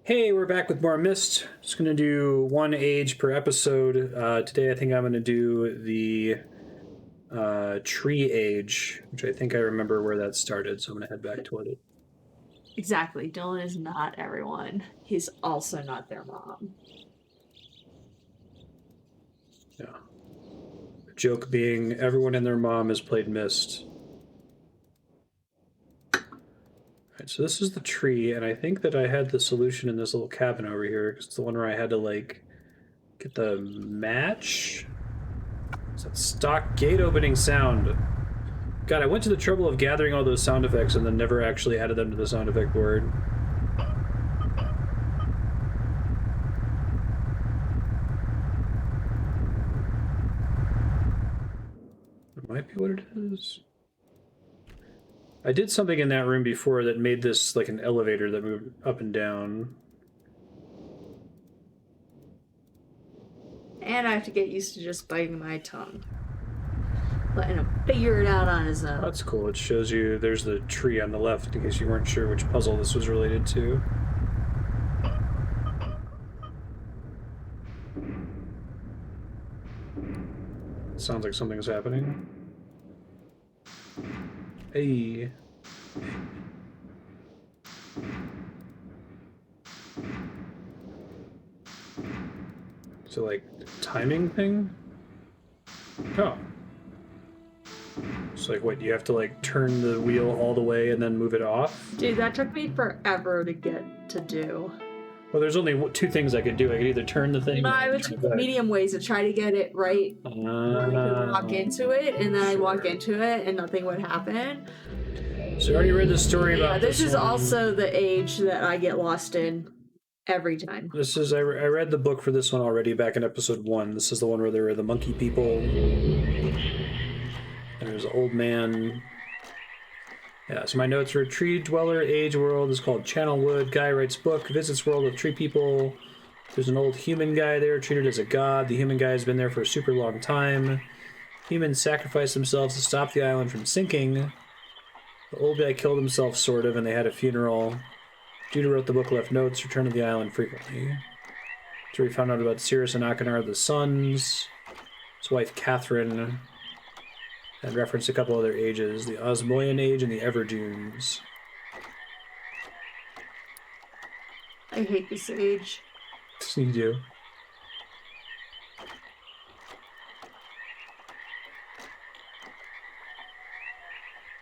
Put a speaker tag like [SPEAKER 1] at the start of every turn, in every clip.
[SPEAKER 1] Hey, we're back with more Myst. Just going to do one age per episode. Today I think I'm going to do the tree age, which I think I remember where that started, so I'm going to head back toward it.
[SPEAKER 2] Exactly. Dylan is not everyone. He's also not their mom.
[SPEAKER 1] Yeah. The joke being everyone and their mom has played Myst. Alright, so this is the tree, and I think that I had the solution in this little cabin over here, because it's the one where I had to, like, get the match? It's that stock gate opening sound. God, I went to the trouble of gathering all those sound effects and then never actually added them to the sound effect board. That might be what it is. I did something in that room before that made this like an elevator that moved up and down.
[SPEAKER 2] And I have to get used to just biting my tongue. Letting him figure it out on his own.
[SPEAKER 1] That's cool. It shows you there's the tree on the left in case you weren't sure which puzzle this was related to. Sounds like something's happening. Hey. So, like, timing thing? Oh. It's like, what, you have to, like, turn the wheel all the way and then move it off?
[SPEAKER 2] Dude, that took me forever to get to do.
[SPEAKER 1] Well, there's only two things I could do. I could either turn the thing...
[SPEAKER 2] No, I would take medium ways to try to get it right where I could walk into it, and then I'd walk into it and nothing would happen.
[SPEAKER 1] So you already read the story about
[SPEAKER 2] this is also the age that I get lost in every time.
[SPEAKER 1] This is I read the book for this one already back in episode 1. This is the one where there were the monkey people. There's an old man. Yeah, so my notes were tree dweller age world is called Channelwood. Guy writes book, visits world of tree people. There's an old human guy there treated as a god. The human guy has been there for a super long time. Humans sacrificed themselves to stop the island from sinking. The old guy killed himself, sort of, and they had a funeral. Dude who wrote the book left notes, returned to the island frequently. So we found out about Sirrus and Achenar, the sons, his wife Catherine, and referenced a couple other ages, the Osmoian age and the Everdunes.
[SPEAKER 2] I hate this age.
[SPEAKER 1] You do.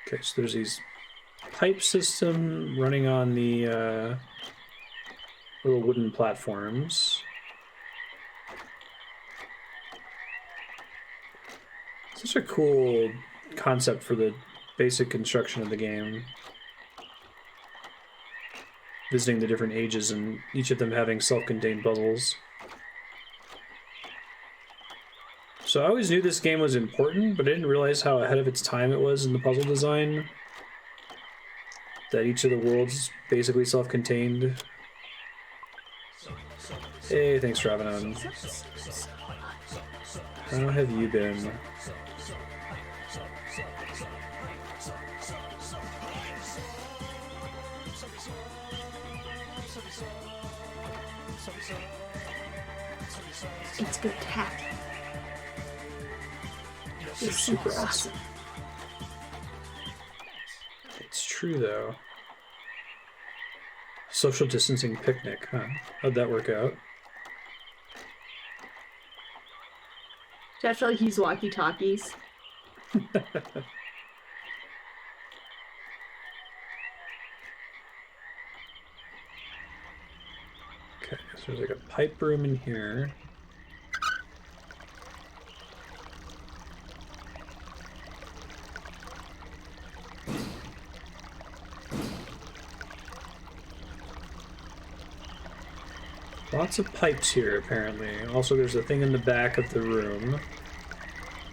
[SPEAKER 1] Okay, so there's these pipe system running on the little wooden platforms. Such a cool concept for the basic construction of the game. Visiting the different ages and each of them having self-contained puzzles. So I always knew this game was important, but I didn't realize how ahead of its time it was in the puzzle design. That each of the worlds basically self-contained. Hey, thanks for having on. How have you been?
[SPEAKER 2] It's good tap.
[SPEAKER 1] It's super awesome. It's true, though. Social distancing picnic, huh? How'd that work out?
[SPEAKER 2] Do I feel like he's walkie-talkies?
[SPEAKER 1] Okay, so there's like a pipe room in here. Lots of pipes here, apparently. Also, there's a thing in the back of the room.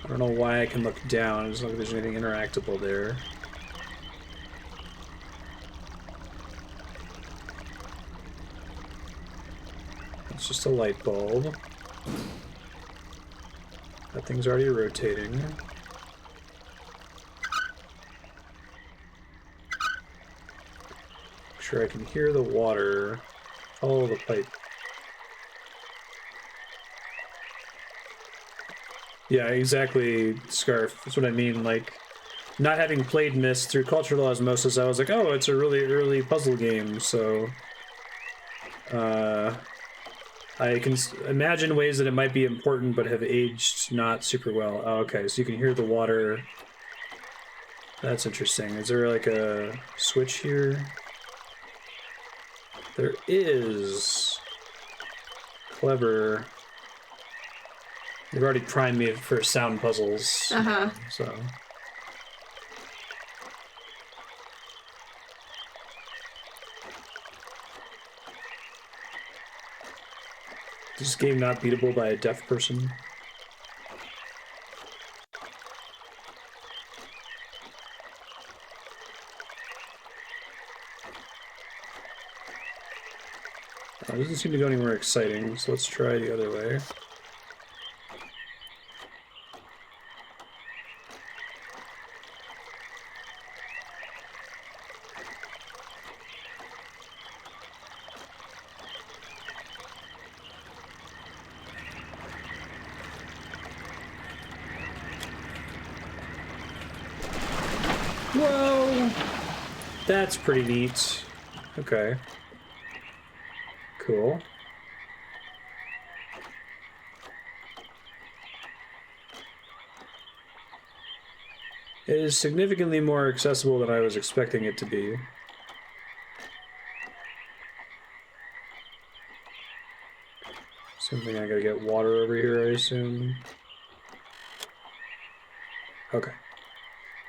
[SPEAKER 1] I don't know why I can look down. It doesn't look like there's anything interactable there. It's just a light bulb. That thing's already rotating. I'm sure I can hear the water. Follow the pipe. Yeah, exactly, Scarf. That's what I mean. Like, not having played Myst through cultural osmosis, I was like, oh, it's a really early puzzle game, so I can imagine ways that it might be important but have aged not super well. Oh, okay, so you can hear the water. That's interesting. Is there like a switch here? There is. Clever. They've already primed me for sound puzzles.
[SPEAKER 2] Uh-huh.
[SPEAKER 1] So. Is this game not beatable by a deaf person? It doesn't seem to go anywhere exciting, so let's try the other way. Whoa! That's pretty neat. Okay. Cool. It is significantly more accessible than I was expecting it to be. Something I gotta get water over here, I assume. Okay.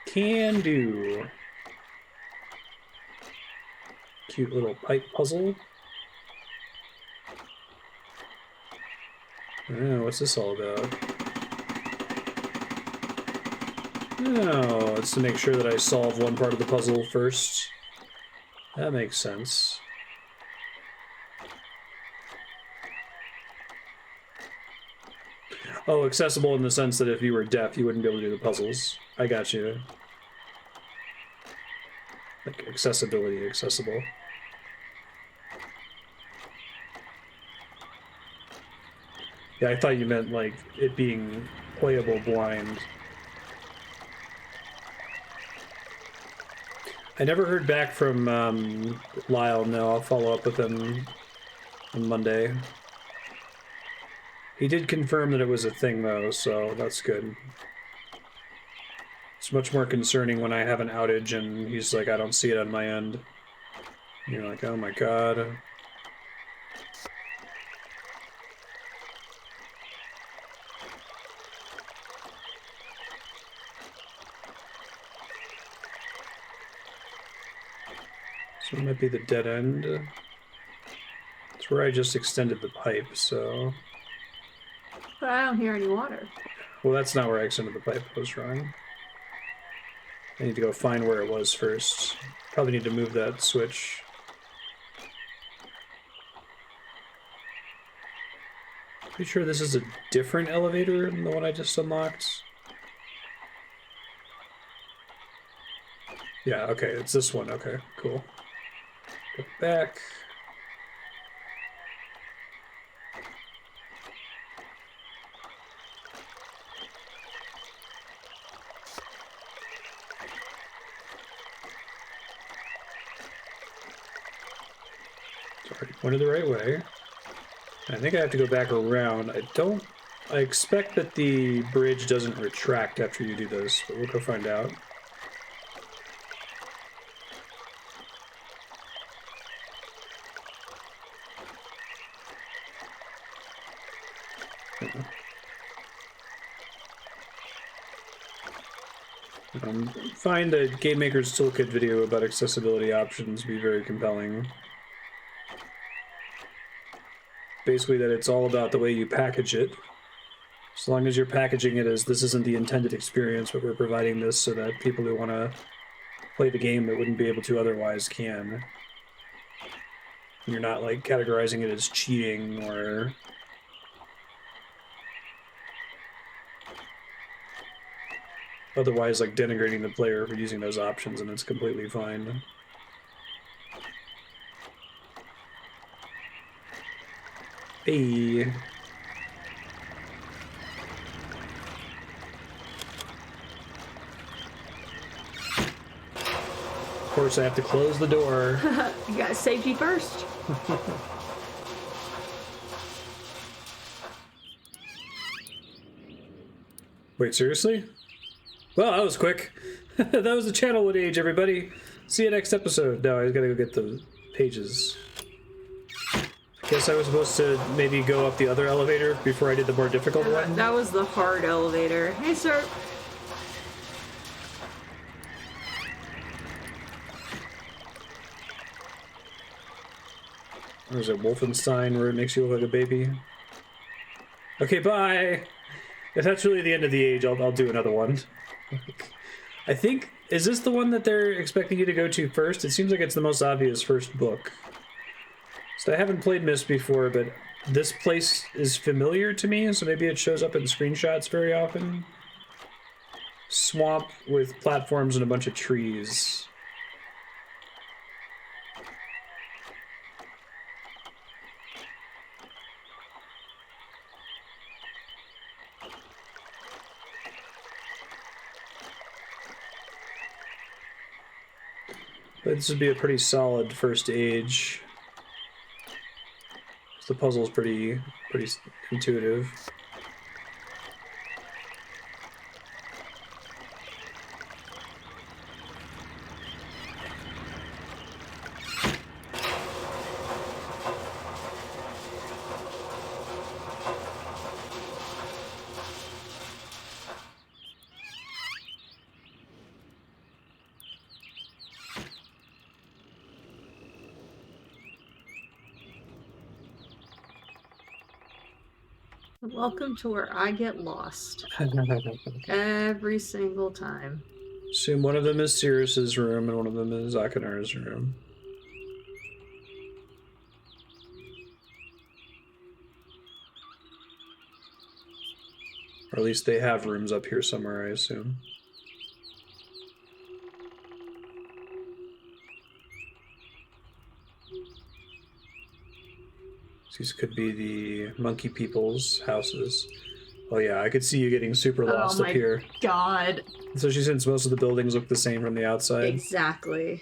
[SPEAKER 1] Can do. Cute little pipe puzzle. Oh, what's this all about? Oh, it's to make sure that I solve one part of the puzzle first. That makes sense. Oh, accessible in the sense that if you were deaf, you wouldn't be able to do the puzzles. I got you. Like, accessibility, accessible. Yeah, I thought you meant, like, it being playable blind. I never heard back from Lyle. No, I'll follow up with him on Monday. He did confirm that it was a thing, though, so that's good. It's much more concerning when I have an outage and he's like, I don't see it on my end. And you're like, oh my god. So it might be the dead end. It's where I just extended the pipe, so...
[SPEAKER 2] But I don't hear any water.
[SPEAKER 1] Well, that's not where I extended the pipe. I was wrong. I need to go find where it was first. Probably need to move that switch. Pretty sure this is a different elevator than the one I just unlocked. Yeah, okay, it's this one. Okay, cool. Go back. Sorry, pointed the right way. I think I have to go back around. I expect that the bridge doesn't retract after you do this, but we'll go find out. Find the Game Maker's Toolkit video about accessibility options be very compelling. Basically that it's all about the way you package it. As long as you're packaging it as this isn't the intended experience, but we're providing this so that people who want to play the game that wouldn't be able to otherwise can. You're not like categorizing it as cheating or otherwise like denigrating the player for using those options, and it's completely fine. Hey. Of course, I have to close the door.
[SPEAKER 2] You got safety first.
[SPEAKER 1] Wait, seriously? Well, that was quick. That was the Channelwood age, everybody. See you next episode. No, I gotta go get the pages. I guess I was supposed to maybe go up the other elevator before I did the more difficult one.
[SPEAKER 2] That was the hard elevator. Hey, sir.
[SPEAKER 1] Or is it Wolfenstein where it makes you look like a baby? Okay, bye! If that's really the end of the age, I'll do another one. I think... Is this the one that they're expecting you to go to first? It seems like it's the most obvious first book. So I haven't played Myst before, but this place is familiar to me, so maybe it shows up in screenshots very often. Swamp with platforms and a bunch of trees. But this would be a pretty solid first age. The puzzle's pretty intuitive.
[SPEAKER 2] Welcome to where I get lost. Every single time.
[SPEAKER 1] Assume one of them is Sirrus's room and one of them is Achenar's room. Or at least they have rooms up here somewhere, I assume. These could be the monkey people's houses. Oh yeah, I could see you getting super lost up here.
[SPEAKER 2] Oh my god.
[SPEAKER 1] Especially since most of the buildings look the same from the outside.
[SPEAKER 2] Exactly.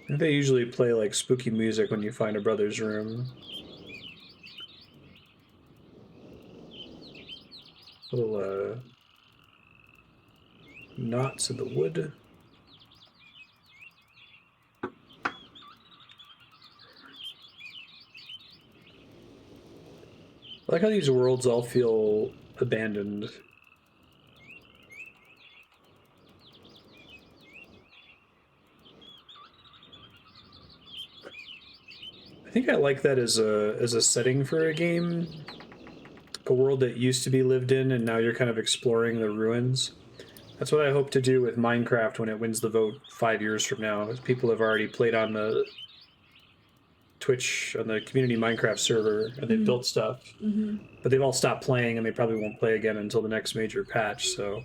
[SPEAKER 1] I think they usually play like spooky music when you find a brother's room. Little knots in the wood. I like how these worlds all feel abandoned. I think I like that as a setting for a game. A world that used to be lived in and now you're kind of exploring the ruins. That's what I hope to do with Minecraft when it wins the vote 5 years from now. People have already played on the Twitch, on the community Minecraft server, and they've built stuff. But they've all stopped playing and they probably won't play again until the next major patch, so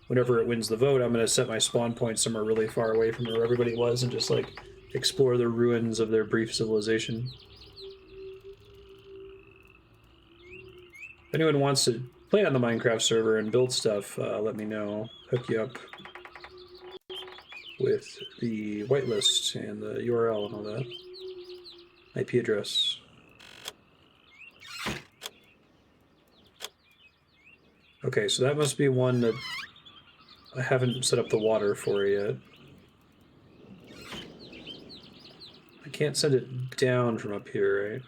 [SPEAKER 1] whenever it wins the vote, I'm going to set my spawn point somewhere really far away from where everybody was and just, like, explore the ruins of their brief civilization. If anyone wants to play on the Minecraft server and build stuff, let me know. Hook you up with the whitelist and the URL and all that. IP address. Okay, so that must be one that I haven't set up the water for yet. I can't send it down from up here, right?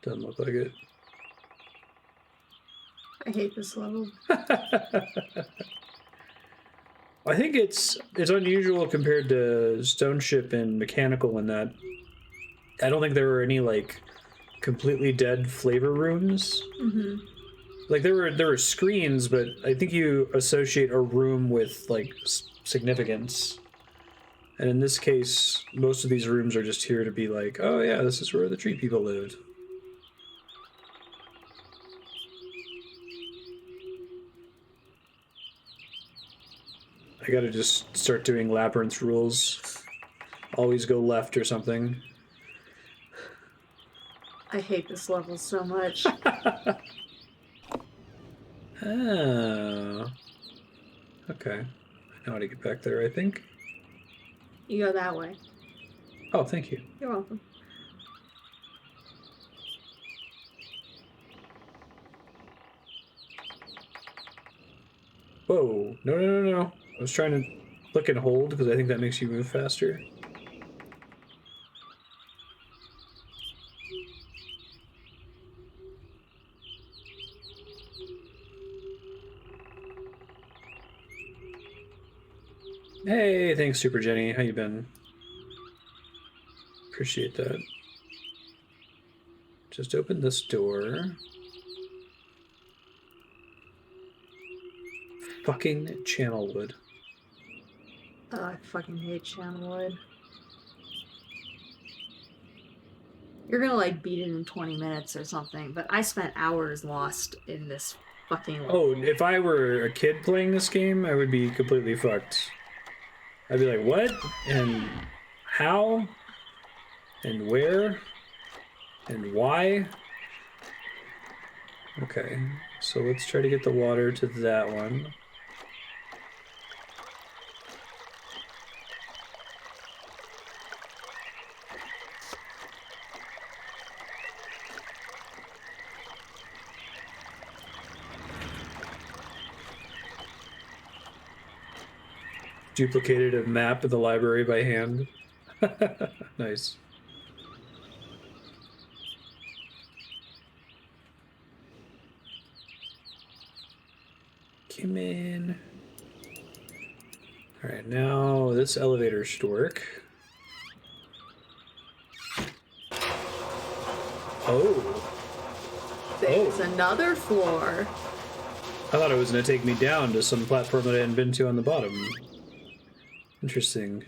[SPEAKER 1] Doesn't look like it.
[SPEAKER 2] I hate this level.
[SPEAKER 1] I think it's unusual compared to Stone Ship and Mechanical in that I don't think there were any like completely dead flavor rooms. Like there were screens, but I think you associate a room with like significance. And in this case, most of these rooms are just here to be like, oh yeah, this is where the tree people lived. I gotta just start doing labyrinth rules. Always go left or something.
[SPEAKER 2] I hate this level so much.
[SPEAKER 1] Oh. Okay. I know how to get back there, I think.
[SPEAKER 2] You go that way.
[SPEAKER 1] Oh, thank you.
[SPEAKER 2] You're welcome.
[SPEAKER 1] Whoa. No, no, no, no. I was trying to click and hold because I think that makes you move faster. Hey, thanks, Super Jenny. How you been? Appreciate that. Just open this door. Fucking Channelwood.
[SPEAKER 2] Oh, I fucking hate Channelwood. You're gonna like beat it in 20 minutes or something, but I spent hours lost in this fucking level.
[SPEAKER 1] Oh, if I were a kid playing this game, I would be completely fucked. I'd be like, what? And how? And where? And why? Okay, so let's try to get the water to that one. Duplicated a map of the library by hand. Nice. Come in. Alright, now this elevator should work. Oh.
[SPEAKER 2] There's another floor.
[SPEAKER 1] I thought it was going to take me down to some platform that I hadn't been to on the bottom. Interesting.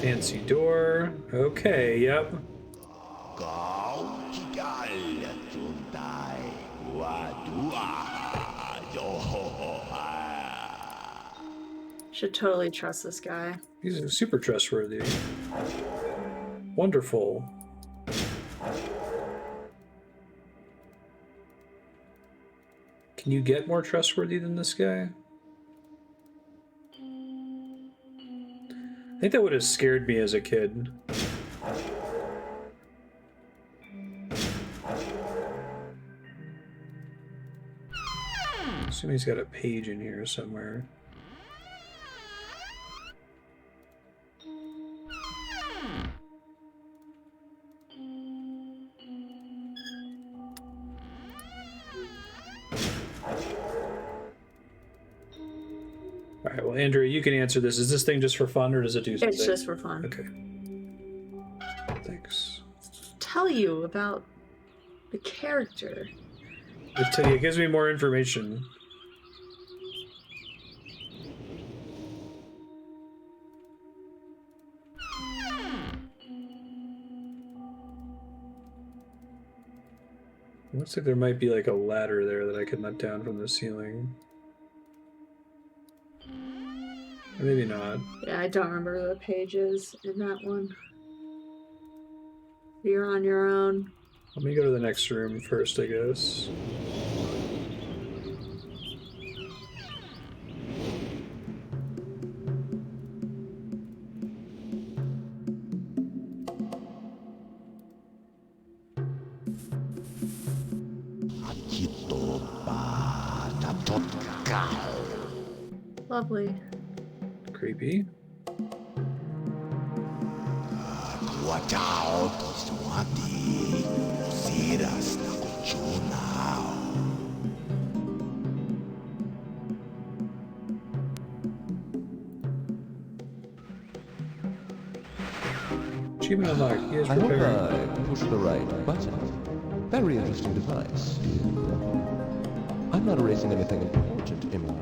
[SPEAKER 1] Fancy door. Okay, yep.
[SPEAKER 2] Should totally trust this guy.
[SPEAKER 1] He's super trustworthy. Wonderful. Can you get more trustworthy than this guy? I think that would have scared me as a kid. Assume he's got a page in here somewhere. Alright, well, Andrea, you can answer this. Is this thing just for fun, or does it do something?
[SPEAKER 2] It's just for fun.
[SPEAKER 1] Okay. Thanks.
[SPEAKER 2] Tell you about the character.
[SPEAKER 1] It gives me more information. It looks like there might be like a ladder there that I could let down from the ceiling. Or maybe not.
[SPEAKER 2] Yeah, I don't remember the pages in that one. You're on your own.
[SPEAKER 1] Let me go to the next room first, I guess.
[SPEAKER 2] Lovely.
[SPEAKER 1] Creepy. Achievement unlocked. He is
[SPEAKER 3] I hope
[SPEAKER 1] prepared.
[SPEAKER 3] I pushed the right button. Very interesting device. I'm not erasing anything important, Emily.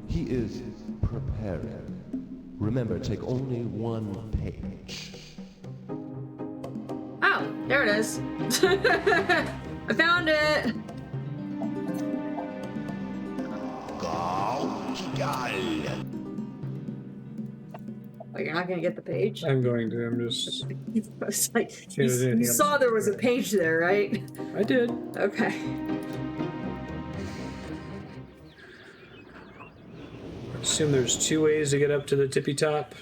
[SPEAKER 3] He is preparing. Remember, take only one page.
[SPEAKER 2] Oh, there it is. I found it. Oh, you're not gonna get the page?
[SPEAKER 1] I'm going to. I'm just.
[SPEAKER 2] It's like,
[SPEAKER 1] See if there's
[SPEAKER 2] you
[SPEAKER 1] anything
[SPEAKER 2] saw
[SPEAKER 1] else.
[SPEAKER 2] there was a page there, right?
[SPEAKER 1] I did.
[SPEAKER 2] Okay.
[SPEAKER 1] Assume there's 2 ways to get up to the tippy top.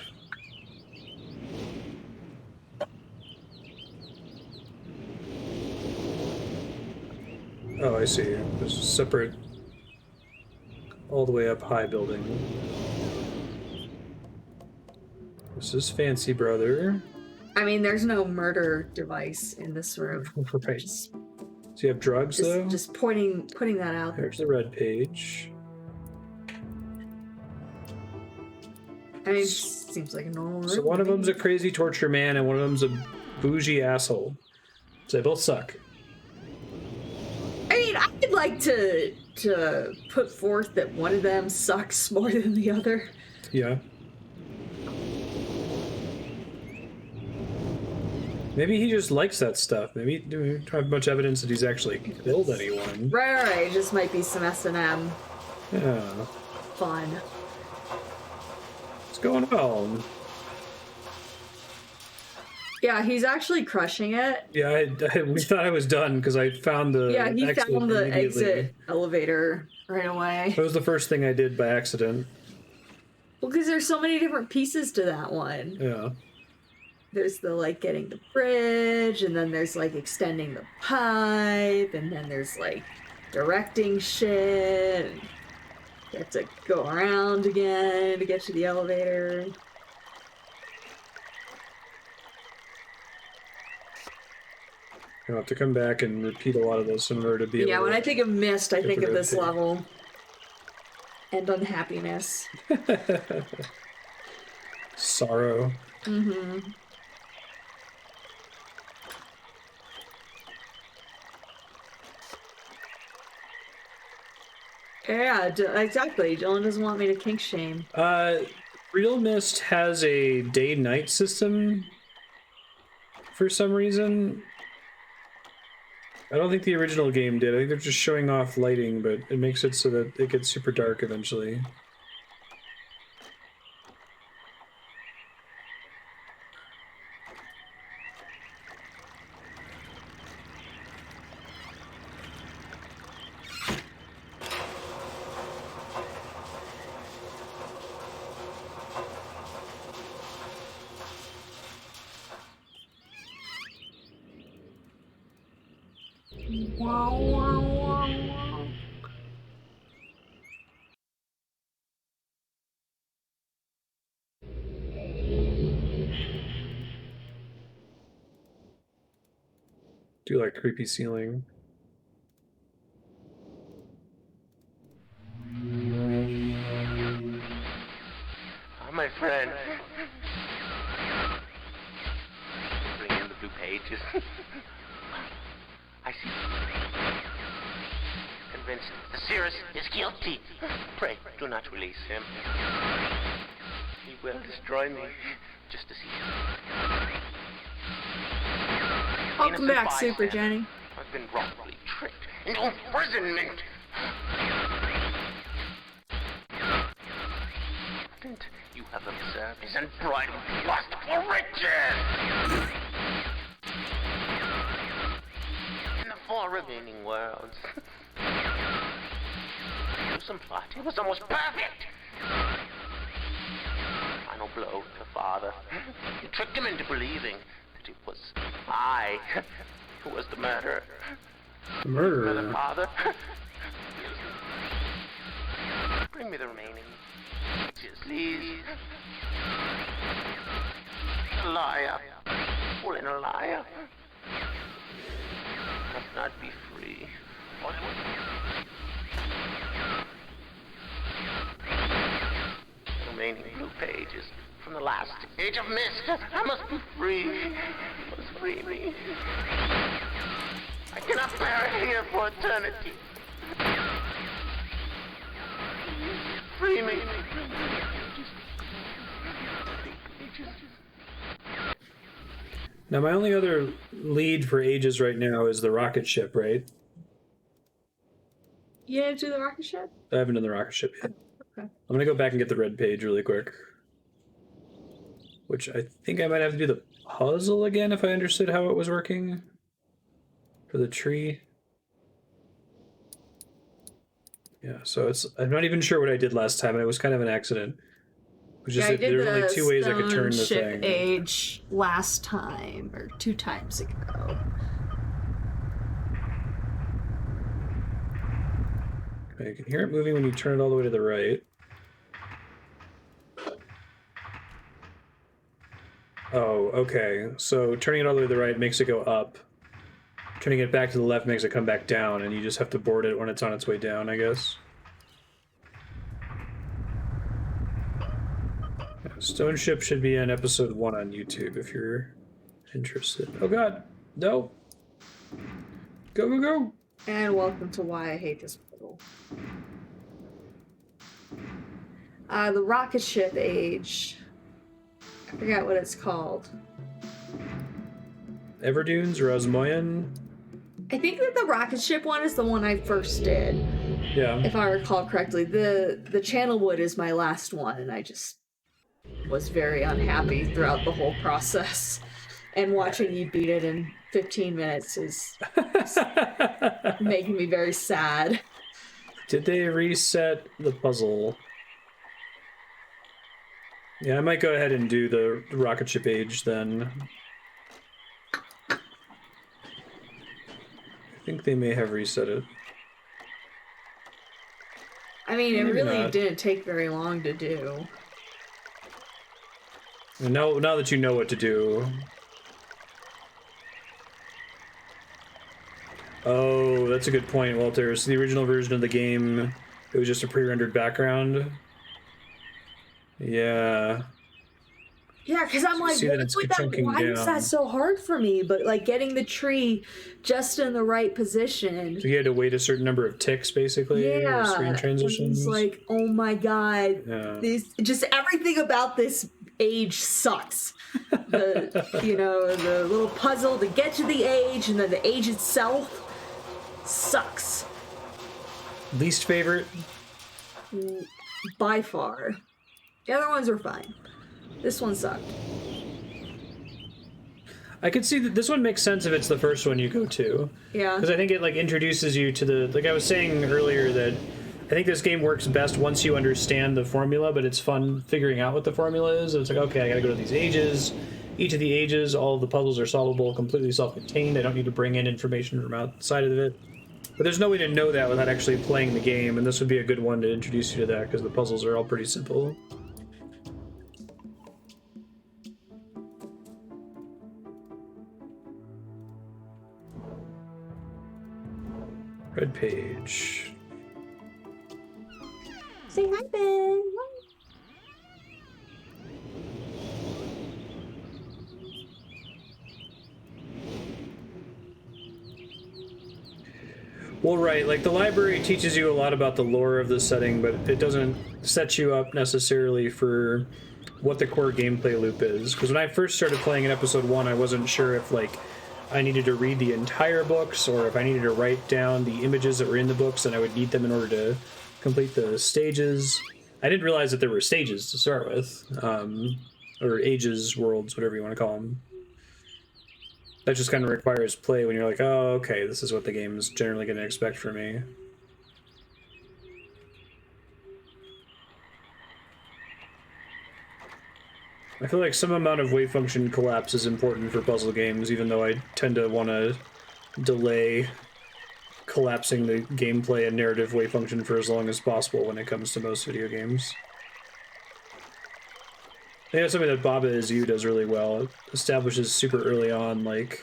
[SPEAKER 1] Oh, I see. There's a separate, all the way up high building. This is fancy, brother.
[SPEAKER 2] I mean, there's no murder device in this room.
[SPEAKER 1] Right.
[SPEAKER 2] Just,
[SPEAKER 1] So you have drugs, though?
[SPEAKER 2] just putting that out there.
[SPEAKER 1] There's the red page.
[SPEAKER 2] I mean, it seems like a normal room.
[SPEAKER 1] So one of them's a crazy torture man, and one of them's a bougie asshole. So they both suck.
[SPEAKER 2] I mean, I'd like to put forth that one of them sucks more than the other.
[SPEAKER 1] Yeah. Maybe he just likes that stuff. Maybe we don't have much evidence that he's actually killed anyone.
[SPEAKER 2] Right. It just might be some S&M
[SPEAKER 1] Yeah.
[SPEAKER 2] fun.
[SPEAKER 1] It's going well.
[SPEAKER 2] Yeah, he's actually crushing it.
[SPEAKER 1] Yeah, we thought I was done because I found the
[SPEAKER 2] Yeah, he
[SPEAKER 1] exit
[SPEAKER 2] found the
[SPEAKER 1] immediately.
[SPEAKER 2] exit elevator right away.
[SPEAKER 1] That was the first thing I did by accident.
[SPEAKER 2] Well, because there's so many different pieces to that one.
[SPEAKER 1] Yeah.
[SPEAKER 2] There's the, like, getting the bridge, and then there's, like, extending the pipe, and then there's, like, directing shit. You have to go around again to get to the elevator.
[SPEAKER 1] I'll have to come back and repeat a lot of this in order to be able to...
[SPEAKER 2] When I think of Myst, I think of this
[SPEAKER 1] thing.
[SPEAKER 2] level. And unhappiness.
[SPEAKER 1] Sorrow.
[SPEAKER 2] Mm-hmm. Yeah, exactly. Dylan doesn't want me to kink shame.
[SPEAKER 1] Real Myst has a day-night system for some reason. I don't think the original game did. I think they're just showing off lighting, but it makes it so that it gets super dark eventually.
[SPEAKER 2] Wow, wow, wow, wow.
[SPEAKER 1] Do like creepy ceiling.
[SPEAKER 4] Oh, my friend. Bring in the blue pages. I see. Convinced the Sirrus is guilty. Pray, do not release him. He will destroy me, just as he
[SPEAKER 2] Welcome back, Super Jenny.
[SPEAKER 4] I've been wrongfully tricked into imprisonment. And you have observed his unbridled lust for riches. In the 4 remaining worlds. Some plot. It was almost perfect. Final blow to Father. You tricked him into believing that it was I who was the murderer.
[SPEAKER 1] The murderer?
[SPEAKER 4] The Father. Bring me the remaining. Please. A liar. Full in a liar. Must not be free. The remaining blue pages from the last age of Myst. I must be free. You must free me. I cannot bear it here for eternity. Free me.
[SPEAKER 1] Now, my only other lead for ages right now is the rocket ship, right?
[SPEAKER 2] You didn't do the rocket ship?
[SPEAKER 1] I haven't done the rocket ship yet.
[SPEAKER 2] Okay.
[SPEAKER 1] I'm gonna go back and get the red page really quick. Which I think I might have to do the puzzle again if I understood how it was working. For the tree. Yeah, so I'm not even sure what I did last time. It was kind of an accident. It was just
[SPEAKER 2] I
[SPEAKER 1] that there
[SPEAKER 2] did
[SPEAKER 1] were only
[SPEAKER 2] the
[SPEAKER 1] two ways I could turn the
[SPEAKER 2] stone ship
[SPEAKER 1] thing.
[SPEAKER 2] age last time, or 2 times ago.
[SPEAKER 1] Okay, you can hear it moving when you turn it all the way to the right. Oh, okay. So turning it all the way to the right makes it go up. Turning it back to the left makes it come back down, and you just have to board it when it's on its way down, I guess. Yeah, Stone Ship should be in episode 1 on YouTube if you're interested. Oh god! No! Go, go, go!
[SPEAKER 2] And welcome to Why I Hate This Portal. The rocket ship age. I forgot what it's called.
[SPEAKER 1] Everdunes or Osmoyan?
[SPEAKER 2] I think that the rocket ship one is the one I first did,
[SPEAKER 1] Yeah.
[SPEAKER 2] if I recall correctly. The Channelwood is my last one, and I just was very unhappy throughout the whole process. And watching you beat it in 15 minutes is making me very sad.
[SPEAKER 1] Did they reset the puzzle? Yeah, I might go ahead and do the rocket ship age then. I think they may have reset it.
[SPEAKER 2] I mean, it
[SPEAKER 1] Maybe
[SPEAKER 2] really
[SPEAKER 1] not.
[SPEAKER 2] didn't take very long to do.
[SPEAKER 1] And now that you know what to do. Oh, that's a good point, Walter. So the original version of the game, it was just a pre-rendered background. Yeah.
[SPEAKER 2] Yeah, because I'm like,
[SPEAKER 1] see that it's chunking
[SPEAKER 2] why is
[SPEAKER 1] down.
[SPEAKER 2] that so hard for me? But like getting the tree just in the right position.
[SPEAKER 1] So you had to wait a certain number of ticks, basically, or screen
[SPEAKER 2] And
[SPEAKER 1] transitions.
[SPEAKER 2] it's like, oh my god,
[SPEAKER 1] Yeah.
[SPEAKER 2] just everything about this age sucks. The little puzzle to get to the age, and then the age itself sucks
[SPEAKER 1] Least favorite?
[SPEAKER 2] by far. The other ones were fine. This one sucked.
[SPEAKER 1] I could see that this one makes sense if it's the first one you go to.
[SPEAKER 2] Yeah.
[SPEAKER 1] Because I think it like introduces you to the, like I was saying earlier, that I think this game works best once you understand the formula, but it's fun figuring out what the formula is. It's like, okay, I gotta go to these ages. Each of the ages, all of the puzzles are solvable, completely self-contained. I don't need to bring in information from outside of it. But there's no way to know that without actually playing the game, and this would be a good one to introduce you to that, because the puzzles are all pretty simple. Red page.
[SPEAKER 2] Say hi, Ben.
[SPEAKER 1] Well, right, like the library teaches you a lot about the lore of the setting, but it doesn't set you up necessarily for what the core gameplay loop is. Because when I first started playing in episode 1, I wasn't sure if like I needed to read the entire books or if I needed to write down the images that were in the books and I would need them in order to complete the stages. I didn't realize that there were stages to start with, or ages, worlds, whatever you want to call them. That just kind of requires play when you're like, oh, okay, this is what the game's generally going to expect from me. I feel like some amount of wave function collapse is important for puzzle games, even though I tend to want to delay collapsing the gameplay and narrative wave function for as long as possible when it comes to most video games. I think that's something that Baba Is You does really well. It establishes super early on, like,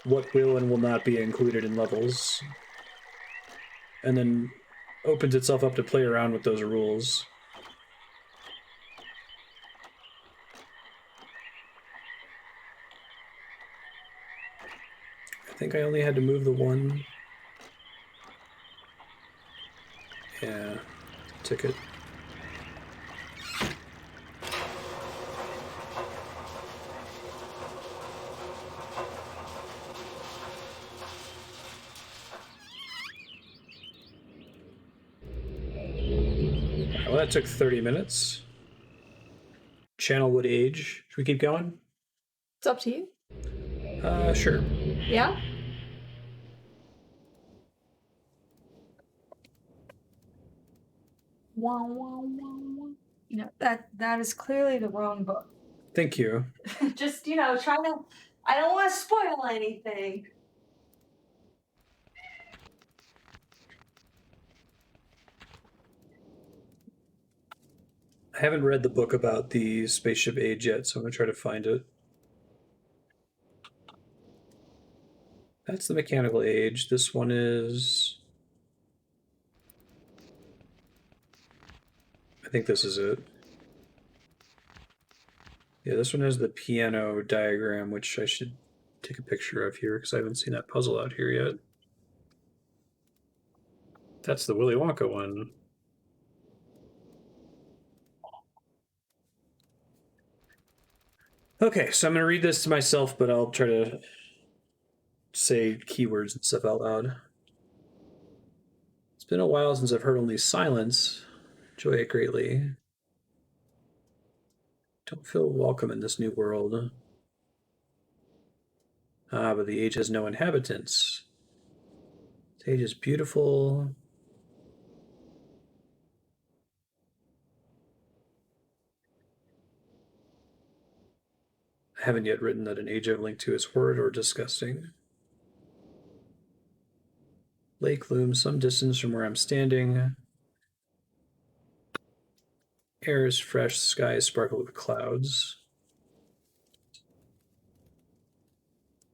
[SPEAKER 1] what will and will not be included in levels. And then opens itself up to play around with those rules. I think I only had to move the one. Yeah, ticket. Well, that took 30 minutes. Channelwood Age. Should we keep going?
[SPEAKER 2] It's up to you.
[SPEAKER 1] Sure.
[SPEAKER 2] Yeah? Wah, wah, wah, wah. No, that is clearly the wrong book.
[SPEAKER 1] Thank you.
[SPEAKER 2] Just, trying to... I don't want to spoil anything.
[SPEAKER 1] I haven't read the book about the spaceship age yet, so I'm going to try to find it. That's the mechanical age. This one is... I think this is it. Yeah, this one has the piano diagram, which I should take a picture of here because I haven't seen that puzzle out here yet. That's the Willy Wonka one. Okay, so I'm going to read this to myself, but I'll try to say keywords and stuff out loud. It's been a while since I've heard only silence. Enjoy it greatly. Don't feel welcome in this new world. Ah, but the age has no inhabitants. The age is beautiful. I haven't yet written that an age I've linked to is horrid or disgusting. Lake looms some distance from where I'm standing. Air is fresh, sky is sparkled with clouds.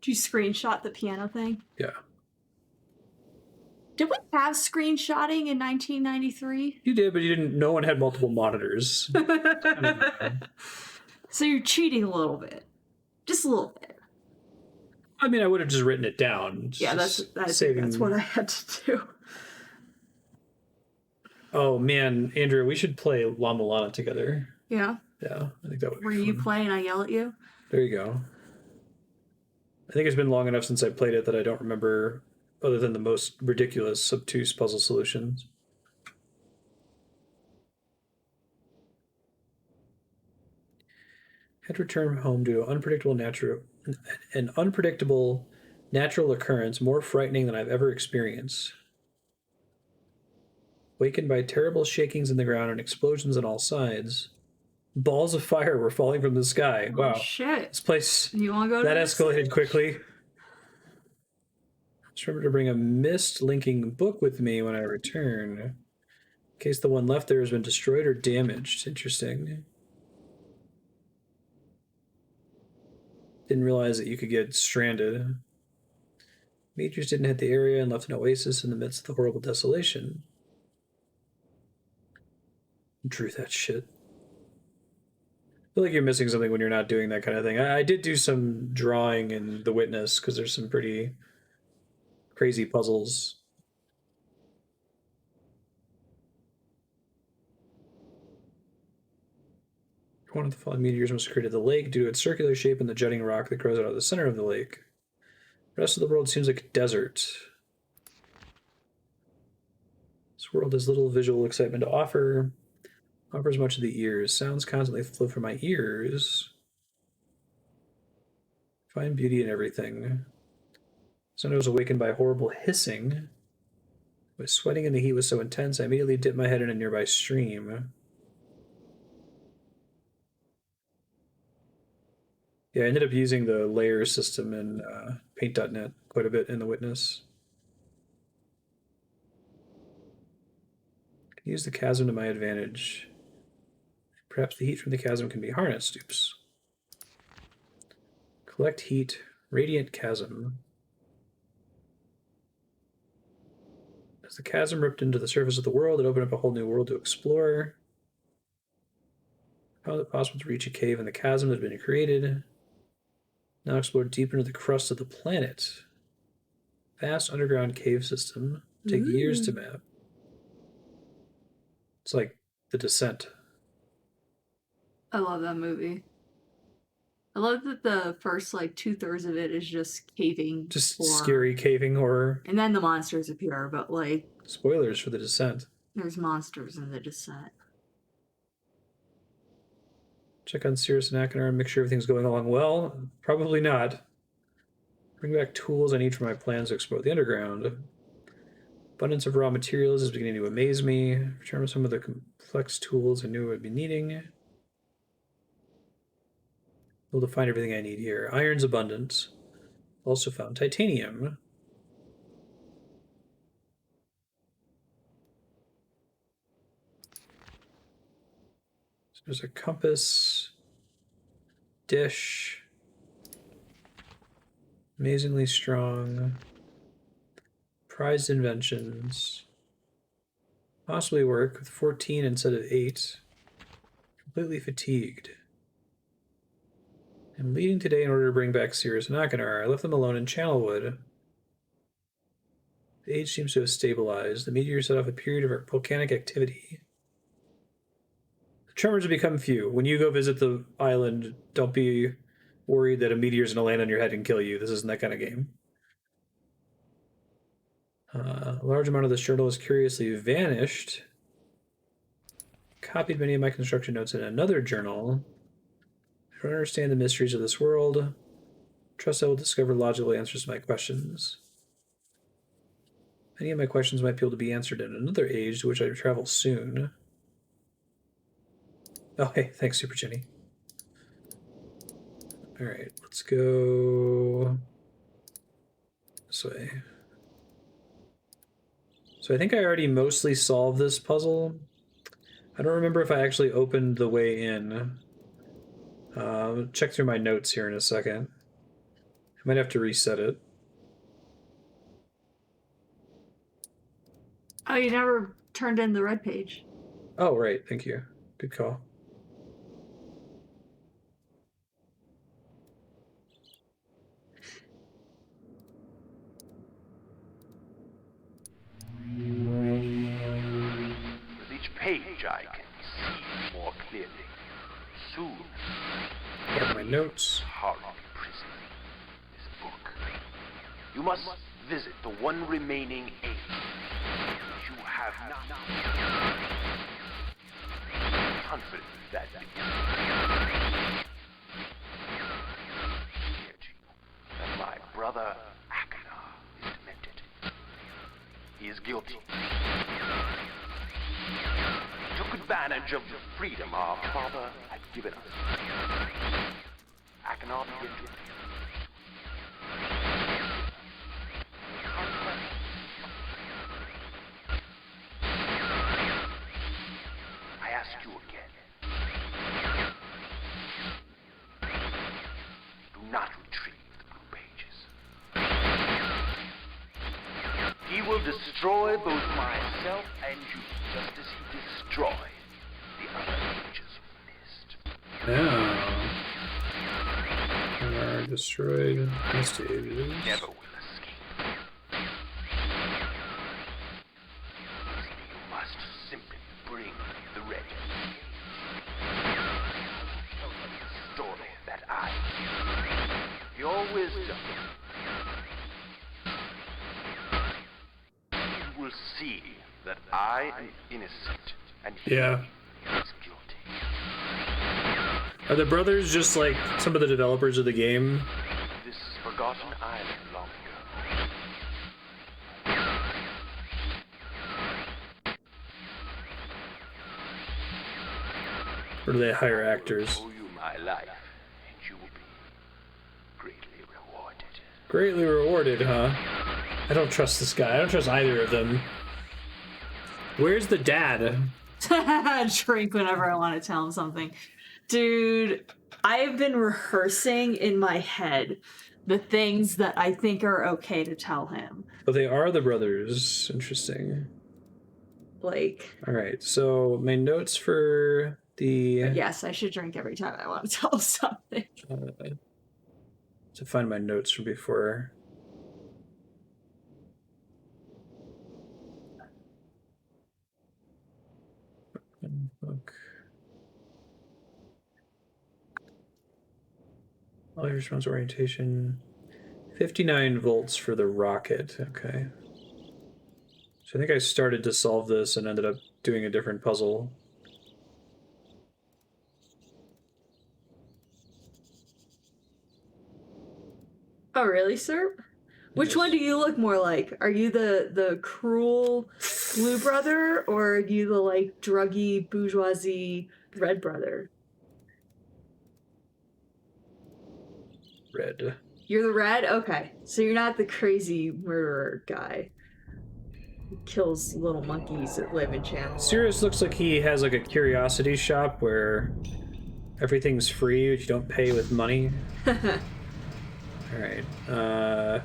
[SPEAKER 2] Did you screenshot the piano thing?
[SPEAKER 1] Yeah.
[SPEAKER 2] Did we have screenshotting in 1993?
[SPEAKER 1] You did, but you didn't. No one had multiple monitors.
[SPEAKER 2] So you're cheating a little bit. Just a little bit.
[SPEAKER 1] I mean, I would have just written it down.
[SPEAKER 2] Yeah, that's what I had to do.
[SPEAKER 1] Oh man, Andrew, we should play La Mulana together.
[SPEAKER 2] Yeah.
[SPEAKER 1] Yeah, I think that would be
[SPEAKER 2] Where
[SPEAKER 1] fun.
[SPEAKER 2] you play and I yell at you?
[SPEAKER 1] There you go. I think it's been long enough since I played it that I don't remember other than the most ridiculous, obtuse puzzle solutions. Had to return home due to an unpredictable natural occurrence more frightening than I've ever experienced. Wakened by terrible shakings in the ground and explosions on all sides. Balls of fire were falling from the sky. Wow.
[SPEAKER 2] Oh, shit.
[SPEAKER 1] This place,
[SPEAKER 2] You want to go to
[SPEAKER 1] that
[SPEAKER 2] this?
[SPEAKER 1] escalated quickly. Just remember to bring a Myst linking book with me when I return. In case the one left there has been destroyed or damaged. Interesting. Didn't realize that you could get stranded. Meteors didn't hit the area and left an oasis in the midst of the horrible desolation. Drew that shit. I feel like you're missing something when you're not doing that kind of thing. I did do some drawing in The Witness because there's some pretty crazy puzzles. One of the falling meteors must have created the lake due to its circular shape and the jutting rock that grows out of the center of the lake. The rest of the world seems like a desert. This world has little visual excitement to offer. Offers much of the ears. Sounds constantly flow from my ears. Find beauty in everything. Soon I was awakened by horrible hissing. I was sweating and the heat was so intense I immediately dipped my head in a nearby stream. Yeah, I ended up using the layer system in paint.net quite a bit in The Witness. Use the chasm to my advantage. Perhaps the heat from the chasm can be harnessed. Oops. Collect heat. Radiant chasm. As the chasm ripped into the surface of the world, it opened up a whole new world to explore. How is it possible to reach a cave in the chasm that had been created? Now explore deep into the crust of the planet. Vast underground cave system. Take years to map. It's like The Descent.
[SPEAKER 2] I love that movie. I love that the first, 2/3 of it is just caving.
[SPEAKER 1] Just
[SPEAKER 2] horror.
[SPEAKER 1] scary caving horror.
[SPEAKER 2] And then the monsters appear, but,
[SPEAKER 1] Spoilers for The Descent.
[SPEAKER 2] there's monsters in The Descent.
[SPEAKER 1] Check on Sirrus and Achenar and make sure everything's going along well. Probably not. Bring back tools I need for my plans to explore the underground. Abundance of raw materials is beginning to amaze me. Return some of the complex tools I knew I would be needing. Able to find everything I need here. Iron's abundant. Also found titanium. So there's a compass. Dish. Amazingly strong. Prized inventions. Possibly work with 14 instead of 8. Completely fatigued. I'm leaving today in order to bring back Sirrus and Achenar. I left them alone in Channelwood. The age seems to have stabilized. The meteor set off a period of volcanic activity. The tremors have become few. When you go visit the island, don't be worried that a meteor's going to land on your head and kill you. This isn't that kind of game. A large amount of this journal has curiously vanished. Copied many of my construction notes in another journal. I don't understand the mysteries of this world. Trust I will discover logical answers to my questions. Many of my questions might be able to be answered in another age to which I travel soon. Oh, hey, thanks, Super Jenny. Alright, let's go this way. So I think I already mostly solved this puzzle. I don't remember if I actually opened the way in. Check through my notes here in a second. I might have to reset it.
[SPEAKER 2] Oh, you never turned in the red page.
[SPEAKER 1] Oh, right. Thank you. Good call.
[SPEAKER 4] With each page I can see more clearly. Soon,
[SPEAKER 1] Got my notes.
[SPEAKER 4] horrible prison. This book. You must visit the one remaining age. You have not. Confident that that my brother Achenar is demented. He is guilty. He took advantage of the freedom our father had given us. Achenar began to I ask you again. Do not retrieve the blue pages. He will destroy both myself and you, just as he destroyed the other pages of Myst.
[SPEAKER 1] Now. Are destroyed. Stages.
[SPEAKER 4] Never will escape. You must simply bring the red. The story that I hear. Your wisdom. You will see that I am innocent and he
[SPEAKER 1] Yeah.
[SPEAKER 4] is guilty.
[SPEAKER 1] Are the brothers just like some of the developers of the game?
[SPEAKER 4] This forgotten island long ago.
[SPEAKER 1] Or do they hire actors?
[SPEAKER 4] I owe you my life, and you will be greatly rewarded.
[SPEAKER 1] Greatly rewarded, huh? I don't trust this guy. I don't trust either of them. Where's the dad?
[SPEAKER 2] Drink whenever I want to tell him something. Dude, I have been rehearsing in my head the things that I think are okay to tell him.
[SPEAKER 1] But they are the brothers. Interesting.
[SPEAKER 2] Like,
[SPEAKER 1] Alright, so my notes for the...
[SPEAKER 2] yes, I should drink every time I want to tell him something.
[SPEAKER 1] To find my notes from before. Book. All response orientation. 59 volts for the rocket. Okay. So I think I started to solve this and ended up doing a different puzzle.
[SPEAKER 2] Oh, really, sir? Which
[SPEAKER 1] Yes.
[SPEAKER 2] one do you look more like? Are you the cruel blue brother, or are you the like druggy bourgeoisie red brother?
[SPEAKER 1] Red.
[SPEAKER 2] You're the red? Okay. So you're not the crazy murderer guy who kills little monkeys that live in Channelwood.
[SPEAKER 1] Sirrus looks like he has like a curiosity shop where everything's free, but you don't pay with money. Alright.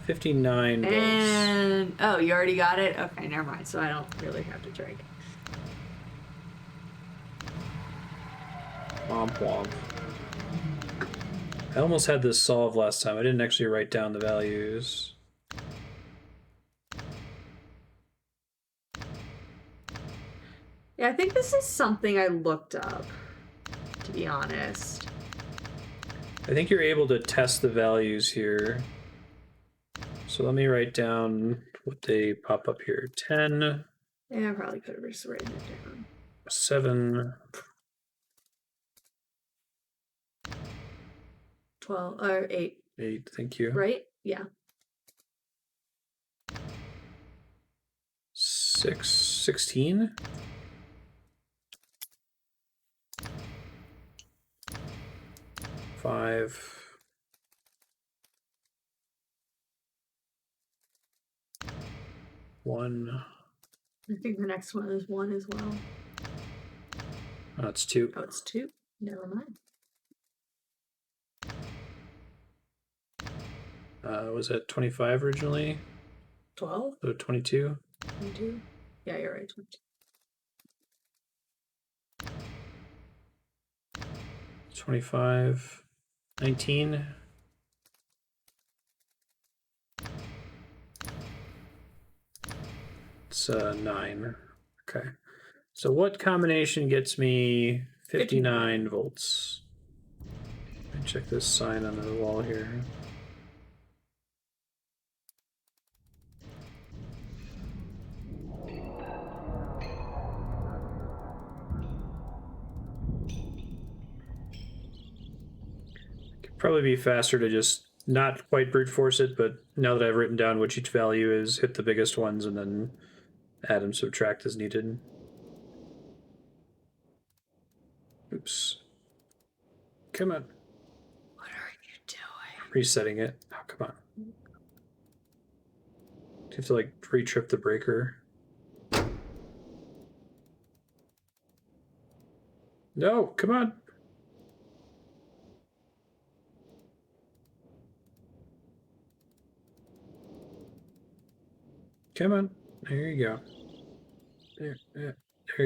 [SPEAKER 1] 59 volts.
[SPEAKER 2] And oh, you already got it? Okay, never mind. So I don't really have to drink.
[SPEAKER 1] Womp womp. I almost had this solved last time. I didn't actually write down the values.
[SPEAKER 2] Yeah, I think this is something I looked up, to be honest.
[SPEAKER 1] I think you're able to test the values here. So let me write down what they pop up here. 10.
[SPEAKER 2] Yeah, I probably could have just written it down.
[SPEAKER 1] 7.
[SPEAKER 2] 12 or 8.
[SPEAKER 1] 8, thank you.
[SPEAKER 2] Right? Yeah.
[SPEAKER 1] 6. 16. 5. 1.
[SPEAKER 2] I think the next one is 1 as well.
[SPEAKER 1] Oh, it's 2.
[SPEAKER 2] Oh, it's 2? Never mind.
[SPEAKER 1] Was that 25 originally?
[SPEAKER 2] 12?
[SPEAKER 1] So 22?
[SPEAKER 2] 22? Yeah, you're right. 22.
[SPEAKER 1] 25. 19. It's 9. Okay. So what combination gets me 59 volts? Let me check this sign on the wall here. Could probably be faster to just not quite brute force it, but now that I've written down what each value is, hit the biggest ones and then add and subtract as needed. Oops. Come on.
[SPEAKER 2] What are you doing?
[SPEAKER 1] Resetting it. Oh, come on. You have to like re-trip the breaker. No, come on. Come on. There you go. There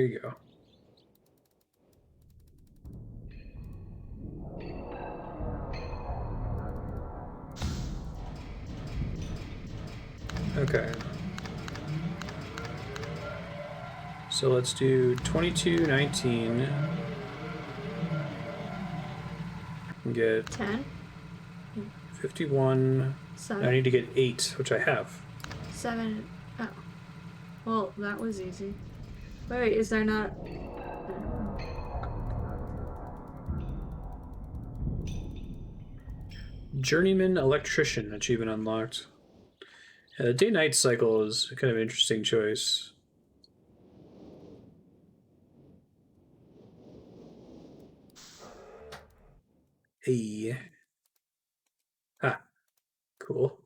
[SPEAKER 1] you go. Okay. So let's do 2219. And get
[SPEAKER 2] 10?
[SPEAKER 1] 51.
[SPEAKER 2] 7?
[SPEAKER 1] I need to get 8, which I have.
[SPEAKER 2] 7. Oh. Well, that was easy. Wait, is there not...
[SPEAKER 1] Journeyman Electrician achievement unlocked. The day-night cycle is kind of an interesting choice. Hey. Ah, cool.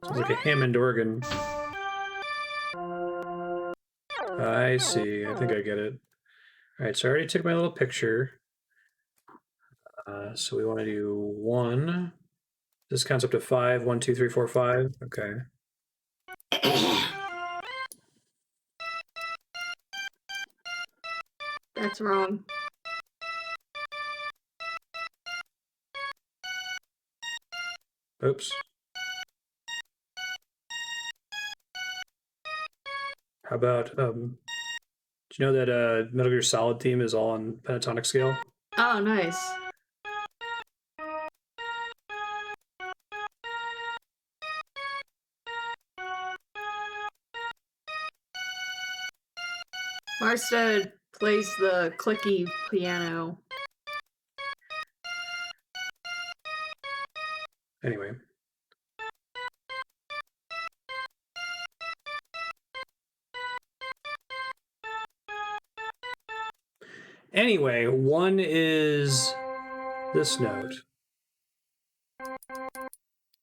[SPEAKER 1] Sounds like a Hammond organ. I see. I think I get it. All right, so I already took my little picture. So we want to do 1. This counts up to 5. 1, 2, 3, 4, 5. Okay.
[SPEAKER 2] That's wrong.
[SPEAKER 1] Oops. How about, do you know that Metal Gear Solid theme is all on pentatonic scale?
[SPEAKER 2] Oh, nice. Marstead plays the clicky piano.
[SPEAKER 1] Anyway. Anyway, one is this note.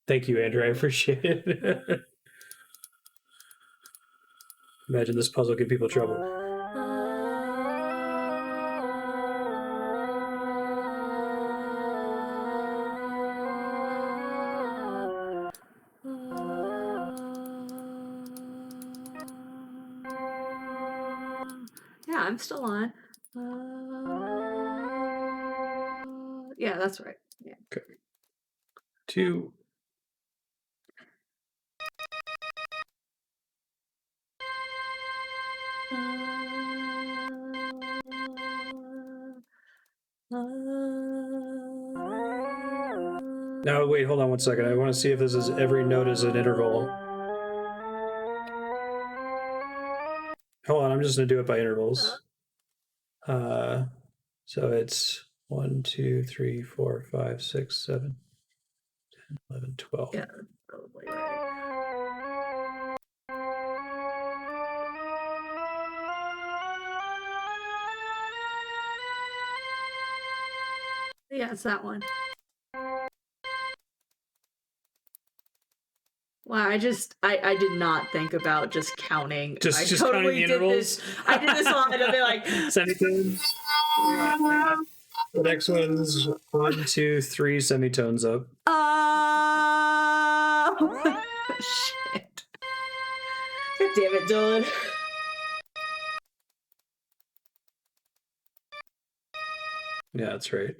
[SPEAKER 1] Thank you, Andrew. I appreciate it. Imagine this puzzle give people trouble.
[SPEAKER 2] Yeah, I'm still on. Yeah, that's right. Yeah.
[SPEAKER 1] Okay. 2. Now, wait, hold on one second. I want to see if this is every note is an interval. Hold on, I'm just going to do it by intervals. So it's 1, 2, 3, 4, 5, 6, 7, 10, 11, 12.
[SPEAKER 2] Yeah, probably right. Yeah, it's that one. Wow, I did not think about just counting.
[SPEAKER 1] Just
[SPEAKER 2] I
[SPEAKER 1] counting the
[SPEAKER 2] did
[SPEAKER 1] intervals?
[SPEAKER 2] this. I did this on a bit like
[SPEAKER 1] Semitones. The next one's 1, 2, 3 semitones up.
[SPEAKER 2] shit. God damn it, Dylan.
[SPEAKER 1] Yeah, that's right.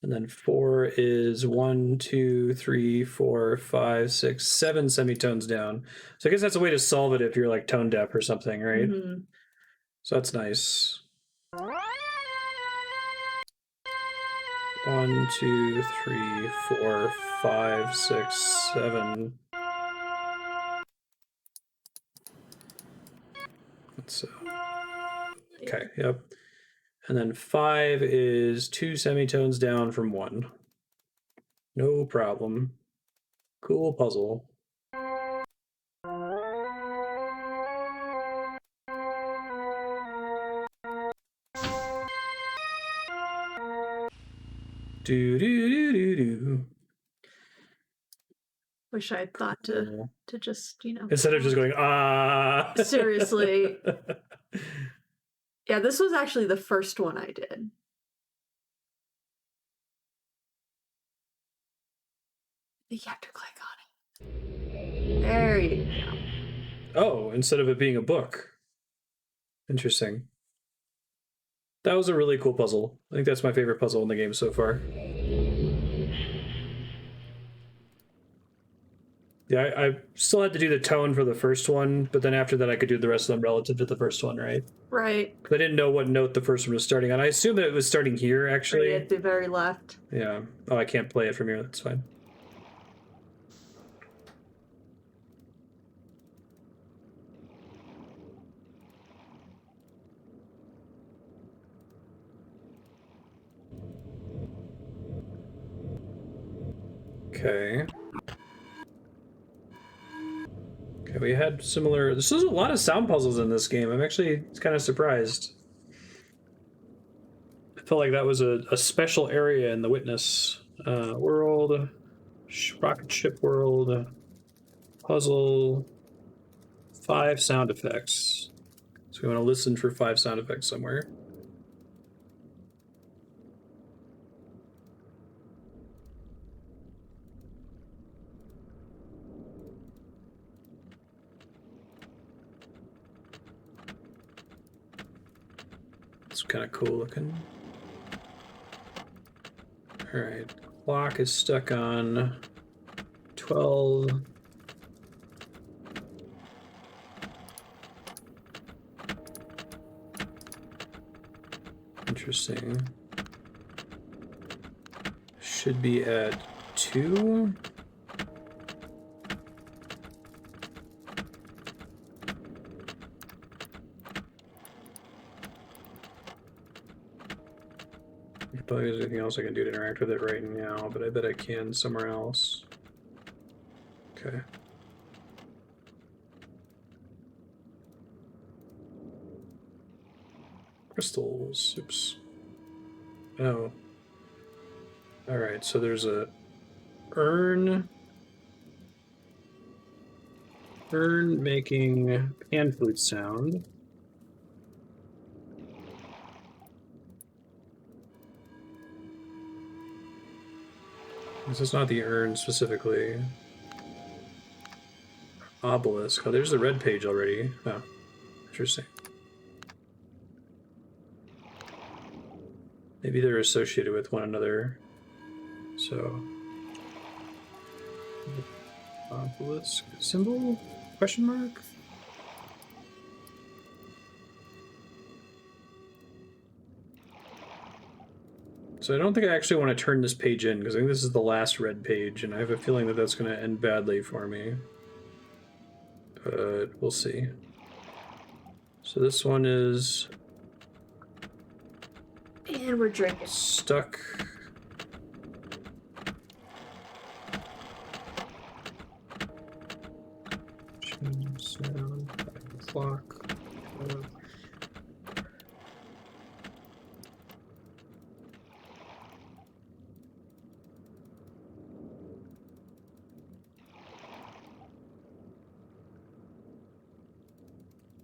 [SPEAKER 1] And then 4 is 1, 2, 3, 4, 5, 6, 7 semitones down. So I guess that's a way to solve it if you're like tone deaf or something, right?
[SPEAKER 2] Mm-hmm.
[SPEAKER 1] So that's nice. 1, 2, 3, 4, 5, 6, 7. That's okay. Yep. And then 5 is 2 semitones down from 1. No problem. Cool puzzle. Do do do do do.
[SPEAKER 2] Wish I had thought to just,
[SPEAKER 1] Instead of just going ah.
[SPEAKER 2] Seriously. Yeah, this was actually the first one I did. You have to click on it. There you go.
[SPEAKER 1] Oh, instead of it being a book. Interesting. That was a really cool puzzle. I think that's my favorite puzzle in the game so far. Yeah, I still had to do the tone for the first one, but then after that I could do the rest of them relative to the first one, right?
[SPEAKER 2] Right.
[SPEAKER 1] I didn't know what note the first one was starting on. I assume that it was starting here, actually.
[SPEAKER 2] Right at the very left.
[SPEAKER 1] Yeah. Oh, I can't play it from here. That's fine. Okay. Okay, we had similar... This is a lot of sound puzzles in this game. I'm actually kind of surprised. I felt like that was a special area in the Witness world. Rocket ship world. Puzzle. 5 sound effects. So we want to listen for 5 sound effects somewhere. It's kind of cool looking. All right, clock is stuck on 12. Interesting. Should be at 2. don't think there's anything else I can do to interact with it right now, but I bet I can somewhere else. Okay. Crystals. Oops. Oh. Alright, so there's a urn. Urn making pan flute sound. This is not the urn specifically. Obelisk. Oh, there's the red page already. Oh, interesting. Maybe they're associated with one another. So, obelisk symbol? Question mark? So I don't think I actually want to turn this page in, because I think this is the last red page, and I have a feeling that that's going to end badly for me. But we'll see. So this one is...
[SPEAKER 2] And we're drinking.
[SPEAKER 1] Stuck. Sound, clock.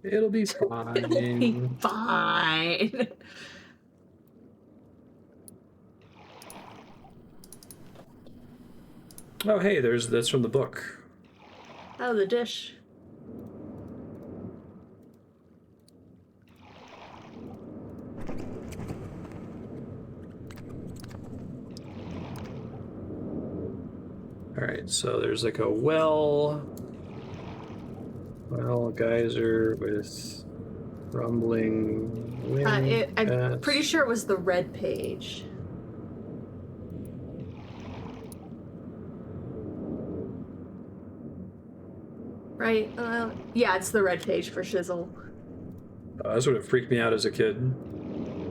[SPEAKER 1] It'll be fine.
[SPEAKER 2] Fine.
[SPEAKER 1] Oh, hey, that's from the book.
[SPEAKER 2] Oh, the dish.
[SPEAKER 1] Alright, so there's like a well, geyser with rumbling wind.
[SPEAKER 2] I'm pretty sure it was the red page. Right? Yeah, it's the red page for Shizzle.
[SPEAKER 1] That's what it freaked me out as a kid.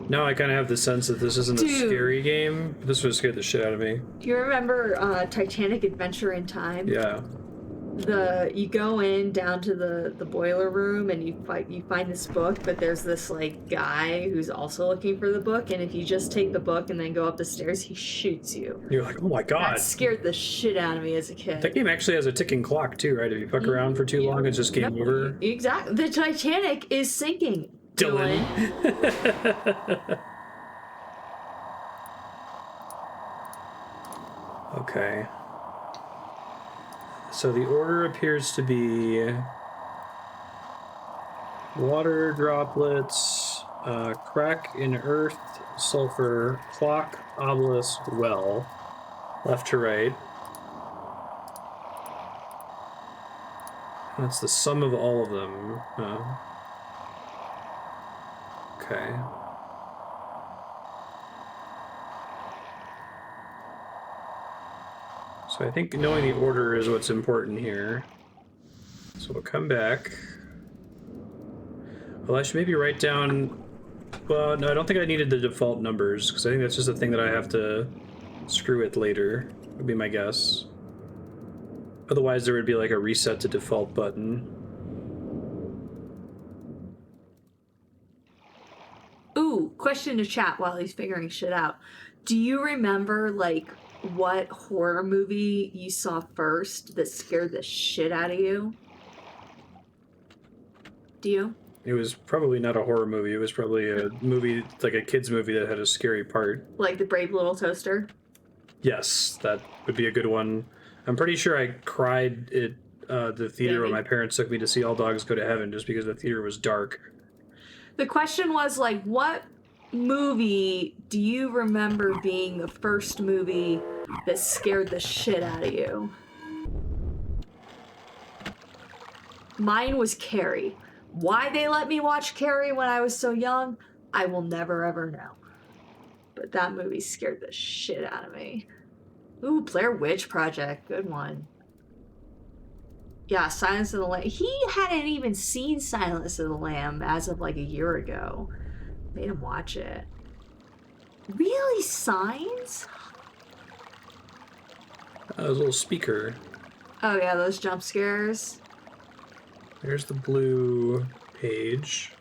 [SPEAKER 1] Now I kind of have the sense that this isn't a scary game. This would have scared the shit out of me.
[SPEAKER 2] Do you remember Titanic Adventure in Time?
[SPEAKER 1] Yeah.
[SPEAKER 2] You go in down to the boiler room and you find this book, but there's this like guy who's also looking for the book, and if you just take the book and then go up the stairs, he shoots you.
[SPEAKER 1] You're like, oh my god.
[SPEAKER 2] That scared the shit out of me as a kid.
[SPEAKER 1] That game actually has a ticking clock too, right? If you fuck around for too long, it's just game over.
[SPEAKER 2] Exactly. The Titanic is sinking.
[SPEAKER 1] Dylan. Okay. So the order appears to be water droplets, crack in earth, sulfur, clock, obelisk, well, left to right. That's the sum of all of them. Okay. So I think knowing the order is what's important here. So we'll come back. Well, I should maybe write down... Well, no, I don't think I needed the default numbers, because I think that's just a thing that I have to screw with later, would be my guess. Otherwise, there would be like a reset to default button.
[SPEAKER 2] Ooh, question to chat while he's figuring shit out. Do you remember, like, what horror movie you saw first that scared the shit out of you? Do you?
[SPEAKER 1] It was probably not a horror movie. It was probably a movie, like a kid's movie that had a scary part.
[SPEAKER 2] Like The Brave Little Toaster?
[SPEAKER 1] Yes, that would be a good one. I'm pretty sure I cried at the theater when my parents took me to see All Dogs Go to Heaven just because the theater was dark.
[SPEAKER 2] The question was, like, what movie do you remember being the first movie that scared the shit out of you? Mine was Carrie. Why they let me watch Carrie when I was so young, I will never ever know. But that movie scared the shit out of me. Ooh, Blair Witch Project. Good one. Yeah, Silence of the Lamb. He hadn't even seen Silence of the Lamb as of like a year ago. Made him watch it. Really? Signs?
[SPEAKER 1] There's a little speaker.
[SPEAKER 2] Oh yeah, those jump scares.
[SPEAKER 1] There's the blue page.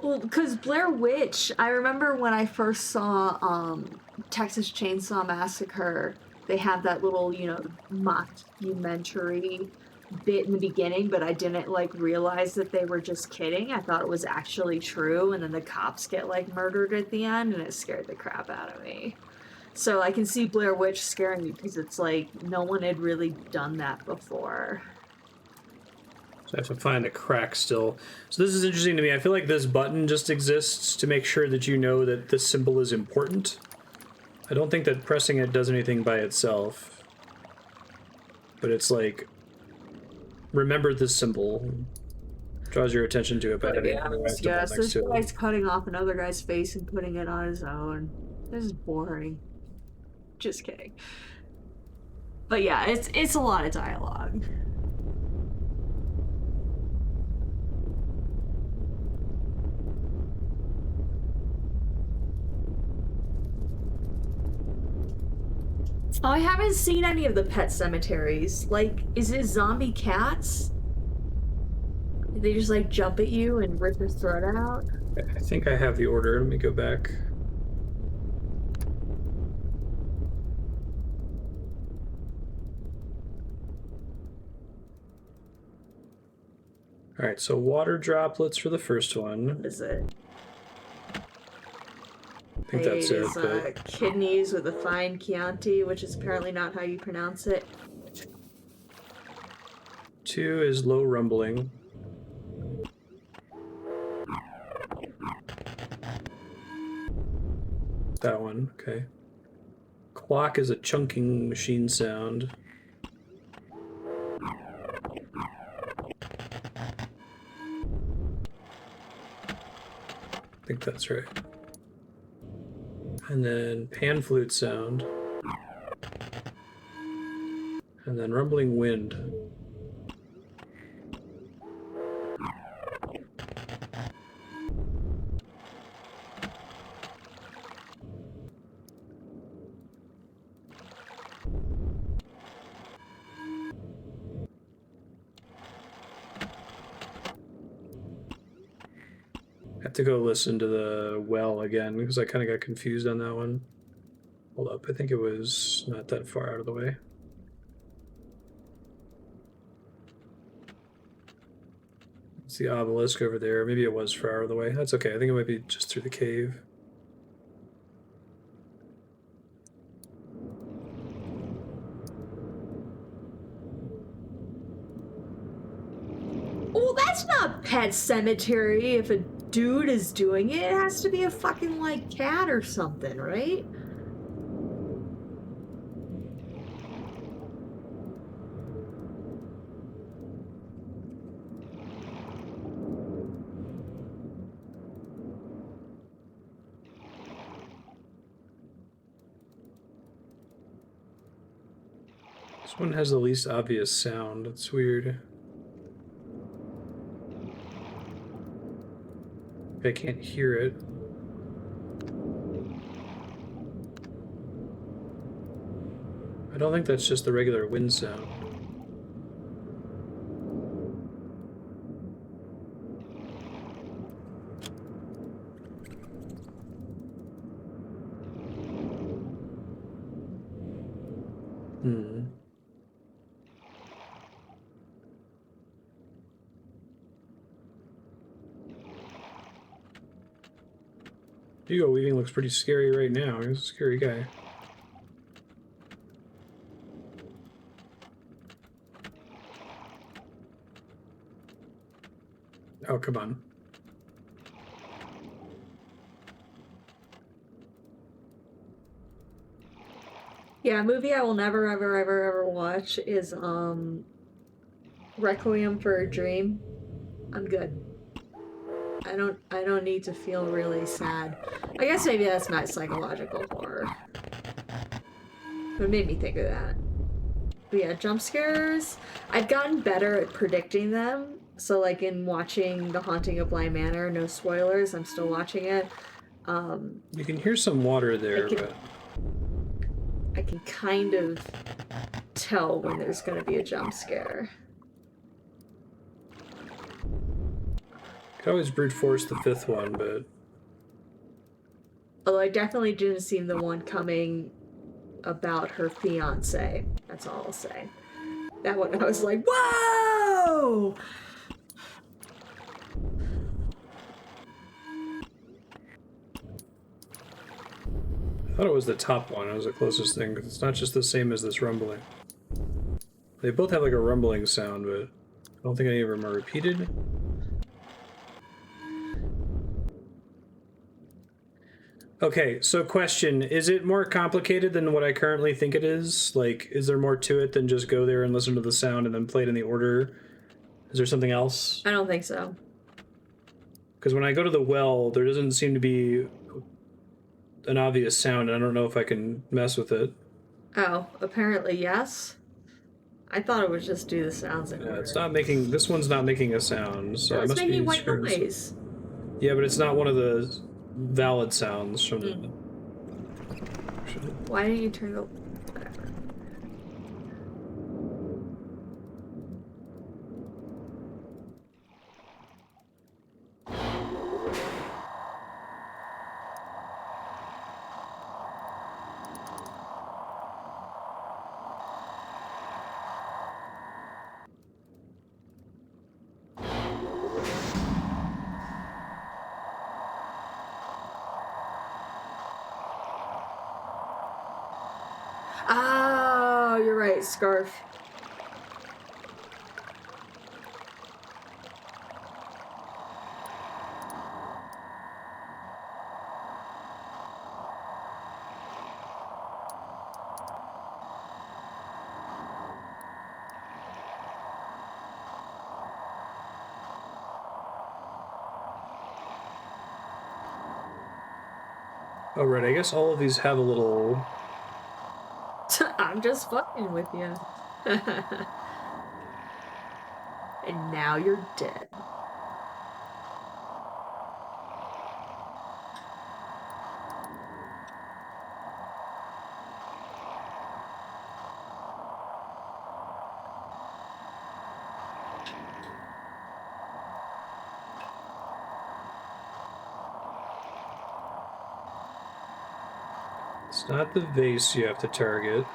[SPEAKER 2] Well, because Blair Witch, I remember when I first saw Texas Chainsaw Massacre, they have that little, mockumentary bit in the beginning, but I didn't, realize that they were just kidding. I thought it was actually true, and then the cops get, murdered at the end, and it scared the crap out of me. So I can see Blair Witch scaring me, because it's no one had really done that before.
[SPEAKER 1] So I have to find the crack still. So this is interesting to me. I feel like this button just exists to make sure that you know that this symbol is important. I don't think that pressing it does anything by itself. But it's remember this symbol. Draws your attention to it by having a next
[SPEAKER 2] Yes,
[SPEAKER 1] to
[SPEAKER 2] this
[SPEAKER 1] it.
[SPEAKER 2] guy's cutting off another guy's face and putting it on his own. This is boring. Just kidding. But yeah, it's a lot of dialogue. Oh, I haven't seen any of the pet cemeteries. Is it zombie cats? Do they just jump at you and rip your throat out?
[SPEAKER 1] I think I have the order. Let me go back. Alright, so water droplets for the first one.
[SPEAKER 2] What is it?
[SPEAKER 1] I think that's it. But...
[SPEAKER 2] kidneys with a fine Chianti, which is apparently not how you pronounce it.
[SPEAKER 1] 2 is low rumbling. That one, okay. Clock is a chunking machine sound. I think that's right. And then pan flute sound. And then rumbling wind. I have to go listen to the well again because I kind of got confused on that one. Hold up, I think it was not that far out of the way. It's the obelisk over there. Maybe it was far out of the way. That's okay. I think it might be just through the cave.
[SPEAKER 2] Oh, that's not Pet Cemetery. If a dude is doing it, it has to be a fucking, cat or something, right?
[SPEAKER 1] This one has the least obvious sound. It's weird. I can't hear it. I don't think that's just the regular wind sound. Hugo Weaving looks pretty scary right now. He's a scary guy. Oh, come on.
[SPEAKER 2] Yeah, a movie I will never, ever, ever, ever watch is Requiem for a Dream. I'm good. I don't need to feel really sad. I guess maybe that's not psychological horror. But it made me think of that. But yeah, jump scares, I've gotten better at predicting them So, like, in watching The Haunting of Bly Manor, no spoilers, I'm still watching it.
[SPEAKER 1] You can hear some water there,
[SPEAKER 2] I can-
[SPEAKER 1] but
[SPEAKER 2] I can kind of tell when there's going to be a jump scare.
[SPEAKER 1] could always brute force the 5th one, but
[SPEAKER 2] Although I definitely didn't see the one coming about her fiance. That's all I'll say. That one, I was like, whoa!
[SPEAKER 1] I thought it was the top one. It was the closest thing, because it's not just the same as this rumbling. They both have like a rumbling sound, but I don't think any of them are repeated. Okay, so question, is it more complicated than what I currently think it is? Like, is there more to it than just go there and listen to the sound and then play it in the order? Is there something else?
[SPEAKER 2] I don't think so.
[SPEAKER 1] Because when I go to the well, there doesn't seem to be an obvious sound, and I don't know if I can mess with it.
[SPEAKER 2] Oh, apparently yes. I thought it would just do the sounds in
[SPEAKER 1] Yeah,
[SPEAKER 2] order.
[SPEAKER 1] it's not making, this one's not making a sound, so
[SPEAKER 2] No,
[SPEAKER 1] I
[SPEAKER 2] it's
[SPEAKER 1] must be
[SPEAKER 2] making white
[SPEAKER 1] screwing this up.
[SPEAKER 2] noise.
[SPEAKER 1] Yeah, but it's not one of the valid sounds from the...
[SPEAKER 2] Why didn't you turn the... Whatever. Oh, you're right, scarf.
[SPEAKER 1] Oh, right, I guess all of these have a little...
[SPEAKER 2] I'm just fucking with you. And now you're dead.
[SPEAKER 1] It's not the vase you have to target.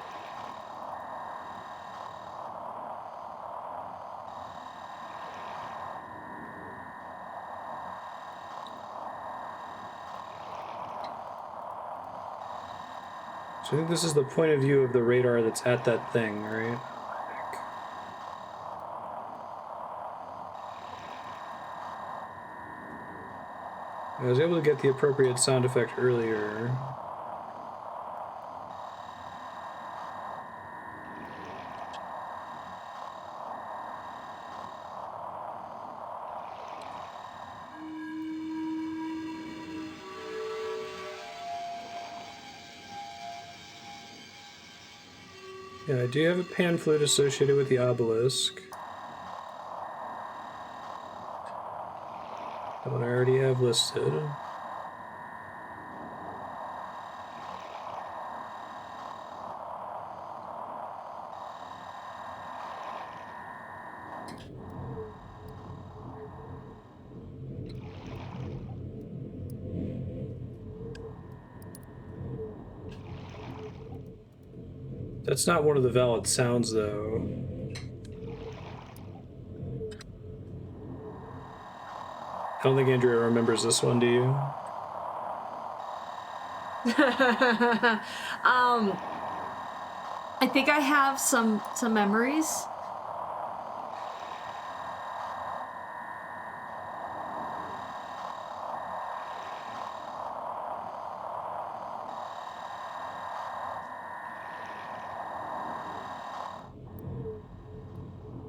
[SPEAKER 1] So I think this is the point of view of the radar that's at that thing, right? I was able to get the appropriate sound effect earlier. Yeah, I do have a pan flute associated with the obelisk. That one I already have listed. That's not one of the valid sounds, though. I don't think Andrea remembers this one, do you?
[SPEAKER 2] I think I have some memories.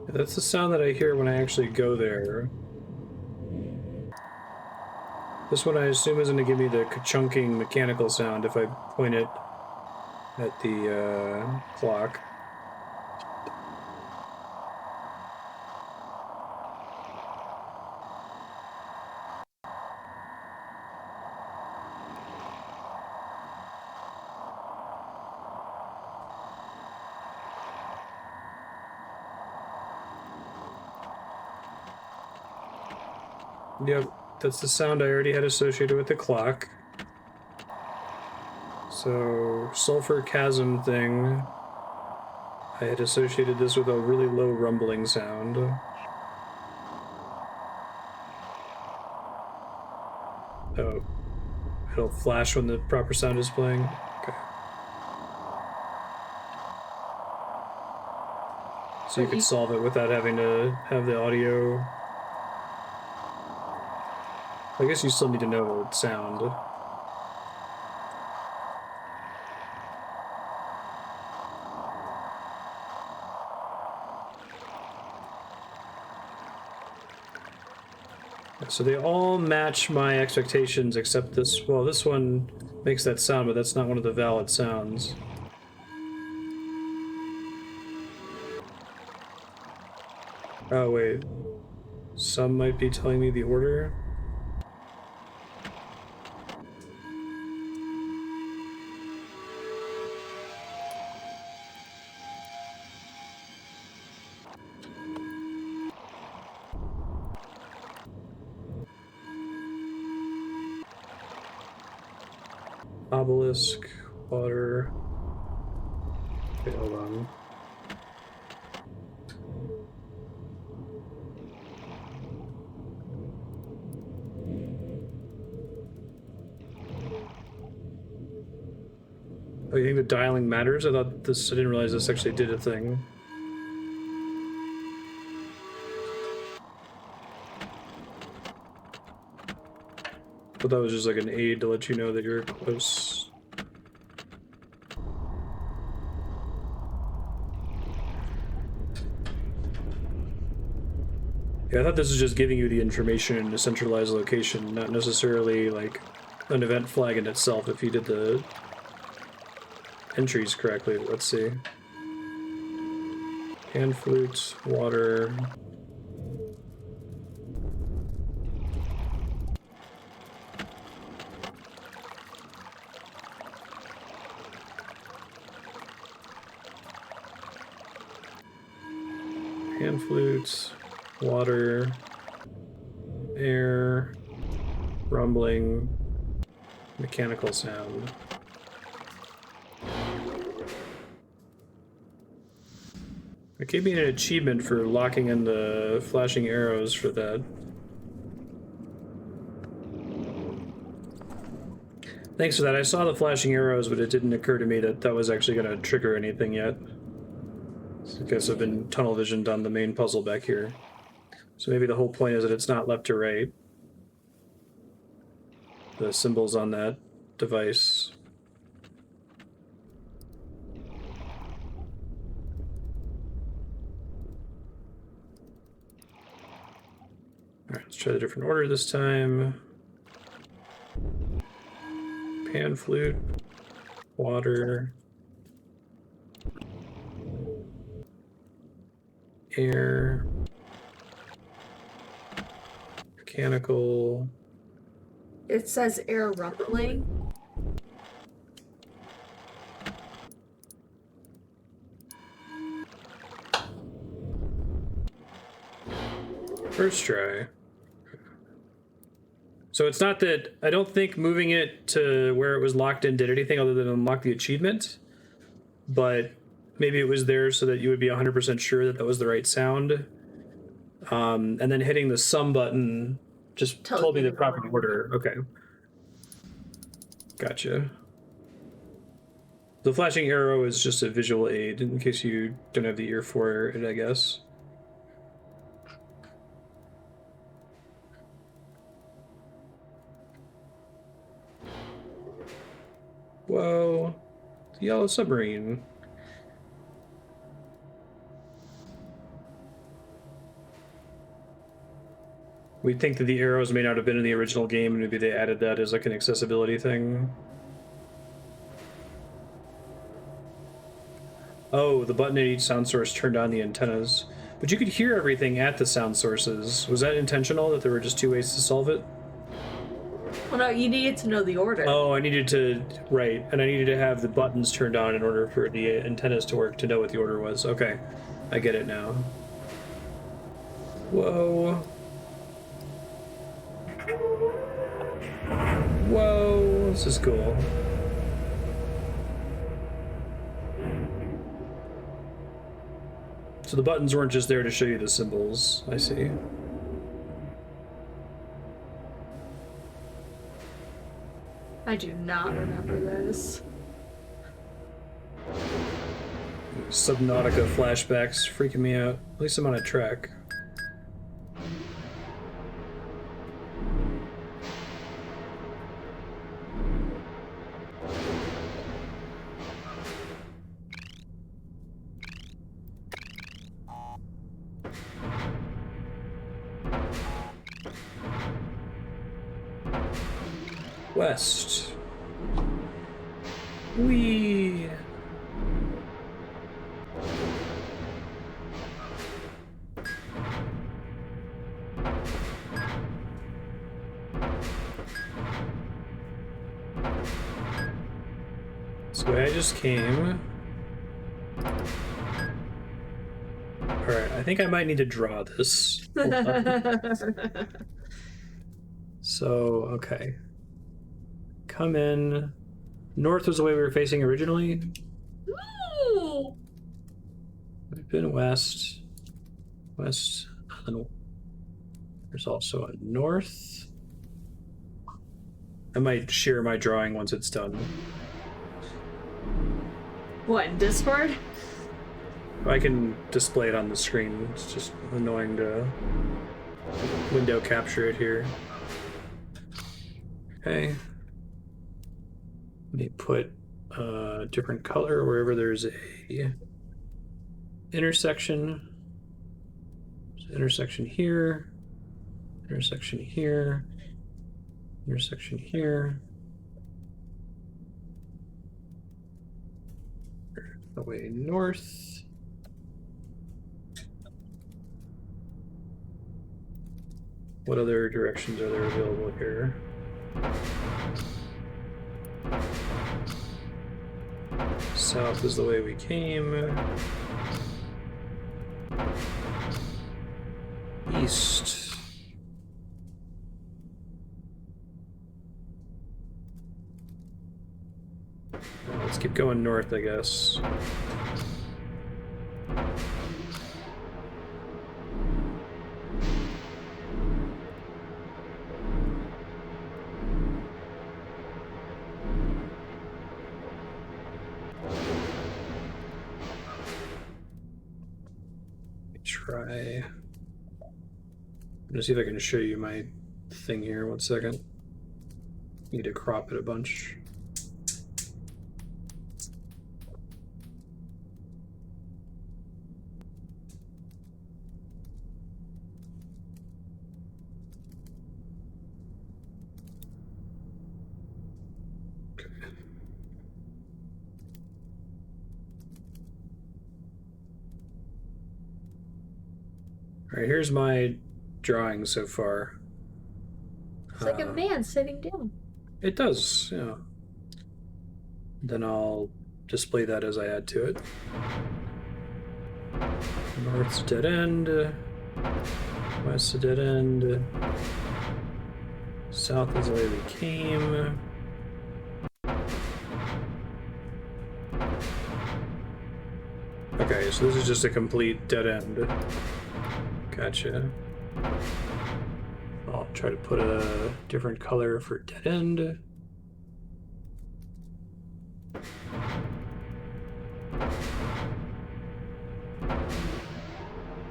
[SPEAKER 1] That's the sound that I hear when I actually go there. This one I assume isn't going to give me the ka-chunking mechanical sound if I point it at the clock. Yep, that's the sound I already had associated with the clock. So, sulfur chasm thing. I had associated this with a really low rumbling sound. Oh, it'll flash when the proper sound is playing. Okay. So you could solve it without having to have the audio. I guess you still need to know sound. So they all match my expectations except this. Well, this one makes that sound, but that's not one of the valid sounds. Oh, wait. Some might be telling me the order. Obelisk, water. Okay, hold on. Oh, you think the dialing matters? I didn't realize this actually did a thing. But that was just like an aid to let you know that you're close. Yeah, I thought this was just giving you the information in a centralized location, not necessarily like an event flag in itself if you did the entries correctly. Let's see. Hand flute, water. Hand flutes, water, air, rumbling, mechanical sound. It gave me an achievement for locking in the flashing arrows for that. Thanks for that. I saw the flashing arrows, but it didn't occur to me that that was actually going to trigger anything yet. I guess I've been tunnel visioned on the main puzzle back here. So maybe the whole point is that it's not left to right. The symbols on that device. Alright, let's try the different order this time. Pan flute, water, air, mechanical.
[SPEAKER 2] It says air rumbling.
[SPEAKER 1] First try. So it's not that, I don't think moving it to where it was locked in did anything other than unlock the achievement, but maybe it was there so that you would be 100% sure that that was the right sound. And then hitting the sum button just told me the proper order. Okay. Gotcha. The flashing arrow is just a visual aid in case you don't have the ear for it, I guess. Whoa, the yellow submarine. We'd think that the arrows may not have been in the original game, and maybe they added that as like an accessibility thing. Oh, the button at each sound source turned on the antennas. But you could hear everything at the sound sources. Was that intentional, that there were just two ways to solve it?
[SPEAKER 2] Well, no, you needed to know the order.
[SPEAKER 1] Oh, I needed to, right, and I needed to have the buttons turned on in order for the antennas to work to know what the order was. Okay, I get it now. Whoa. Whoa, this is cool. So the buttons weren't just there to show you the symbols, I see.
[SPEAKER 2] I do not remember this.
[SPEAKER 1] Subnautica flashbacks freaking me out. At least I'm on a track. West. Whee! So I just came. Alright, I think I might need to draw this. Hold on. So, okay. Come in. North was the way we were facing originally.
[SPEAKER 2] Ooh.
[SPEAKER 1] We've been west. West. And there's also a north. I might share my drawing once it's done.
[SPEAKER 2] What, in Discord?
[SPEAKER 1] I can display it on the screen. It's just annoying to window capture it here. Okay. Let me put a different color wherever there's a intersection. There's an intersection here. Intersection here. Intersection here. The way north. What other directions are there available here? South is the way we came. East. Let's keep going north, I guess. Try. I'm gonna see if I can show you my thing here. 1 second. Need to crop it a bunch. Alright, here's my drawing so far.
[SPEAKER 2] It's like a man sitting down.
[SPEAKER 1] It does, yeah. Then I'll display that as I add to it. North's dead end. West's a dead end. South is the way we came. Okay, so this is just a complete dead end. Gotcha. I'll try to put a different color for dead end.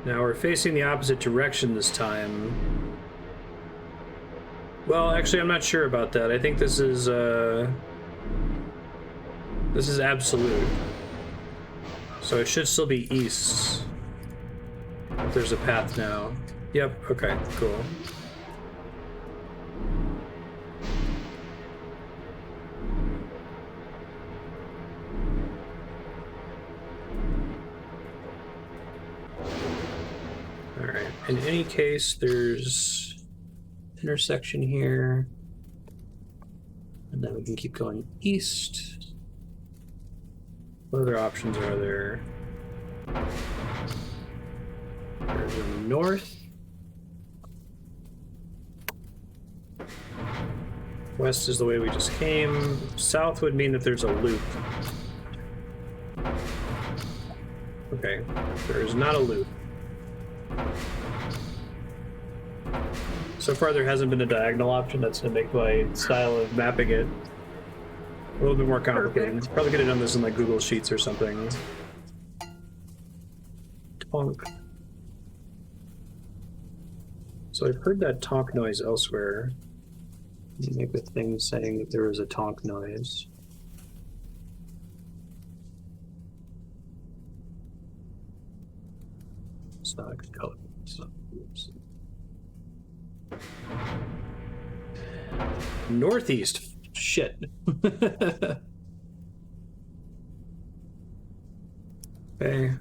[SPEAKER 1] Now we're facing the opposite direction this time. Well, actually, I'm not sure about that. I think this is absolute. So it should still be east. If there's a path now. Yep, okay, cool. Alright, in any case, there's intersection here. And then we can keep going east. What other options are there? There's a north. West is the way we just came. South would mean that there's a loop. Okay, there is not a loop. So far there hasn't been a diagonal option. That's going to make my style of mapping it a little bit more complicated.
[SPEAKER 2] Perfect.
[SPEAKER 1] Probably could have done this in like Google Sheets or something. Tonk. So I've heard that tonk noise elsewhere. Make a thing saying that there was a tonk noise. It's not a good color. So, oops. Northeast. Shit. Okay.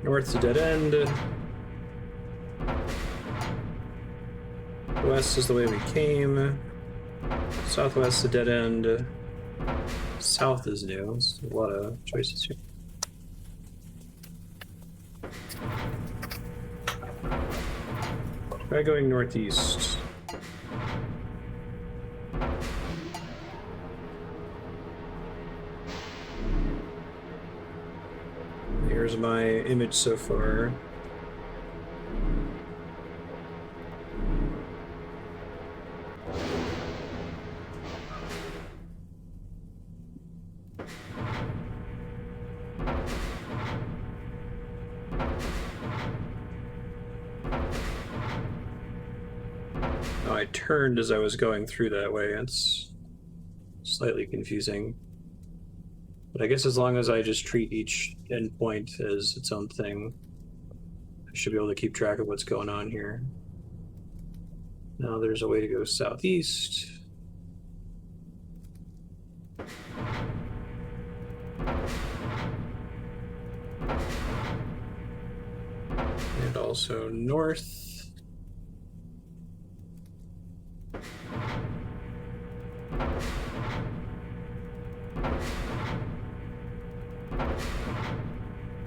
[SPEAKER 1] North's a dead end. West is the way we came. Southwest a dead end. South is new. There's a lot of choices here. Try going northeast. Here's my image so far. Oh, I turned as I was going through that way. It's slightly confusing. But I guess as long as I just treat each endpoint as its own thing, I should be able to keep track of what's going on here. Now there's a way to go southeast. And also north.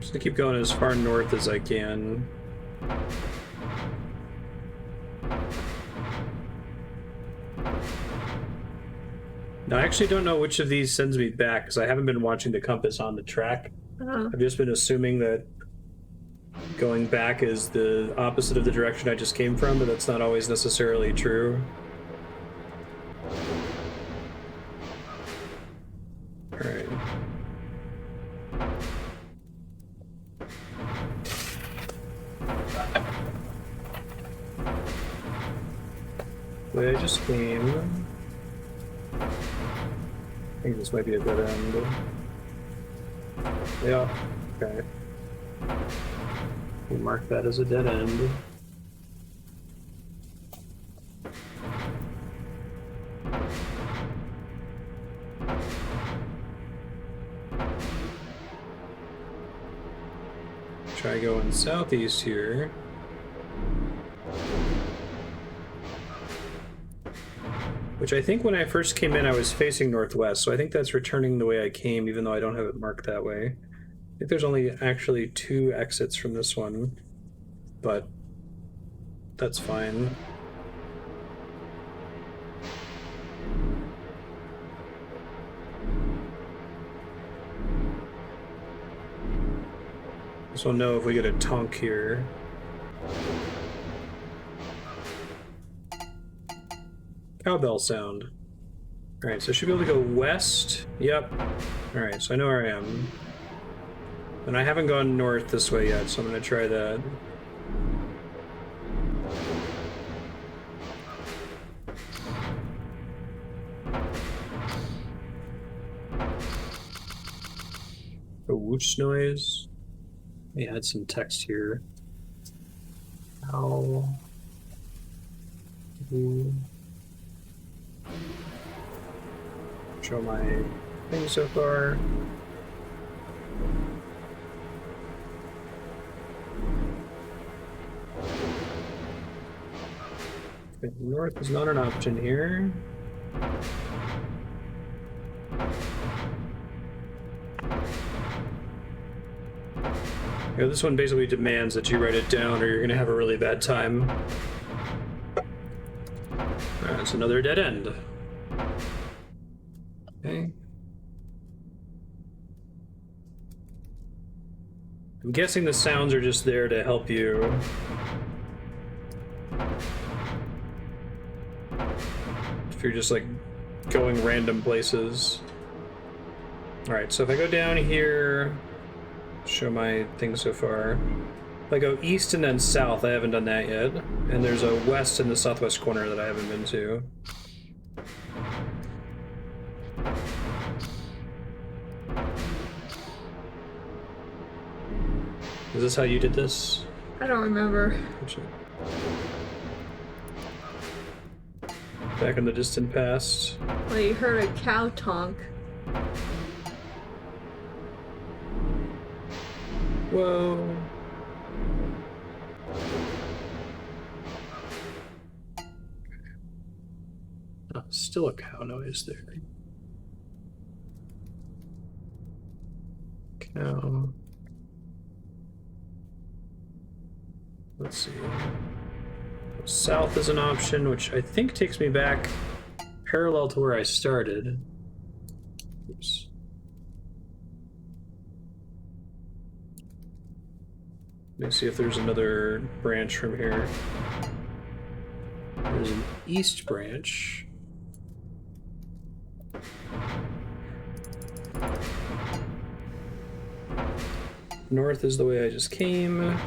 [SPEAKER 1] Just gonna keep going as far north as I can. Now, I actually don't know which of these sends me back because I haven't been watching the compass on the track. I've just been assuming that going back is the opposite of the direction I just came from, but that's not always necessarily true. Alright. Way I just came. I think this might be a dead end. Yeah, okay. We'll mark that as a dead end. Try going southeast here. Which I think when I first came in I was facing northwest, so I think that's returning the way I came, even though I don't have it marked that way. I think there's only actually 2 exits from this one, but that's fine. Just want to know if we get a tonk here. Cowbell sound. Alright, so I should be able to go west. Yep. Alright, so I know where I am. And I haven't gone north this way yet, so I'm going to try that. A whoosh noise. Let me add some text here. How do show my thing so far? Okay, north is not an option here. Yeah, this one basically demands that you write it down or you're going to have a really bad time. Alright, It's another dead end. Okay. I'm guessing the sounds are just there to help you. If you're just like going random places. Alright, so if I go down here, show my thing so far. If I go east and then south, I haven't done that yet. And there's a west in the southwest corner that I haven't been to. Is this how you did this?
[SPEAKER 2] I don't remember.
[SPEAKER 1] Back in the distant past.
[SPEAKER 2] Well, you heard a cow tonk.
[SPEAKER 1] Whoa. Oh, still a cow noise there. Cow. Let's see. South is an option, which I think takes me back parallel to where I started. Oops. Let me see if there's another branch from here. There's an east branch. North is the way I just came.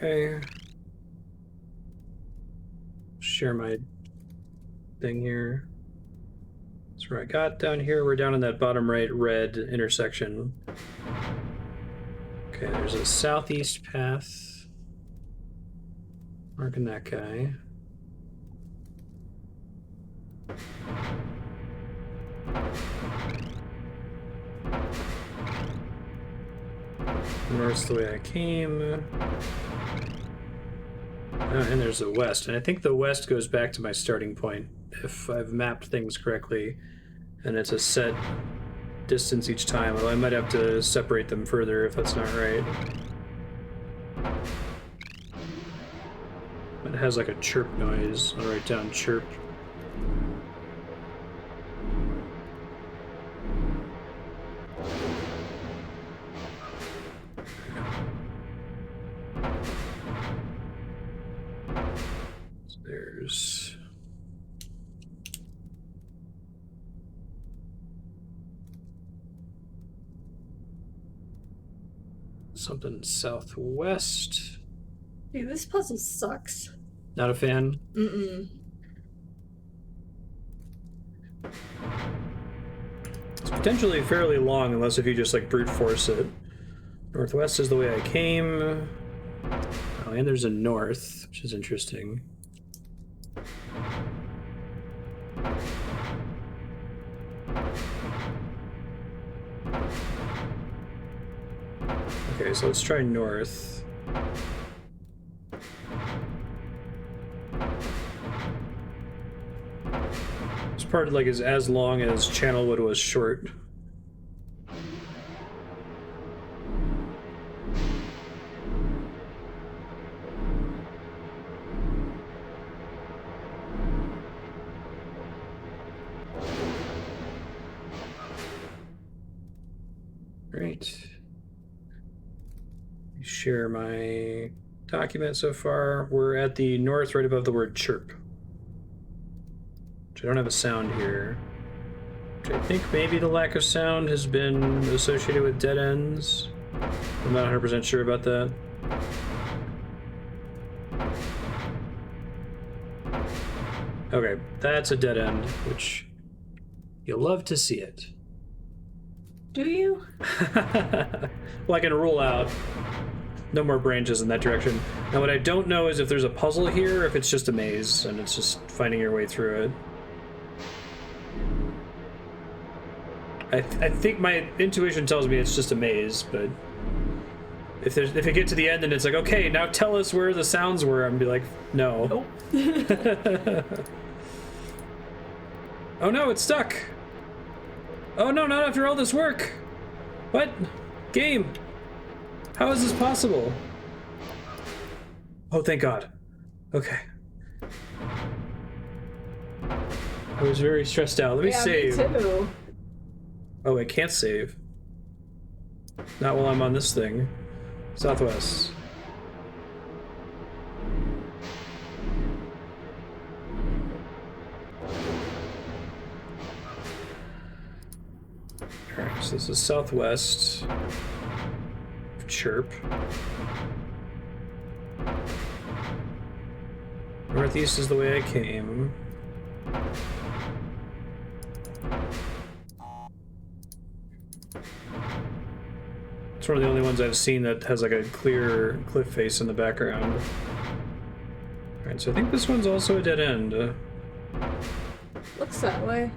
[SPEAKER 1] Okay. Share my thing here. That's where I got down here. We're down in that bottom right red intersection. Okay, there's a southeast path. Marking that guy. North's the way I came. And there's the west, and I think the west goes back to my starting point if I've mapped things correctly, and it's a set distance each time, although I might have to separate them further if that's not right. It has like a chirp noise. I'll write down chirp. There's something southwest.
[SPEAKER 2] Dude, this puzzle sucks.
[SPEAKER 1] Not a fan?
[SPEAKER 2] Mm-mm.
[SPEAKER 1] It's potentially fairly long unless if you just like brute force it. Northwest is the way I came. Oh, and there's a north, which is interesting. Okay, so let's try north. This part like is as long as Channelwood was short. Great. Share my document so far. We're at the north right above the word chirp. Which I don't have a sound here. Which I think maybe the lack of sound has been associated with dead ends. I'm not 100% sure about that. Okay, that's a dead end, which you'll love to see it.
[SPEAKER 2] Do you?
[SPEAKER 1] Well, I can rule out no more branches in that direction. Now, what I don't know is if there's a puzzle here, or if it's just a maze, and it's just finding your way through it. I think my intuition tells me it's just a maze, but if it get to the end and it's like, okay, now tell us where the sounds were, I'm be like, no.
[SPEAKER 2] Nope.
[SPEAKER 1] Oh no, it's stuck. Oh no, not after all this work. What? Game. How is this possible? Oh, thank God. Okay. I was very stressed out. Let me save.
[SPEAKER 2] Me too.
[SPEAKER 1] Oh, I can't save. Not while I'm on this thing. Southwest. Alright, so this is southwest. Chirp. Northeast is the way I came. It's one of the only ones I've seen that has like a clear cliff face in the background. Alright, so I think this one's also a dead end.
[SPEAKER 2] Looks that way.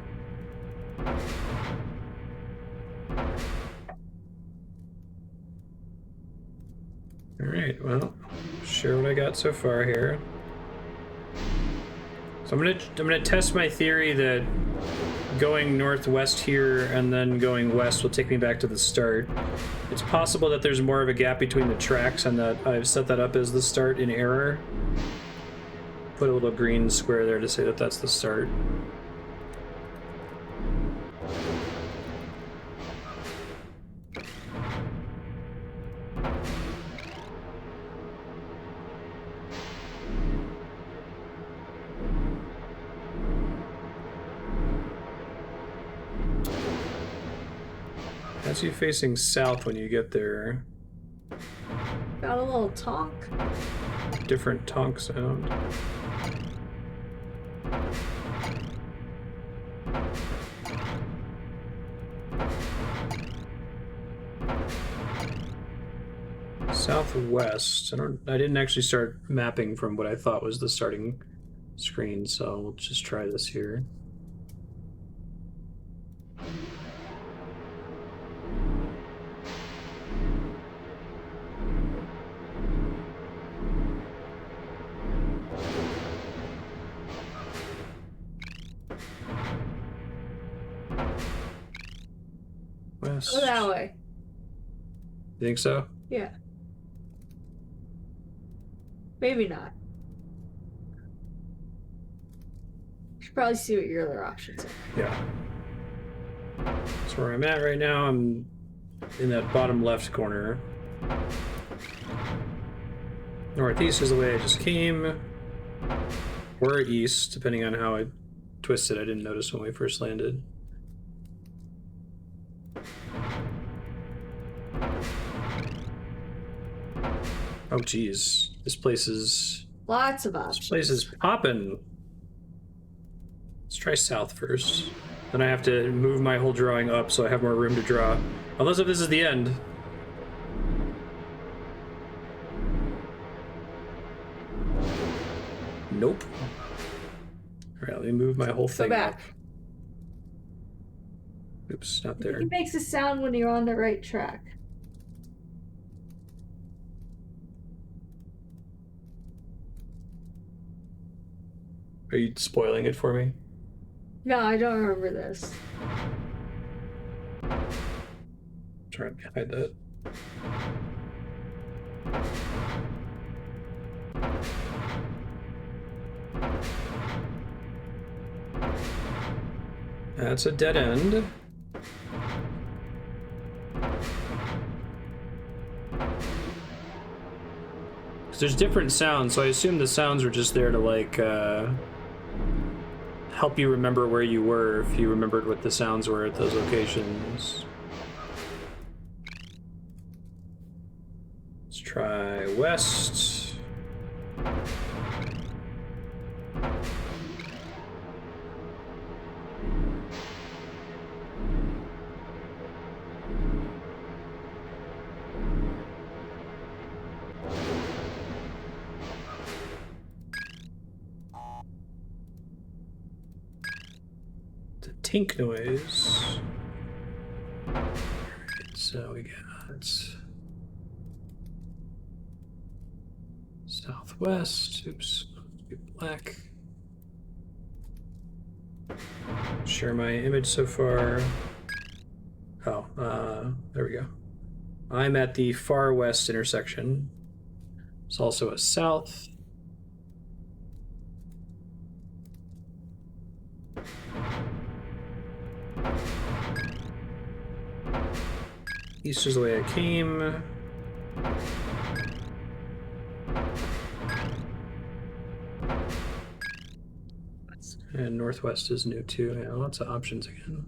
[SPEAKER 1] Alright, well, share what I got so far here. So I'm gonna test my theory that going northwest here and then going west will take me back to the start. It's possible that there's more of a gap between the tracks and that I've set that up as the start in error. Put a little green square there to say that that's the start. That's you facing south when you get there.
[SPEAKER 2] Got a little tonk.
[SPEAKER 1] Different tonk sound. Southwest. I didn't actually start mapping from what I thought was the starting screen, so we'll just try this here. West.
[SPEAKER 2] Go that way.
[SPEAKER 1] You think so?
[SPEAKER 2] Yeah. Maybe not. Should probably see what your other options are.
[SPEAKER 1] Yeah. That's where I'm at right now. I'm in that bottom left corner. Northeast is the way I just came. Or east, depending on how I twisted. I didn't notice when we first landed. Oh geez, this place is
[SPEAKER 2] Lots of options.
[SPEAKER 1] this place is popping. Let's try south first. Then I have to move my whole drawing up so I have more room to draw. Unless if this is the end. Nope. Alright, let me move my whole
[SPEAKER 2] Go
[SPEAKER 1] thing
[SPEAKER 2] back.
[SPEAKER 1] up. Oops, not
[SPEAKER 2] I
[SPEAKER 1] there.
[SPEAKER 2] think it makes a sound when you're on the right track.
[SPEAKER 1] Are you spoiling it for me?
[SPEAKER 2] No, I don't remember this.
[SPEAKER 1] Trying to hide that. That's a dead end. There's different sounds, so I assume the sounds were just there to like help you remember where you were if you remembered what the sounds were at those locations. Let's try west. Tink noise. Alright, so we got Northwest. Oops. Black. Share my image so far. Oh, there we go. I'm at the far west intersection. It's also a south. East is the way I came. And northwest is new too. Yeah, lots of options again.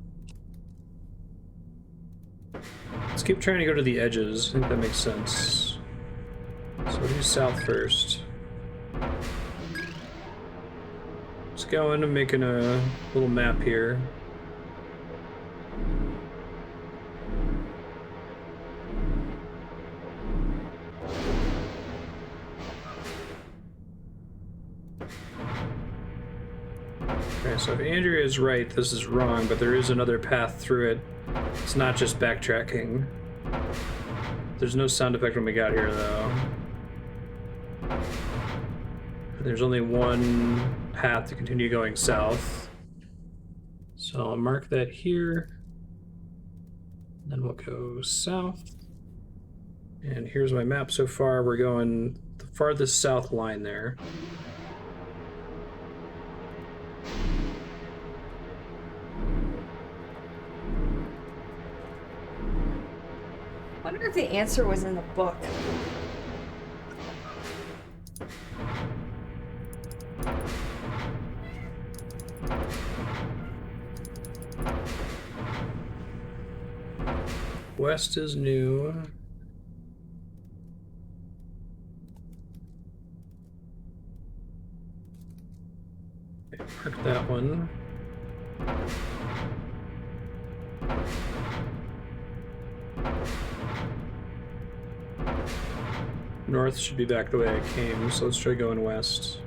[SPEAKER 1] Let's keep trying to go to the edges. I think that makes sense. So we'll do south first. Let's go in and making a little map here. Okay, so if Andrea is right, this is wrong, but there is another path through it. It's not just backtracking. There's no sound effect when we got here, though. There's only one path to continue going south. So I'll mark that here. Then we'll go south. And here's my map so far. We're going the farthest south line there.
[SPEAKER 2] I wonder if the answer was in the book.
[SPEAKER 1] West is new. Okay, mark that one. North should be back the way I came, so let's try going west.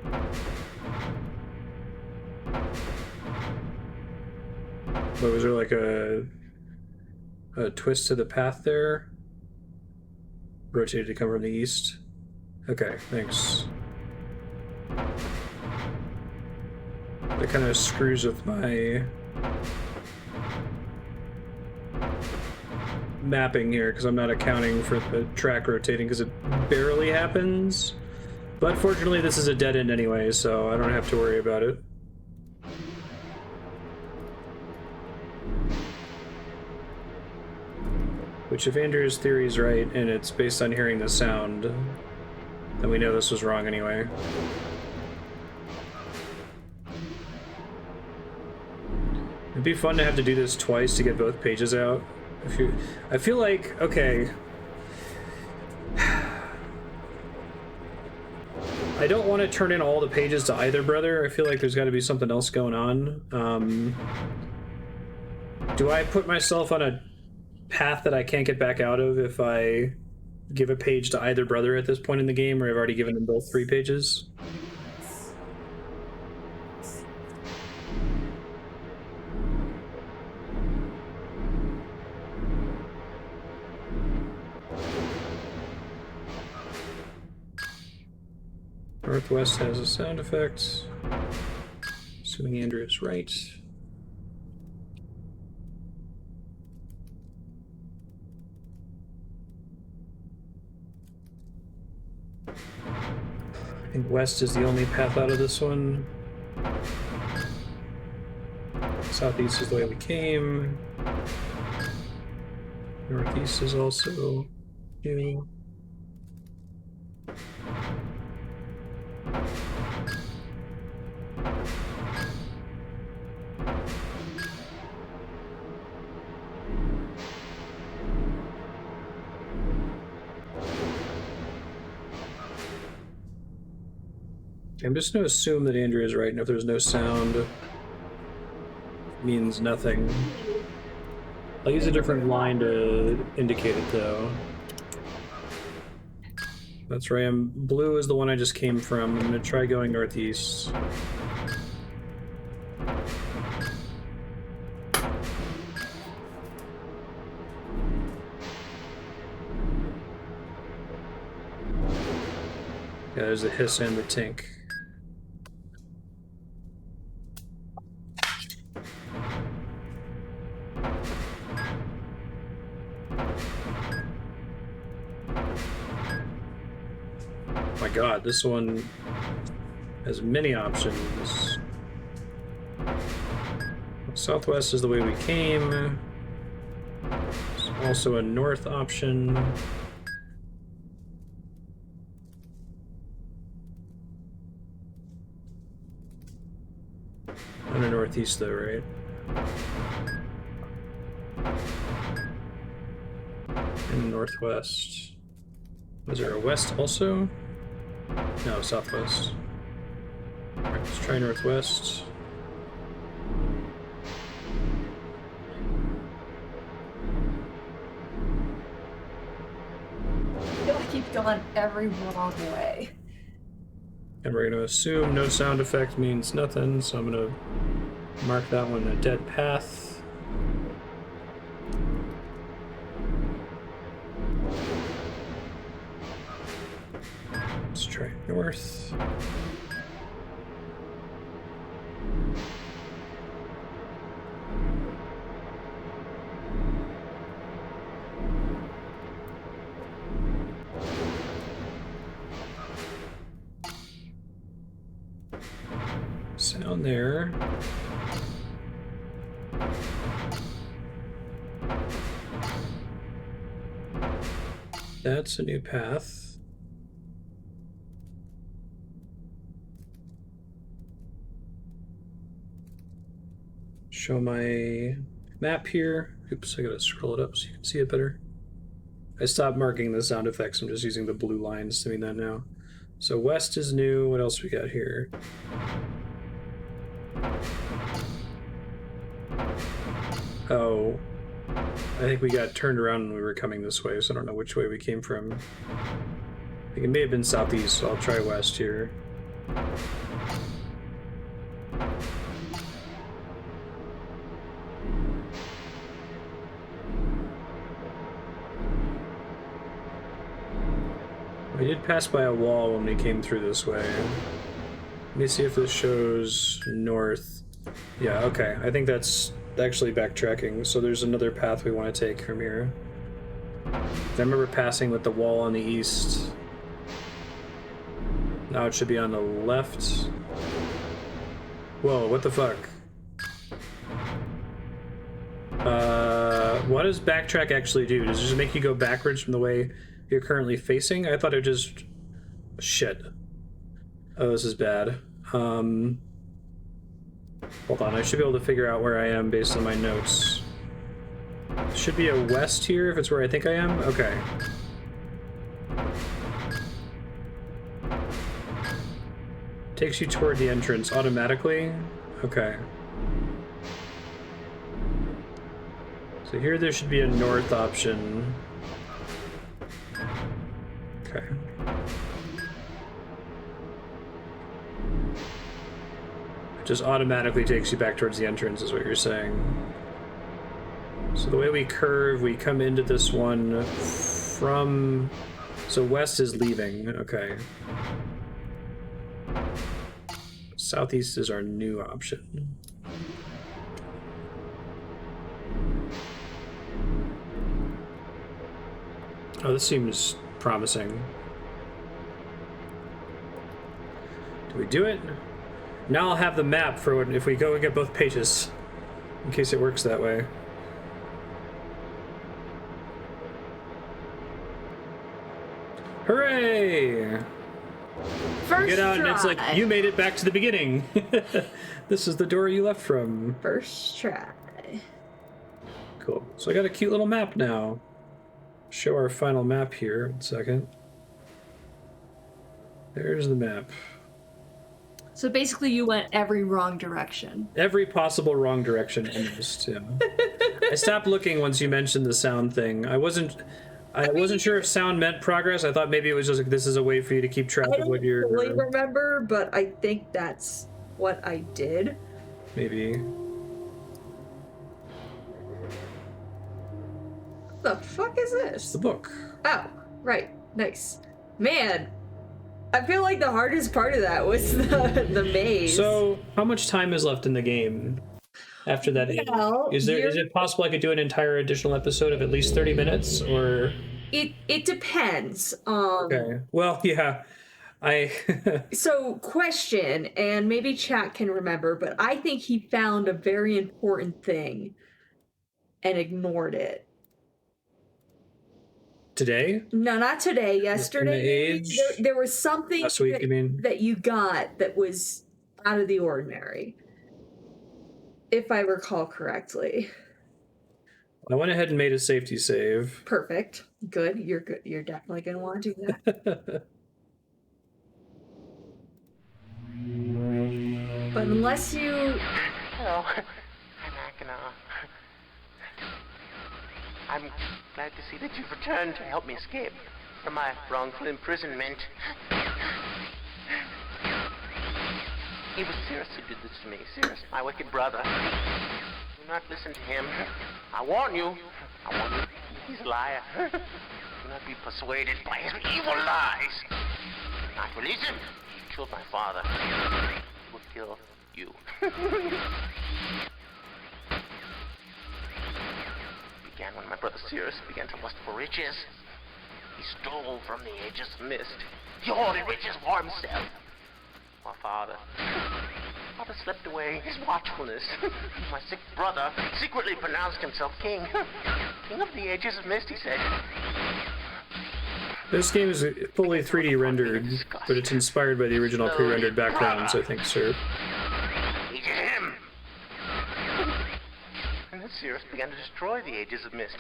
[SPEAKER 1] But was there like a twist to the path there? Rotated to come from the east? Okay, thanks. That kind of screws with my mapping here because I'm not accounting for the track rotating because it barely happens. But fortunately this is a dead end anyway, so I don't have to worry about it. Which if Andrew's theory is right and it's based on hearing the sound, then we know this was wrong anyway. It'd be fun to have to do this twice to get both pages out. I feel like, okay. I don't want to turn in all the pages to either brother. I feel like there's got to be something else going on. Do I put myself on a path that I can't get back out of if I give a page to either brother at this point in the game, or I've already given them both 3 pages? Northwest has a sound effect. Assuming Andrew is right. I think west is the only path out of this one. Southeast is the way we came. Northeast is also new. I'm just going to assume that Andrew is right, and if there's no sound, it means nothing. I'll use a different line to indicate it, though. That's right, blue is the one I just came from. I'm going to try going northeast. there's the hiss and the tink. My god, this one has many options. Southwest is the way we came. There's also a north option. And a northeast though, right? And northwest. Was there a west also? No, southwest. Alright, let's try northwest.
[SPEAKER 2] I feel like you've gone every wrong way.
[SPEAKER 1] And we're going to assume no sound effect means nothing, so I'm going to mark that one a dead path. Let's try north. Sound there. That's a new path. Show my map here. Oops, I gotta scroll it up so you can see it better. I stopped marking the sound effects. I'm just using the blue lines to mean that now. So west is new. What else we got here? Oh, I think we got turned around when we were coming this way, so I don't know which way we came from. I think it may have been southeast, so I'll try west here. We did pass by a wall when we came through this way. Let me see if this shows north. Yeah, okay. I think that's actually backtracking, so there's another path we want to take from here. I remember passing with the wall on the east. Now it should be on the left. Whoa, what the fuck? What does backtrack actually do? Does it just make you go backwards from the way you're currently facing? I thought it just... Shit. Oh, this is bad. Hold on, I should be able to figure out where I am based on my notes. Should be a west here if it's where I think I am? Okay. Takes you toward the entrance automatically? Okay. So here there should be a north option. Okay. It just automatically takes you back towards the entrance is what you're saying. So the way we curve, we come into this one from... So west is leaving, okay. Southeast is our new option. Oh, this seems promising. Do we do it? Now I'll have the map for when, if we go and get both pages, in case it works that way. Hooray!
[SPEAKER 2] First
[SPEAKER 1] Get out
[SPEAKER 2] try.
[SPEAKER 1] and it's like, you made it back to the beginning. This is the door you left from.
[SPEAKER 2] First try.
[SPEAKER 1] Cool. So I got a cute little map now. Show our final map here. 1 second. There's the map.
[SPEAKER 2] So basically you went every wrong direction.
[SPEAKER 1] Every possible wrong direction almost, yeah. I stopped looking once you mentioned the sound thing. I wasn't sure if sound meant progress. I thought maybe it was just like, this is a way for you to keep track of what you're...
[SPEAKER 2] I don't fully remember, but I think that's what I did.
[SPEAKER 1] Maybe.
[SPEAKER 2] What the fuck is
[SPEAKER 1] It's
[SPEAKER 2] this?
[SPEAKER 1] the book.
[SPEAKER 2] Oh, right. Nice. Man, I feel like the hardest part of that was the maze.
[SPEAKER 1] So, how much time is left in the game after that?
[SPEAKER 2] Well,
[SPEAKER 1] Is it possible I could do an entire additional episode of at least 30 minutes, or?
[SPEAKER 2] It depends.
[SPEAKER 1] Okay. Well, yeah. I
[SPEAKER 2] So, question, and maybe chat can remember, but I think he found a very important thing and ignored it.
[SPEAKER 1] today?
[SPEAKER 2] No, not today. Yesterday,
[SPEAKER 1] age?
[SPEAKER 2] there was something
[SPEAKER 1] Last week,
[SPEAKER 2] that,
[SPEAKER 1] you mean?
[SPEAKER 2] that you got that was out of the ordinary, if I recall correctly.
[SPEAKER 1] I went ahead and made a safety save.
[SPEAKER 2] Perfect. Good. You're good. You're definitely gonna want to do that. But unless you,
[SPEAKER 4] Hello, I'm Achenar. I'm glad to see that you've returned to help me escape from my wrongful imprisonment. It was Sirrus who did this to me. Sirrus, my wicked brother. Do not listen to him. I warn you. He's a liar. Do not be persuaded by his evil lies. Do not release him. He killed my father. He will kill you. Began when my brother Sirrus began to lust for riches. He stole from the ages of Myst. He hoarded riches for himself. My father slept away his watchfulness. My sick brother secretly pronounced himself king. King of the ages of Myst, he said.
[SPEAKER 1] This game is fully 3D rendered, but it's inspired by the original pre-rendered backgrounds, I think, sir.
[SPEAKER 4] Hated him. And then Sirrus began to destroy the ages of Myst.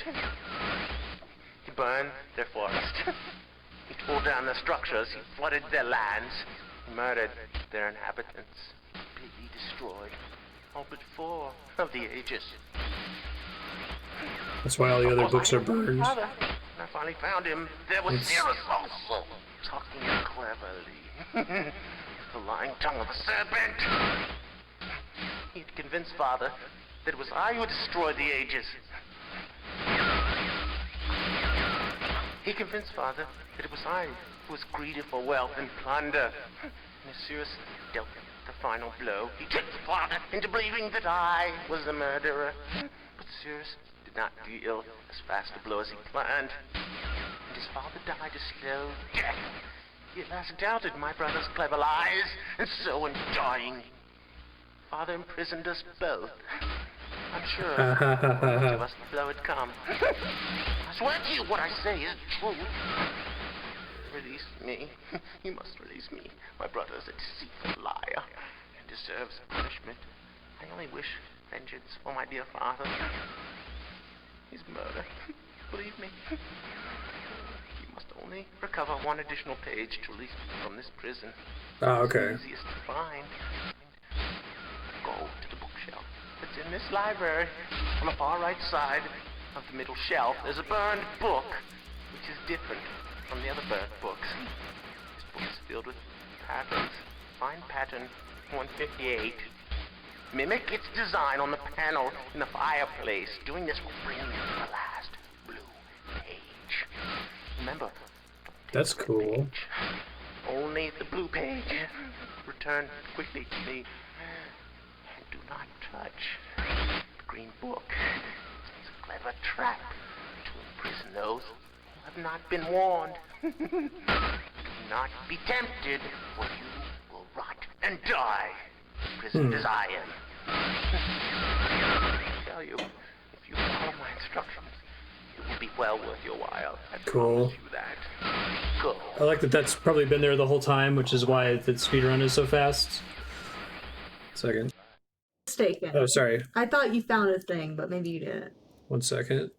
[SPEAKER 4] He burned their forest. He tore down their structures. He flooded their lands. He murdered their inhabitants. Completely destroyed all but 4 of the ages.
[SPEAKER 1] That's why all the other books are burned.
[SPEAKER 4] Father, when I finally found him, there was Sirrus also, talking cleverly. The lying tongue of a serpent. He had convinced Father that it was I who had destroyed the ages. He convinced Father that it was I who was greedy for wealth and plunder. And as Sirrus dealt the final blow, he tricked Father into believing that I was the murderer. But Sirrus did not deal as fast a blow as he planned. And his father died a slow death. He at last doubted my brother's clever lies, and so in dying, Father imprisoned us both. I'm sure most of us the blow had come. I swear to you what I say is true. Release me. You must release me. My brother is a deceitful liar and deserves punishment. I only wish vengeance for my dear father. His murder. Believe me. You must only recover 1 additional page to release me from this prison.
[SPEAKER 1] Oh, okay.
[SPEAKER 4] It's the easiest to find. Go to the bookshelf. It's in this library. On the far right side of the middle shelf, there's a burned book, which is different from the other burned books. This book is filled with patterns. Find pattern 158. Mimic its design on the panel in the fireplace. Doing this will bring you to the last blue page. Remember,
[SPEAKER 1] That's cool.
[SPEAKER 4] page. Only the blue page. Return quickly to me. And do not touch the green book. It's a clever trap to imprison those who have not been warned. Do not be tempted, or you will rot and die. Imprisoned as I am. I tell you, if you follow my instructions, it will be well worth your while. I
[SPEAKER 1] Cool.
[SPEAKER 4] promise you that. Go.
[SPEAKER 1] I like that that's probably been there the whole time, which is why the speedrun is so fast. Second.
[SPEAKER 2] mistaken.
[SPEAKER 1] Oh, sorry.
[SPEAKER 2] I thought you found a thing, but maybe you didn't.
[SPEAKER 1] 1 second.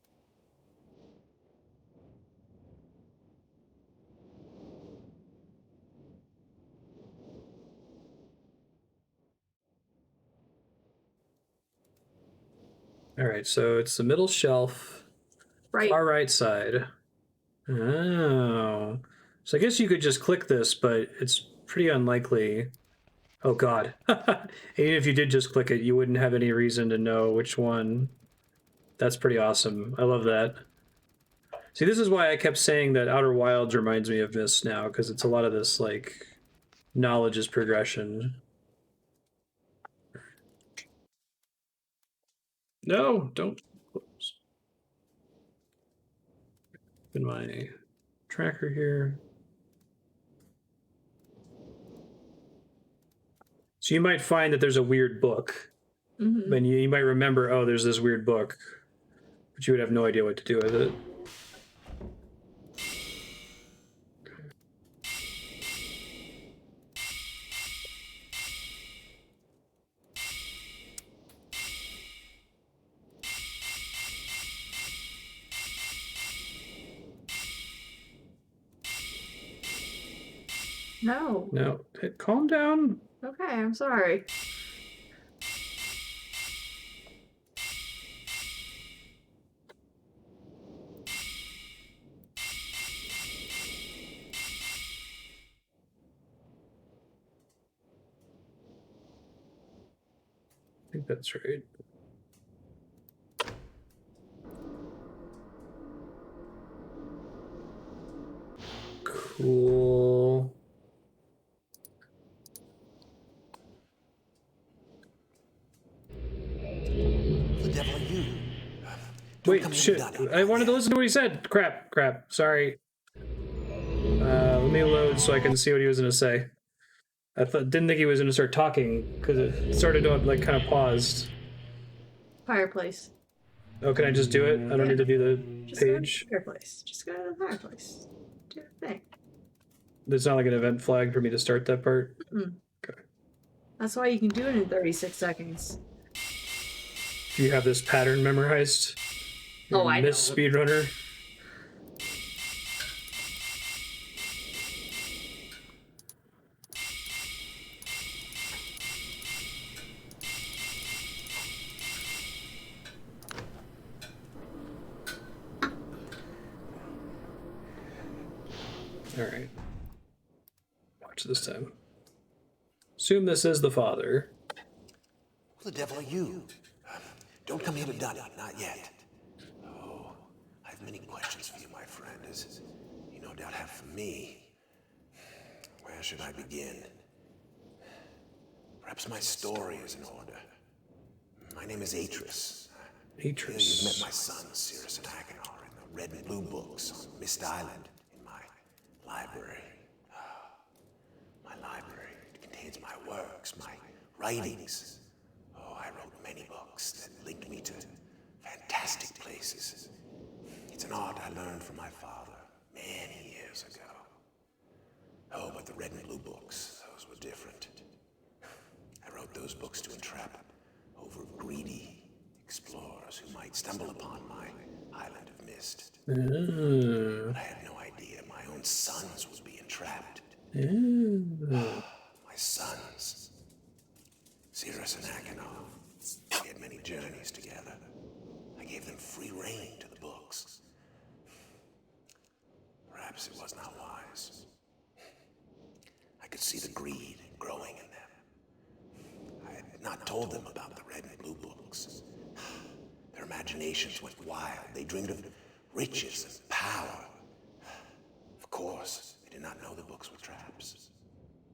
[SPEAKER 1] All right, so it's the middle shelf,
[SPEAKER 2] Right.
[SPEAKER 1] far right side. Oh. So I guess you could just click this, but it's pretty unlikely. Oh, God. Even if you did just click it, you wouldn't have any reason to know which one. That's pretty awesome. I love that. See, this is why I kept saying that Outer Wilds reminds me of Myst now, because it's a lot of this, like, knowledge is progression. No, don't close. In my tracker here. So you might find that there's a weird book.
[SPEAKER 2] Mm-hmm.
[SPEAKER 1] And you might remember, oh, there's this weird book. But you would have no idea what to do with it.
[SPEAKER 2] No.
[SPEAKER 1] No, hey, calm down.
[SPEAKER 2] Okay, I'm sorry.
[SPEAKER 1] I think that's right. Cool.
[SPEAKER 5] The devil are you?
[SPEAKER 1] Wait, shit. I wanted to listen to what he said. Crap. Sorry. Let me load so I can see what he was going to say. Didn't think he was going to start talking because it started to like kind of paused.
[SPEAKER 2] Fireplace.
[SPEAKER 1] Oh, can I just do it? I don't need to do the
[SPEAKER 2] Just
[SPEAKER 1] page.
[SPEAKER 2] go to the fireplace. Just go to the fireplace. Do the thing.
[SPEAKER 1] There's not like an event flag for me to start that part.
[SPEAKER 2] Mm.
[SPEAKER 1] Okay.
[SPEAKER 2] That's why you can do it in 36 seconds.
[SPEAKER 1] Do you have this pattern memorized?
[SPEAKER 2] Oh, I
[SPEAKER 1] Miss
[SPEAKER 2] don't.
[SPEAKER 1] Speedrunner. All right. Watch this time. Assume this is the father.
[SPEAKER 5] Who the devil are you? Don't come here to Dunny, not yet. Oh, I have many questions for you, my friend, as you no doubt have for me. Where should I begin? Perhaps my story is in order. My name is Atrus. You've met
[SPEAKER 1] Atrus.
[SPEAKER 5] my sons, Sirrus and Achenar, in the red and blue books on Myst Island in my library. My library, it contains my works, my writings. Oh, I wrote many books that linked me to fantastic places. It's an art I learned from my father many years ago. Oh, but the red and blue books, those were different. I wrote those books to entrap over greedy explorers who might stumble upon my island of Myst. But I had no idea my own sons would be entrapped. My sons, Sirrus and Achenar, we had many journeys together. I gave them free rein to the books. Perhaps it was not wise. I could see the greed growing in them. I had not told them about the red and blue books. Their imaginations went wild. They dreamed of riches and power. Of course, they did not know the books were traps.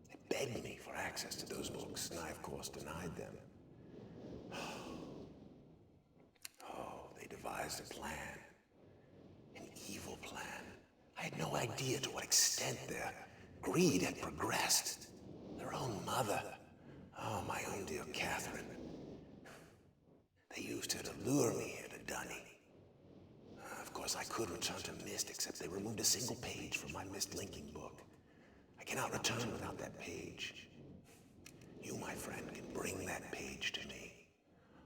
[SPEAKER 5] They begged me for access to those books, and I, of course, denied them. Oh, they devised a plan. An evil plan. I had no idea to what extent their greed had progressed. Their own mother. Oh, my own dear Catherine. They used her to lure me here to Dunny. Of course, I could return to Myst, except they removed a single page from my Myst linking book. I cannot return without that page. You, my friend, can bring that page to me.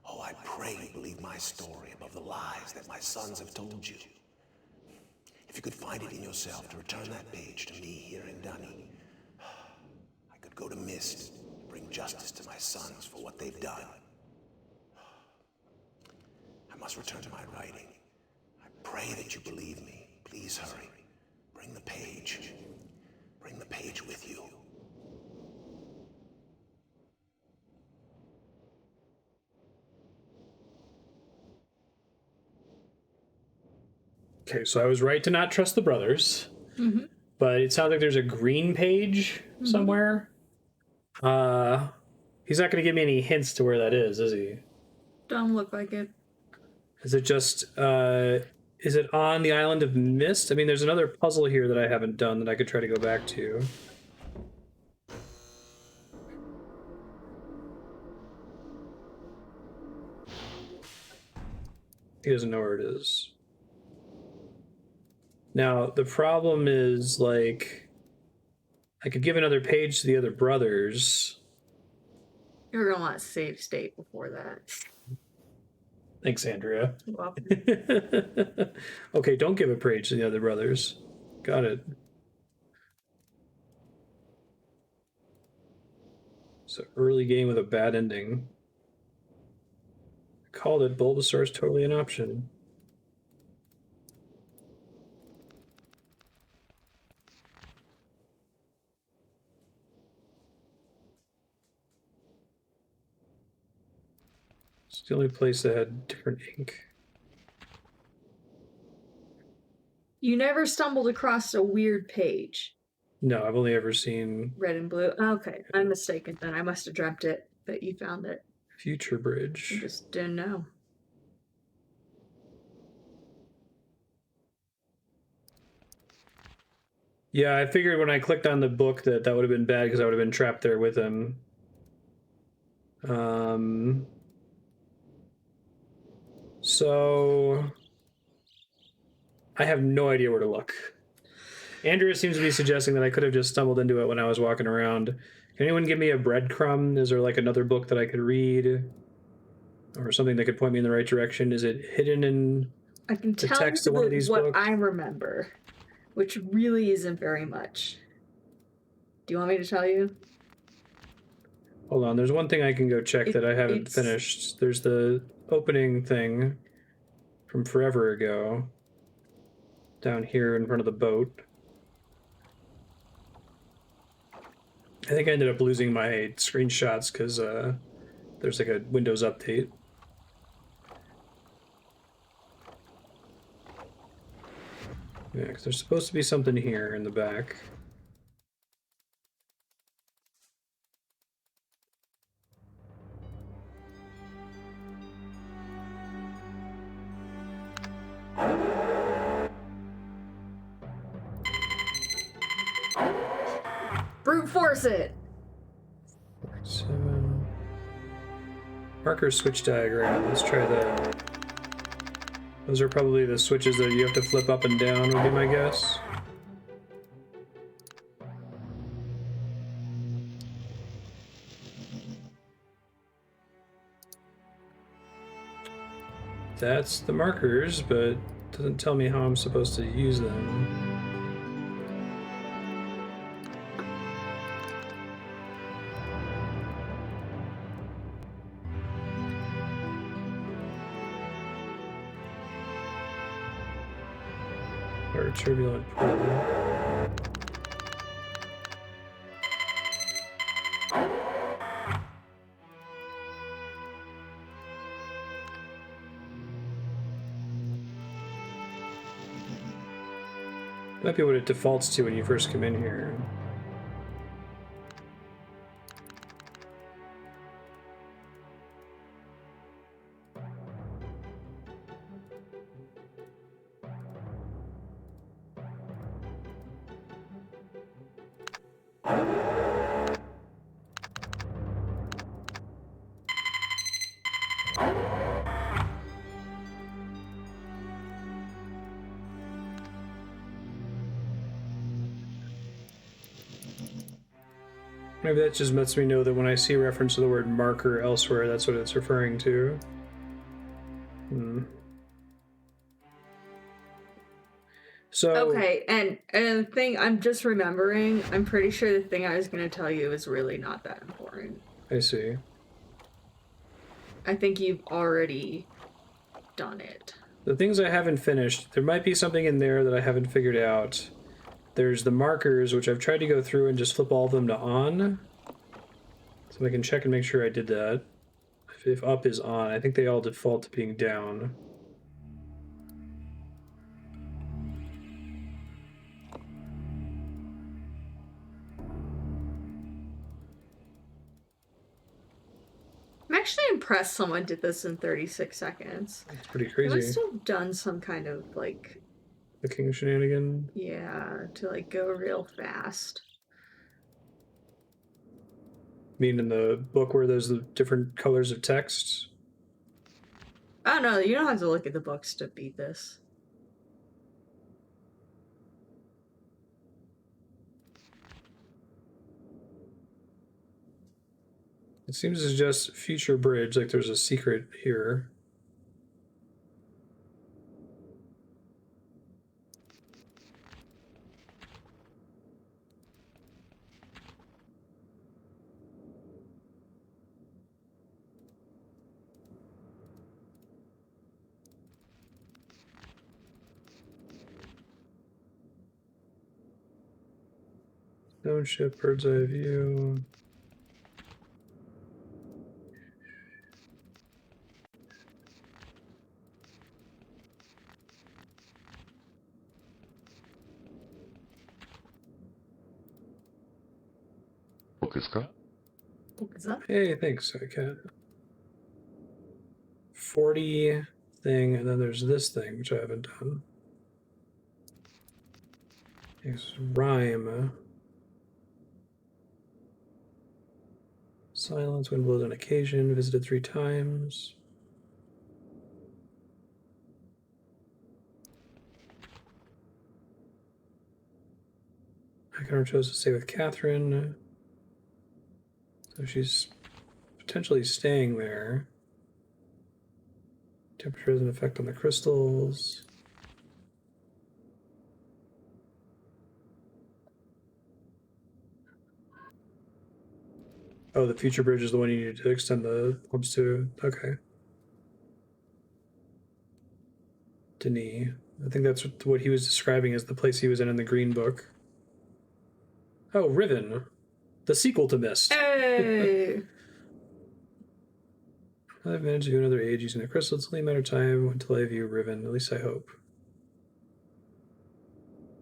[SPEAKER 5] Oh, I pray you believe my story above the lies that my sons have told you. If you could find it in yourself to return that page to me here in Dunny, I could go to Myst and bring justice to my sons for what they've done. I must return to my writing. I pray that you believe me. Please hurry. Bring the page. Bring the page with you.
[SPEAKER 1] Okay, so I was right to not trust the brothers.
[SPEAKER 2] Mm-hmm.
[SPEAKER 1] But it sounds like there's a green page somewhere. He's not going to give me any hints to where that is he?
[SPEAKER 2] Don't look like it.
[SPEAKER 1] Is it just, is it on the island of Myst? I mean, there's another puzzle here that I haven't done that I could try to go back to. He doesn't know where it is. Now, the problem is, like, I could give another page to the other brothers.
[SPEAKER 2] You're gonna want to save state before that.
[SPEAKER 1] Thanks, Andrea.
[SPEAKER 2] You're welcome.
[SPEAKER 1] Okay, don't give a page to the other brothers. Got it. It's an early game with a bad ending. I called it. Bulbasaur's totally an option. It's the only place that had different ink.
[SPEAKER 2] You never stumbled across a weird page.
[SPEAKER 1] No, I've only ever seen
[SPEAKER 2] Red and blue. Okay, I'm mistaken then. I must have dreamt it, that you found it.
[SPEAKER 1] Future
[SPEAKER 2] I
[SPEAKER 1] Bridge.
[SPEAKER 2] just didn't know.
[SPEAKER 1] Yeah, I figured when I clicked on the book that would have been bad because I would have been trapped there with him. So I have no idea where to look. Andrea seems to be suggesting that I could have just stumbled into it when I was walking around. Can anyone give me a breadcrumb? Is there like another book that I could read? Or something that could point me in the right direction? Is it hidden in
[SPEAKER 2] I can
[SPEAKER 1] the
[SPEAKER 2] tell
[SPEAKER 1] text
[SPEAKER 2] you
[SPEAKER 1] of one of these
[SPEAKER 2] what
[SPEAKER 1] books?
[SPEAKER 2] I remember, which really isn't very much. Do you want me to tell you?
[SPEAKER 1] Hold on, there's one thing I can go check that I haven't finished. There's the opening thing from forever ago. Down here in front of the boat. I think I ended up losing my screenshots because there's like a Windows update. Yeah, because there's supposed to be something here in the back.
[SPEAKER 2] Brute force it!
[SPEAKER 1] 7. Marker switch diagram. Let's try that. Those are probably the switches that you have to flip up and down, would be my guess. That's the markers, but it doesn't tell me how I'm supposed to use them. Or turbulent pool. Might be what it defaults to when you first come in here. Maybe that just lets me know that when I see a reference to the word marker elsewhere, that's what it's referring to. So
[SPEAKER 2] Okay, and the thing I'm just remembering, I'm pretty sure the thing I was going to tell you is really not that important.
[SPEAKER 1] I see.
[SPEAKER 2] I think you've already done it.
[SPEAKER 1] The things I haven't finished, there might be something in there that I haven't figured out. There's the markers, which I've tried to go through and just flip all of them to on. So I can check and make sure I did that. If up is on, I think they all default to being down.
[SPEAKER 2] actually impressed someone did this in 36 seconds.
[SPEAKER 1] It's pretty
[SPEAKER 2] They
[SPEAKER 1] crazy.
[SPEAKER 2] must have done some kind of like,
[SPEAKER 1] The king shenanigan.
[SPEAKER 2] yeah, to like go real fast.
[SPEAKER 1] I mean, in the book where there's the different colors of text.
[SPEAKER 2] I don't know. You don't have to look at the books to beat this.
[SPEAKER 1] It seems to suggest future bridge, like there's a secret here. Stone ship, bird's eye view.
[SPEAKER 2] What is that?
[SPEAKER 1] Hey, thanks, cat. 40 thing, and then there's this thing, which I haven't done. It's rhyme. Silence, wind blows on occasion, visited 3 times. Achenar chose to stay with Catherine. So she's potentially staying there. Temperature has an effect on the crystals. Oh, the future bridge is the one you need to extend the orbs to. Okay. Denis. I think that's what he was describing as the place he was in the Green Book. Oh, Riven. The sequel to Myst.
[SPEAKER 2] Hey!
[SPEAKER 1] I've managed to do another age using the crystal. It's only a matter of time until I view Riven. At least I hope.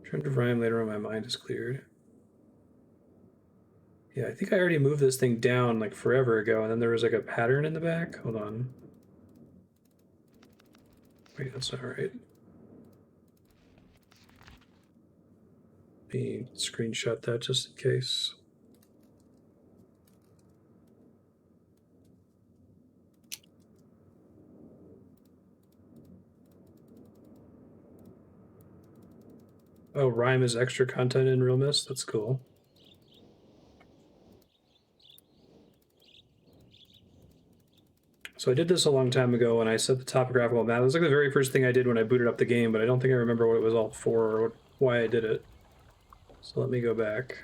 [SPEAKER 1] Trying to rhyme later on, my mind is cleared. Yeah, I think I already moved this thing down like forever ago, and then there was like a pattern in the back. Hold on. Wait, that's not right. Let me screenshot that just in case. Oh, rhyme is extra content in Real Mist? That's cool. So I did this a long time ago when I set the topographical map. It was like the very first thing I did when I booted up the game, but I don't think I remember what it was all for or why I did it. So let me go back.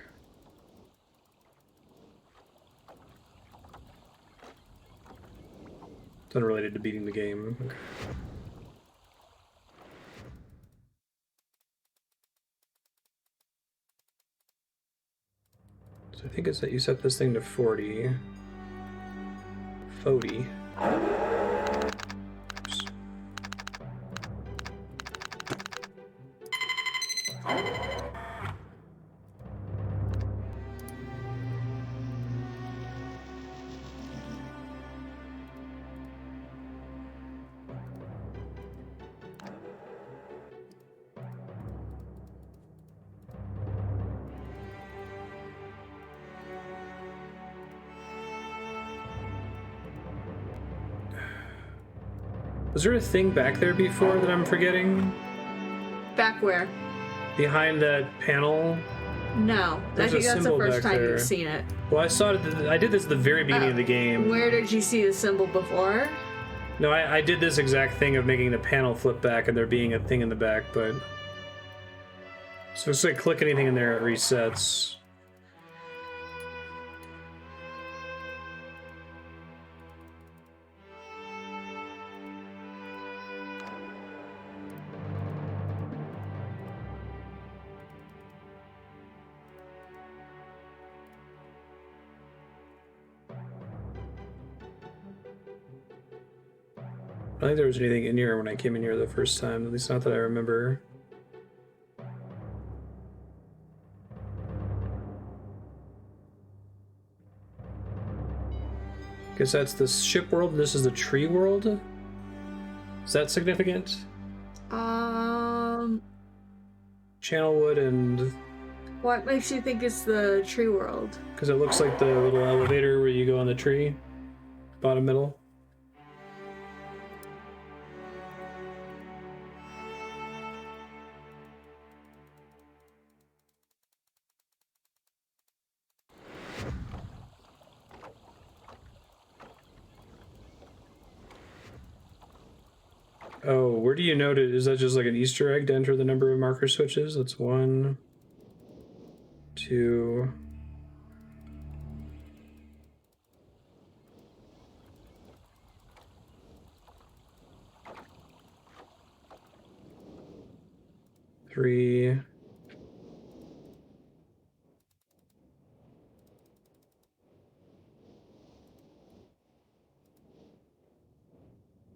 [SPEAKER 1] It's unrelated to beating the game. Okay. So I think it's that you set this thing to 40. 40. Oops. Was there a thing back there before that I'm forgetting?
[SPEAKER 2] Back where?
[SPEAKER 1] Behind that panel?
[SPEAKER 2] No.
[SPEAKER 1] There's
[SPEAKER 2] I think
[SPEAKER 1] a
[SPEAKER 2] that's the
[SPEAKER 1] symbol
[SPEAKER 2] first
[SPEAKER 1] back
[SPEAKER 2] time
[SPEAKER 1] there.
[SPEAKER 2] you've seen it.
[SPEAKER 1] Well, I saw it. I did this at the very beginning of the game.
[SPEAKER 2] Where did you see the symbol before?
[SPEAKER 1] No, I did this exact thing of making the panel flip back and there being a thing in the back, but... So it's like click anything in there, it resets. I don't think there was anything in here when I came in here the first time, at least not that I remember. Guess that's the ship world. This is the tree world. Is that significant? Channelwood and...
[SPEAKER 2] What makes you think it's the tree world?
[SPEAKER 1] Because it looks like the little elevator where you go on the tree. Bottom middle. Oh, where do you note it? Is that just like an Easter egg to enter the number of marker switches? That's 1, 2, 3,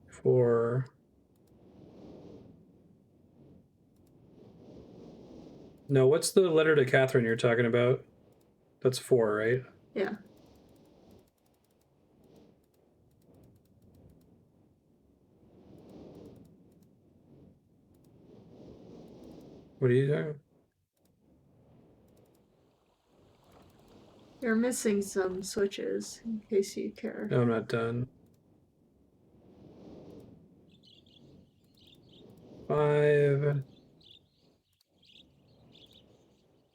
[SPEAKER 1] 4. No, what's the letter to Catherine you're talking about? That's 4, right?
[SPEAKER 2] Yeah.
[SPEAKER 1] What are you doing?
[SPEAKER 2] You're missing some switches, in case you care.
[SPEAKER 1] No, I'm not done. 5,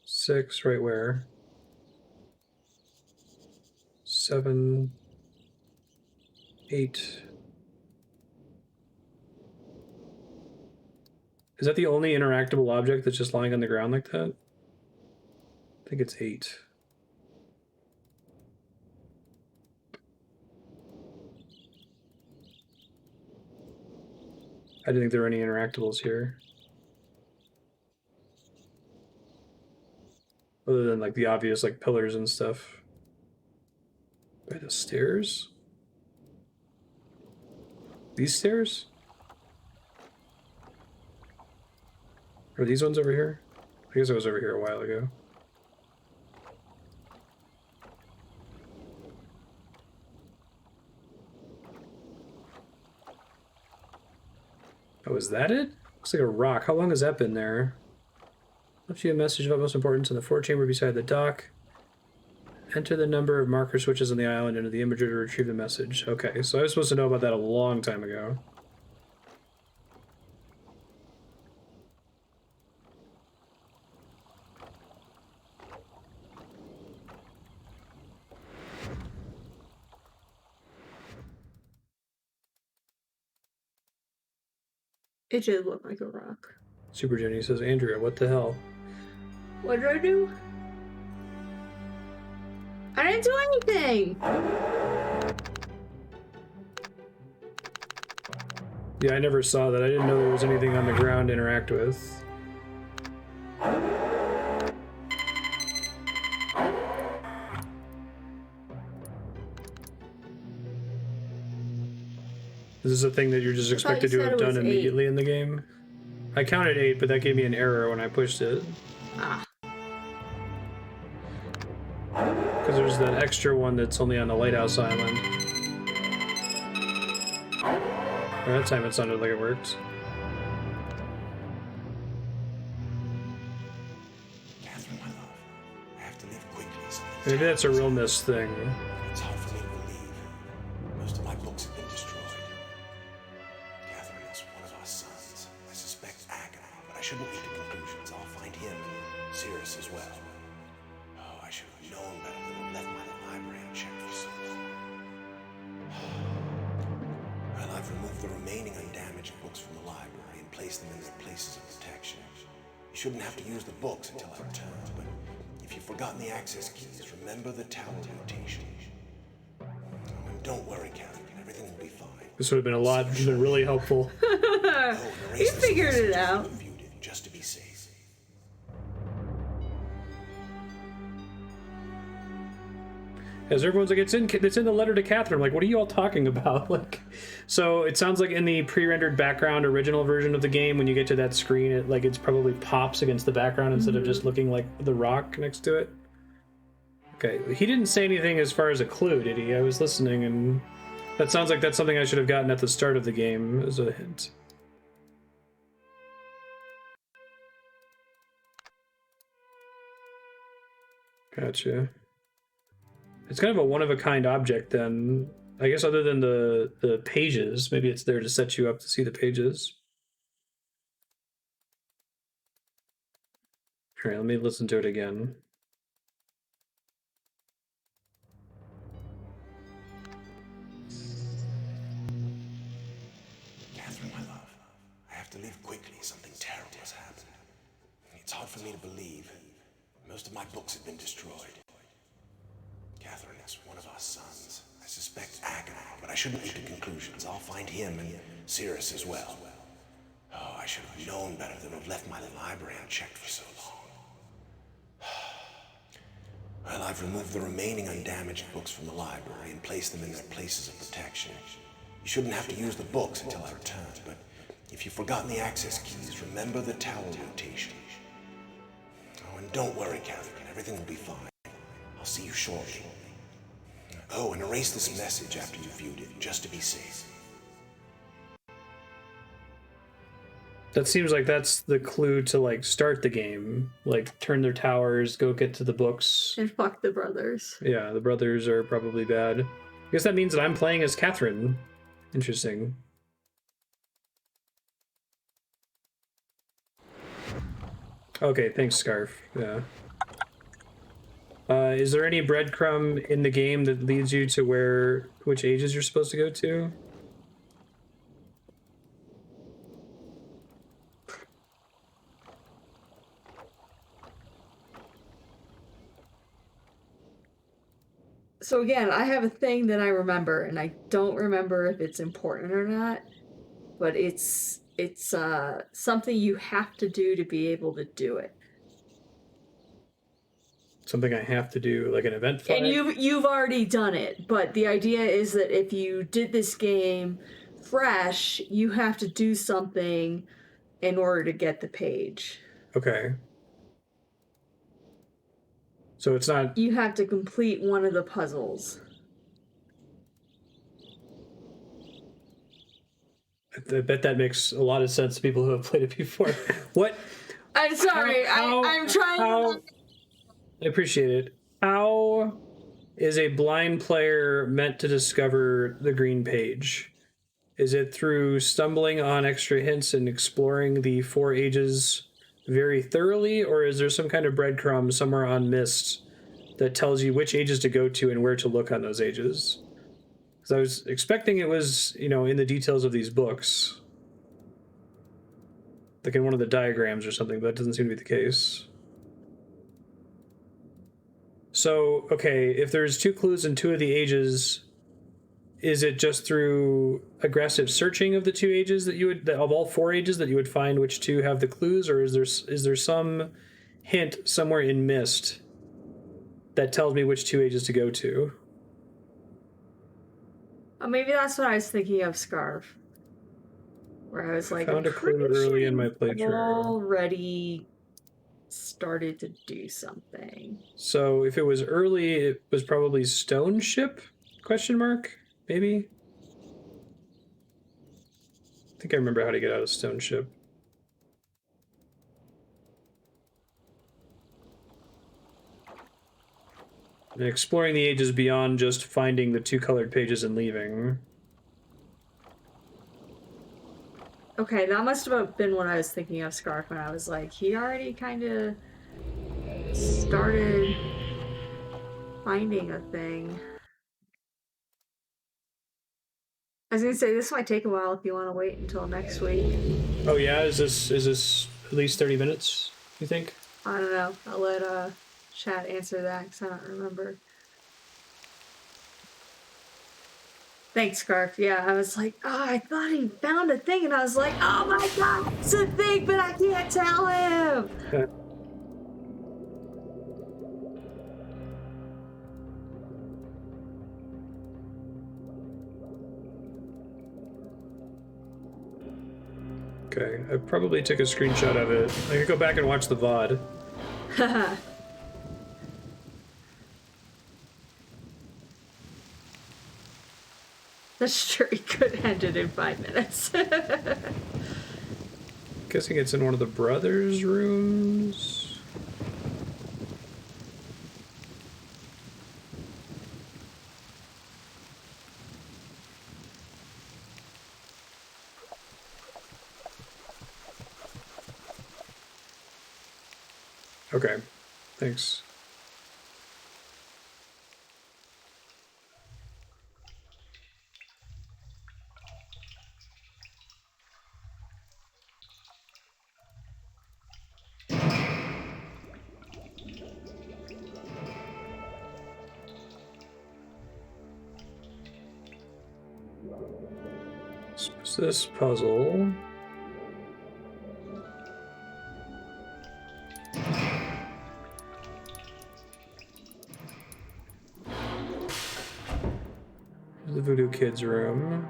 [SPEAKER 1] 6, right where? 7, 8. Is that the only interactable object that's just lying on the ground like that? I think it's 8. I didn't think there were any interactables here. Other than like the obvious like pillars and stuff. By the stairs? These stairs? Are these ones over here? I guess I was over here a while ago. Oh, is that it? Looks like a rock. How long has that been there? Left you a message of utmost importance in the forechamber beside the dock. Enter the number of marker switches on the island into the imager to retrieve the message. Okay, so I was supposed to know about that a long time ago.
[SPEAKER 2] It did look like a rock.
[SPEAKER 1] Super Jenny says, Andrea, what the hell?
[SPEAKER 2] What did I do? I didn't do anything!
[SPEAKER 1] Yeah, I never saw that. I didn't know there was anything on the ground to interact with. Is this a thing that you're just expected to have done immediately in the game? I counted 8, but that gave me an error when I pushed it.
[SPEAKER 2] Ah.
[SPEAKER 1] Because there's that extra one that's only on the lighthouse island. That time it sounded like it worked.
[SPEAKER 5] Catherine, my love, I have to leave quickly.
[SPEAKER 1] Maybe that's a real Myst thing.
[SPEAKER 5] It's hard for me to believe. Most of my books have been destroyed. Catherine is one of our sons. I suspect Achenar, but I shouldn't leap to conclusions. I'll find him and Sirrus as well. Oh, I should have known better than to left my library unchecked for so long. Well, I've removed the remaining undamaged books from the library and placed them in their places of protection. You shouldn't have to use the books until I return, but if you've forgotten the access keys, remember the tower rotation. And don't worry, Catherine, everything will be fine.
[SPEAKER 1] This would have been a lot, been really helpful.
[SPEAKER 2] You figured it out.
[SPEAKER 5] Just to be safe.
[SPEAKER 1] As everyone's like, it's in the letter to Catherine. I'm like, what are you all talking about? Like, so it sounds like in the pre-rendered background original version of the game, when you get to that screen, it's probably pops against the background instead of just looking like the rock next to it. Okay, he didn't say anything as far as a clue, did he? I was listening, and that sounds like that's something I should have gotten at the start of the game as a hint. Gotcha. It's kind of a one-of-a-kind object, then. I guess other than the pages, maybe it's there to set you up to see the pages. All right, let me listen to it again.
[SPEAKER 5] Catherine, my love, I have to leave quickly. Something terrible has happened. It's hard for me to believe. Most of my books have been destroyed. Catherine is one of our sons. I suspect Achenar, but I shouldn't leap to conclusions. I'll find him and Sirrus as well. Oh, I should have known better than to have left my library unchecked for so long. Well, I've removed the remaining undamaged books from the library and placed them in their places of protection. You shouldn't have to use the books until I return, but if you've forgotten the access keys, remember the tower rotation. Oh, and don't worry, Catherine. Everything will be fine. I'll see you shortly. Oh, and erase this message after you've viewed it, just to be safe.
[SPEAKER 1] That seems like that's the clue to, like, start the game. Like, turn their towers, go get to the books.
[SPEAKER 2] And fuck the brothers.
[SPEAKER 1] Yeah, the brothers are probably bad. I guess that means that I'm playing as Catherine. Interesting. Okay, thanks, Scarf. Yeah. Is there any breadcrumb in the game that leads you to which ages you're supposed to go to?
[SPEAKER 2] So again, I have a thing that I remember, and I don't remember if it's important or not, but it's something you have to do to be able to do it.
[SPEAKER 1] Something I have to do, like an event flag?
[SPEAKER 2] And you've already done it, but the idea is that if you did this game fresh, you have to do something in order to get the page.
[SPEAKER 1] Okay. So it's not...
[SPEAKER 2] You have to complete one of the puzzles.
[SPEAKER 1] I bet that makes a lot of sense to people who have played it before. What?
[SPEAKER 2] I'm sorry, I'm trying...
[SPEAKER 1] I appreciate it. How is a blind player meant to discover the green page? Is it through stumbling on extra hints and exploring the 4 ages very thoroughly, or is there some kind of breadcrumb somewhere on Myst that tells you which ages to go to and where to look on those ages? Because I was expecting it was, in the details of these books. Like in one of the diagrams or something, but that doesn't seem to be the case. So, okay, if there's 2 clues in 2 of the ages, is it just through aggressive searching of the 2 ages of all 4 ages that you would find which 2 have the clues, or is there some hint somewhere in Myst that tells me which 2 ages to go to?
[SPEAKER 2] Oh, maybe that's what I was thinking of, Scarf. Where I was like,
[SPEAKER 1] Found a clue early in my playthrough.
[SPEAKER 2] Already started to do something.
[SPEAKER 1] So if it was early, it was probably Stone Ship? ? Maybe? I think I remember how to get out of Stone Ship. And exploring the ages beyond just finding the 2 colored pages and leaving.
[SPEAKER 2] Okay, that must have been what I was thinking of, Scarf, when I was like, he already kind of started finding a thing. I was gonna say, this might take a while if you want to wait until next week.
[SPEAKER 1] Oh yeah, is this at least 30 minutes, you think?
[SPEAKER 2] I don't know. I'll let chat answer that because I don't remember. Thanks, Scarf. Yeah, I was like, oh, I thought he found a thing, and I was like, oh my god, it's a thing, but I can't tell him!
[SPEAKER 1] Okay, I probably took a screenshot of it. I could go back and watch the VOD.
[SPEAKER 2] That's true. He could end it in 5 minutes.
[SPEAKER 1] Guessing it's in one of the brothers' rooms. Okay, thanks. So this puzzle. The Voodoo Kids room.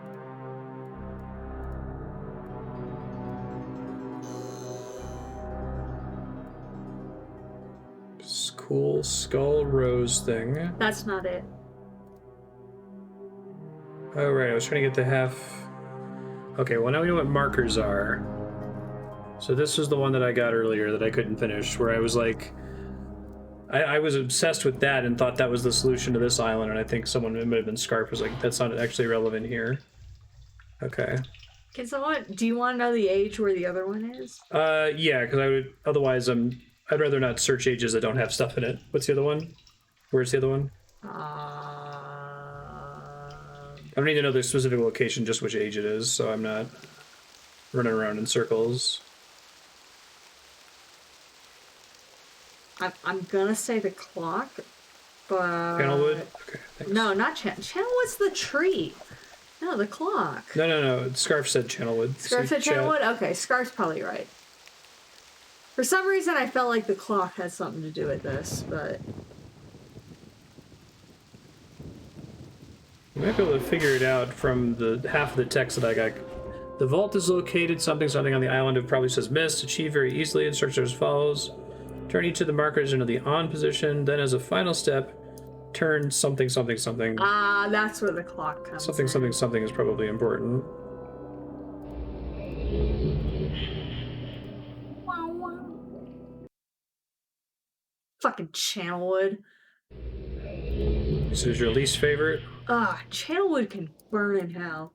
[SPEAKER 1] Cool skull rose thing.
[SPEAKER 2] That's not it.
[SPEAKER 1] Oh, right, I was trying to get the half... Okay, well now we know what markers are. So this was the one that I got earlier that I couldn't finish, where I was like... I was obsessed with that and thought that was the solution to this island, and I think someone, it might have been Scarf, was like, that's not actually relevant here. Okay.
[SPEAKER 2] Can someone... Do you want to know the age where the other one is?
[SPEAKER 1] Yeah, because I would... Otherwise, I'd rather not search ages that don't have stuff in it. What's the other one? Where's the other one? I don't need to know the specific location, just which age it is, so I'm not running around in circles.
[SPEAKER 2] I'm gonna say the clock, but...
[SPEAKER 1] Channelwood? Okay, thanks.
[SPEAKER 2] No, not Channelwood's the tree. No, the clock.
[SPEAKER 1] No. Scarf said Channelwood.
[SPEAKER 2] Scarf said Channelwood? Okay, Scarf's probably right. For some reason, I felt like the clock had something to do with this, but...
[SPEAKER 1] You might be able to figure it out from the half of the text that I got. The vault is located something on the island of probably says Myst. Achieve very easily. Instructions as follows. Turn each of the markers into the on position. Then as a final step, turn something.
[SPEAKER 2] Ah, that's where the clock comes
[SPEAKER 1] Something is probably important.
[SPEAKER 2] Fucking Channelwood.
[SPEAKER 1] This is your least favorite?
[SPEAKER 2] Channelwood can burn in hell.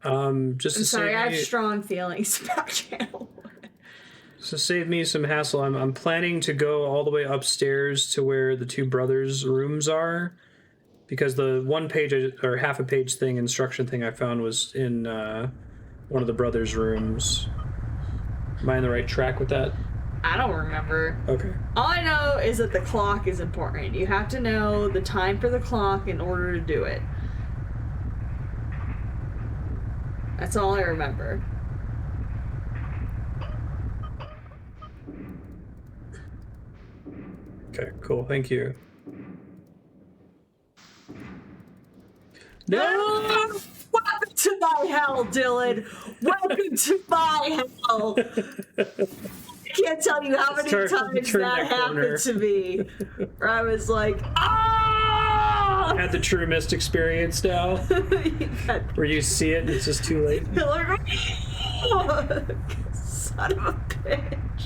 [SPEAKER 1] Just
[SPEAKER 2] I'm
[SPEAKER 1] to
[SPEAKER 2] sorry, I have
[SPEAKER 1] save me,
[SPEAKER 2] strong feelings about Channelwood.
[SPEAKER 1] to save me some hassle, I'm planning to go all the way upstairs to where the two brothers' rooms are, because the one page or half a page thing, instruction thing I found was in one of the brothers' rooms. Am I on the right track with that?
[SPEAKER 2] I don't remember.
[SPEAKER 1] Okay.
[SPEAKER 2] All I know is that the clock is important. You have to know the time for the clock in order to do it. That's all I remember.
[SPEAKER 1] Okay, cool. Thank you. No!
[SPEAKER 2] Welcome to my hell, Dylan! Welcome to my hell! I can't tell you how many times that happened to me. Where I was like, ah!
[SPEAKER 1] Had the true Myst experience now, where you see it and it's just too late.
[SPEAKER 2] Like, oh, son of a bitch.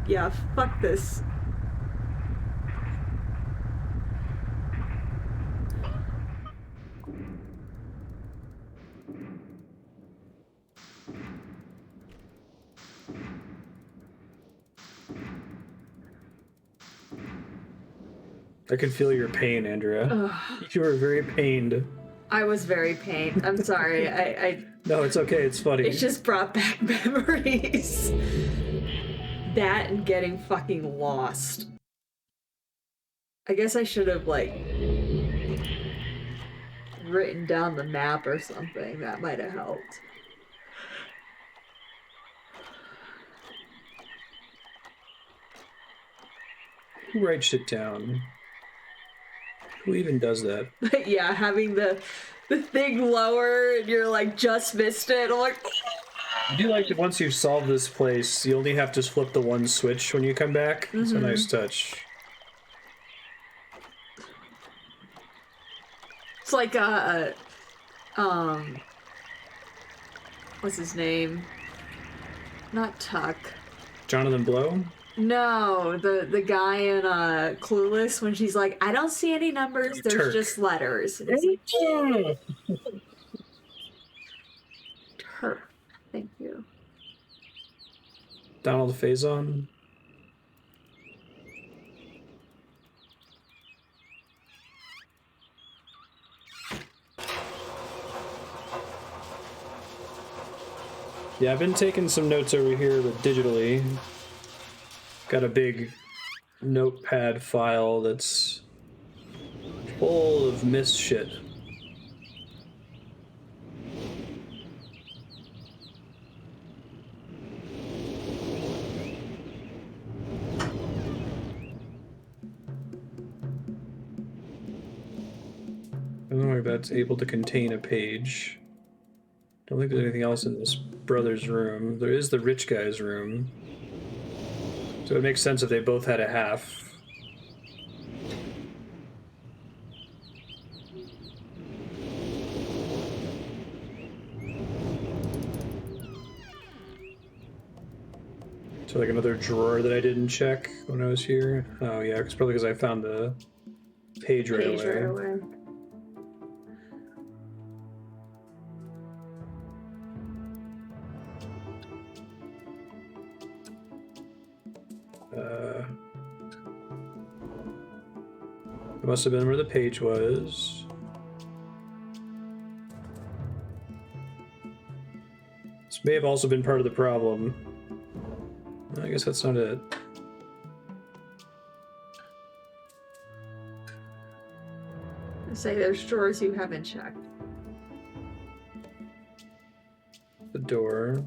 [SPEAKER 2] Yeah, fuck this.
[SPEAKER 1] I could feel your pain, Andrea. You were very pained.
[SPEAKER 2] I was very pained. I'm sorry. I
[SPEAKER 1] No, it's okay. It's funny.
[SPEAKER 2] it just brought back memories. That and getting fucking lost. I guess I should have, like, written down the map or something. That might have helped.
[SPEAKER 1] Who writes it down? Who even does that?
[SPEAKER 2] But yeah, having the thing lower and you're like, just missed it. I'm like,
[SPEAKER 1] I do like that once you've solved this place, you only have to flip the one switch when you come back. It's a nice touch.
[SPEAKER 2] It's like what's his name? Not Tuck.
[SPEAKER 1] Jonathan Blow?
[SPEAKER 2] No, the guy in Clueless when she's like, I don't see any numbers, there's
[SPEAKER 1] Turk.
[SPEAKER 2] just letters. And it's like, Turk. Thank you.
[SPEAKER 1] Donald Faison? Yeah, I've been taking some notes over here, but digitally. Got a big notepad file that's full of Myst shit. I don't know if that's able to contain a page. Don't think there's anything else in this brother's room. There is the rich guy's room. So it makes sense if they both had a half. So like another drawer that I didn't check when I was here. Oh yeah, it's probably because I found the page right away.
[SPEAKER 2] Right away.
[SPEAKER 1] It must have been where the page was. This may have also been part of the problem. I guess that's not it.
[SPEAKER 2] Say there's drawers you haven't checked.
[SPEAKER 1] The door.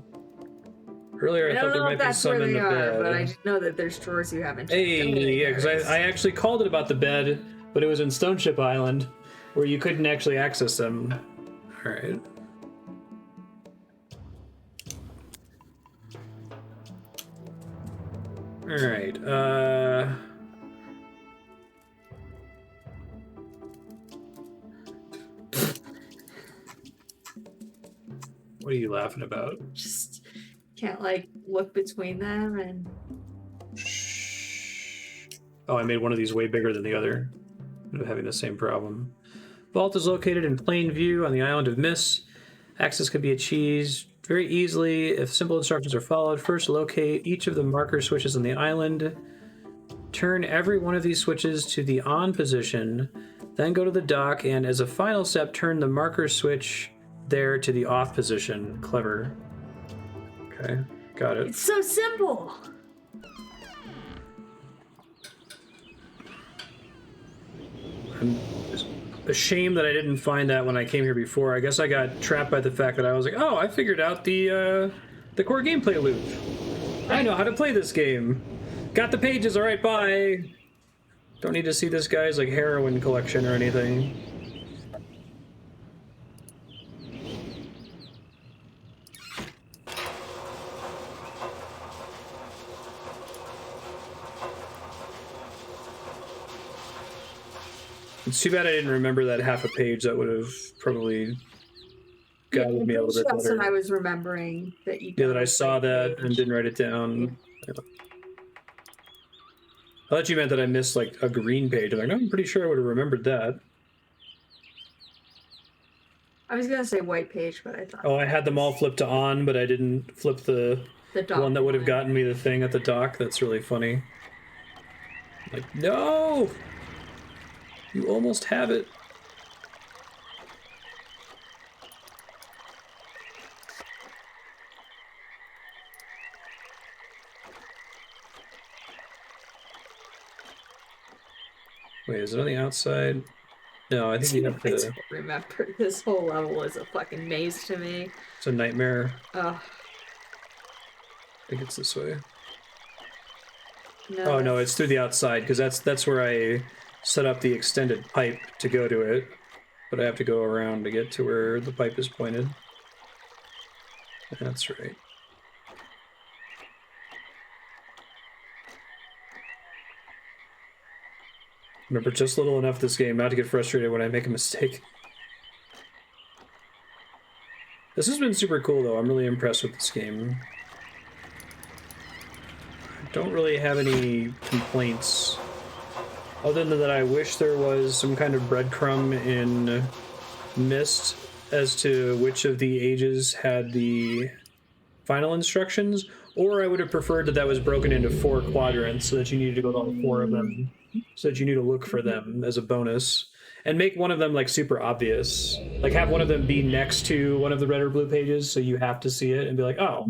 [SPEAKER 1] Earlier I thought there might be some in the bed.
[SPEAKER 2] But I just know that there's drawers you haven't checked.
[SPEAKER 1] Hey, yeah, because I actually called it about the bed, but it was in Stoneship Island, where you couldn't actually access them. Alright. Alright, what are you laughing about?
[SPEAKER 2] Just can't like look between them and.
[SPEAKER 1] Oh, I made one of these way bigger than the other. I'm having the same problem. Vault is located in plain view on the island of Myst. Access can be achieved very easily if simple instructions are followed. First, locate each of the marker switches on the island. Turn every one of these switches to the on position. Then go to the dock, and as a final step, turn the marker switch there to the off position. Clever. Okay, got it.
[SPEAKER 2] It's so simple.
[SPEAKER 1] I'm ashamed that I didn't find that when I came here before. I guess I got trapped by the fact that I was like, oh, I figured out the core gameplay loop. I know how to play this game. Got the pages, all right, bye. Don't need to see this guy's like heroin collection or anything. It's too bad I didn't remember that half a page. That would have probably guided me a little bit
[SPEAKER 2] That's
[SPEAKER 1] better.
[SPEAKER 2] what I was remembering that you.
[SPEAKER 1] Yeah, that I saw that and didn't write it down. Yeah. I thought you meant that I missed like a green page. I'm like, no, I'm pretty sure I would have remembered that.
[SPEAKER 2] I was gonna say white page, but I thought.
[SPEAKER 1] Oh, I had them all flipped to on, but I didn't flip the
[SPEAKER 2] dock
[SPEAKER 1] one that would have
[SPEAKER 2] one.
[SPEAKER 1] gotten me the thing at the dock. That's really funny. Like, no! You almost have it. Wait, is it on the outside? No, I think you have
[SPEAKER 2] I
[SPEAKER 1] to...
[SPEAKER 2] don't remember. This whole level is a fucking maze to me.
[SPEAKER 1] It's a nightmare.
[SPEAKER 2] Ugh.
[SPEAKER 1] I think it's this way.
[SPEAKER 2] No,
[SPEAKER 1] Oh no, it's through the outside, because that's where I set up the extended pipe to go to it. But I have to go around to get to where the pipe is pointed. That's right. Remember just little enough this game not to get frustrated when I make a mistake. This has been super cool, though. I'm really impressed with this game. I don't really have any complaints, other than that I wish there was some kind of breadcrumb in Myst as to which of the ages had the final instructions, or I would have preferred that that was broken into 4 quadrants so that you needed to go to all 4 of them, so that you need to look for them as a bonus. And make one of them like super obvious. Like have one of them be next to one of the red or blue pages so you have to see it and be like, oh.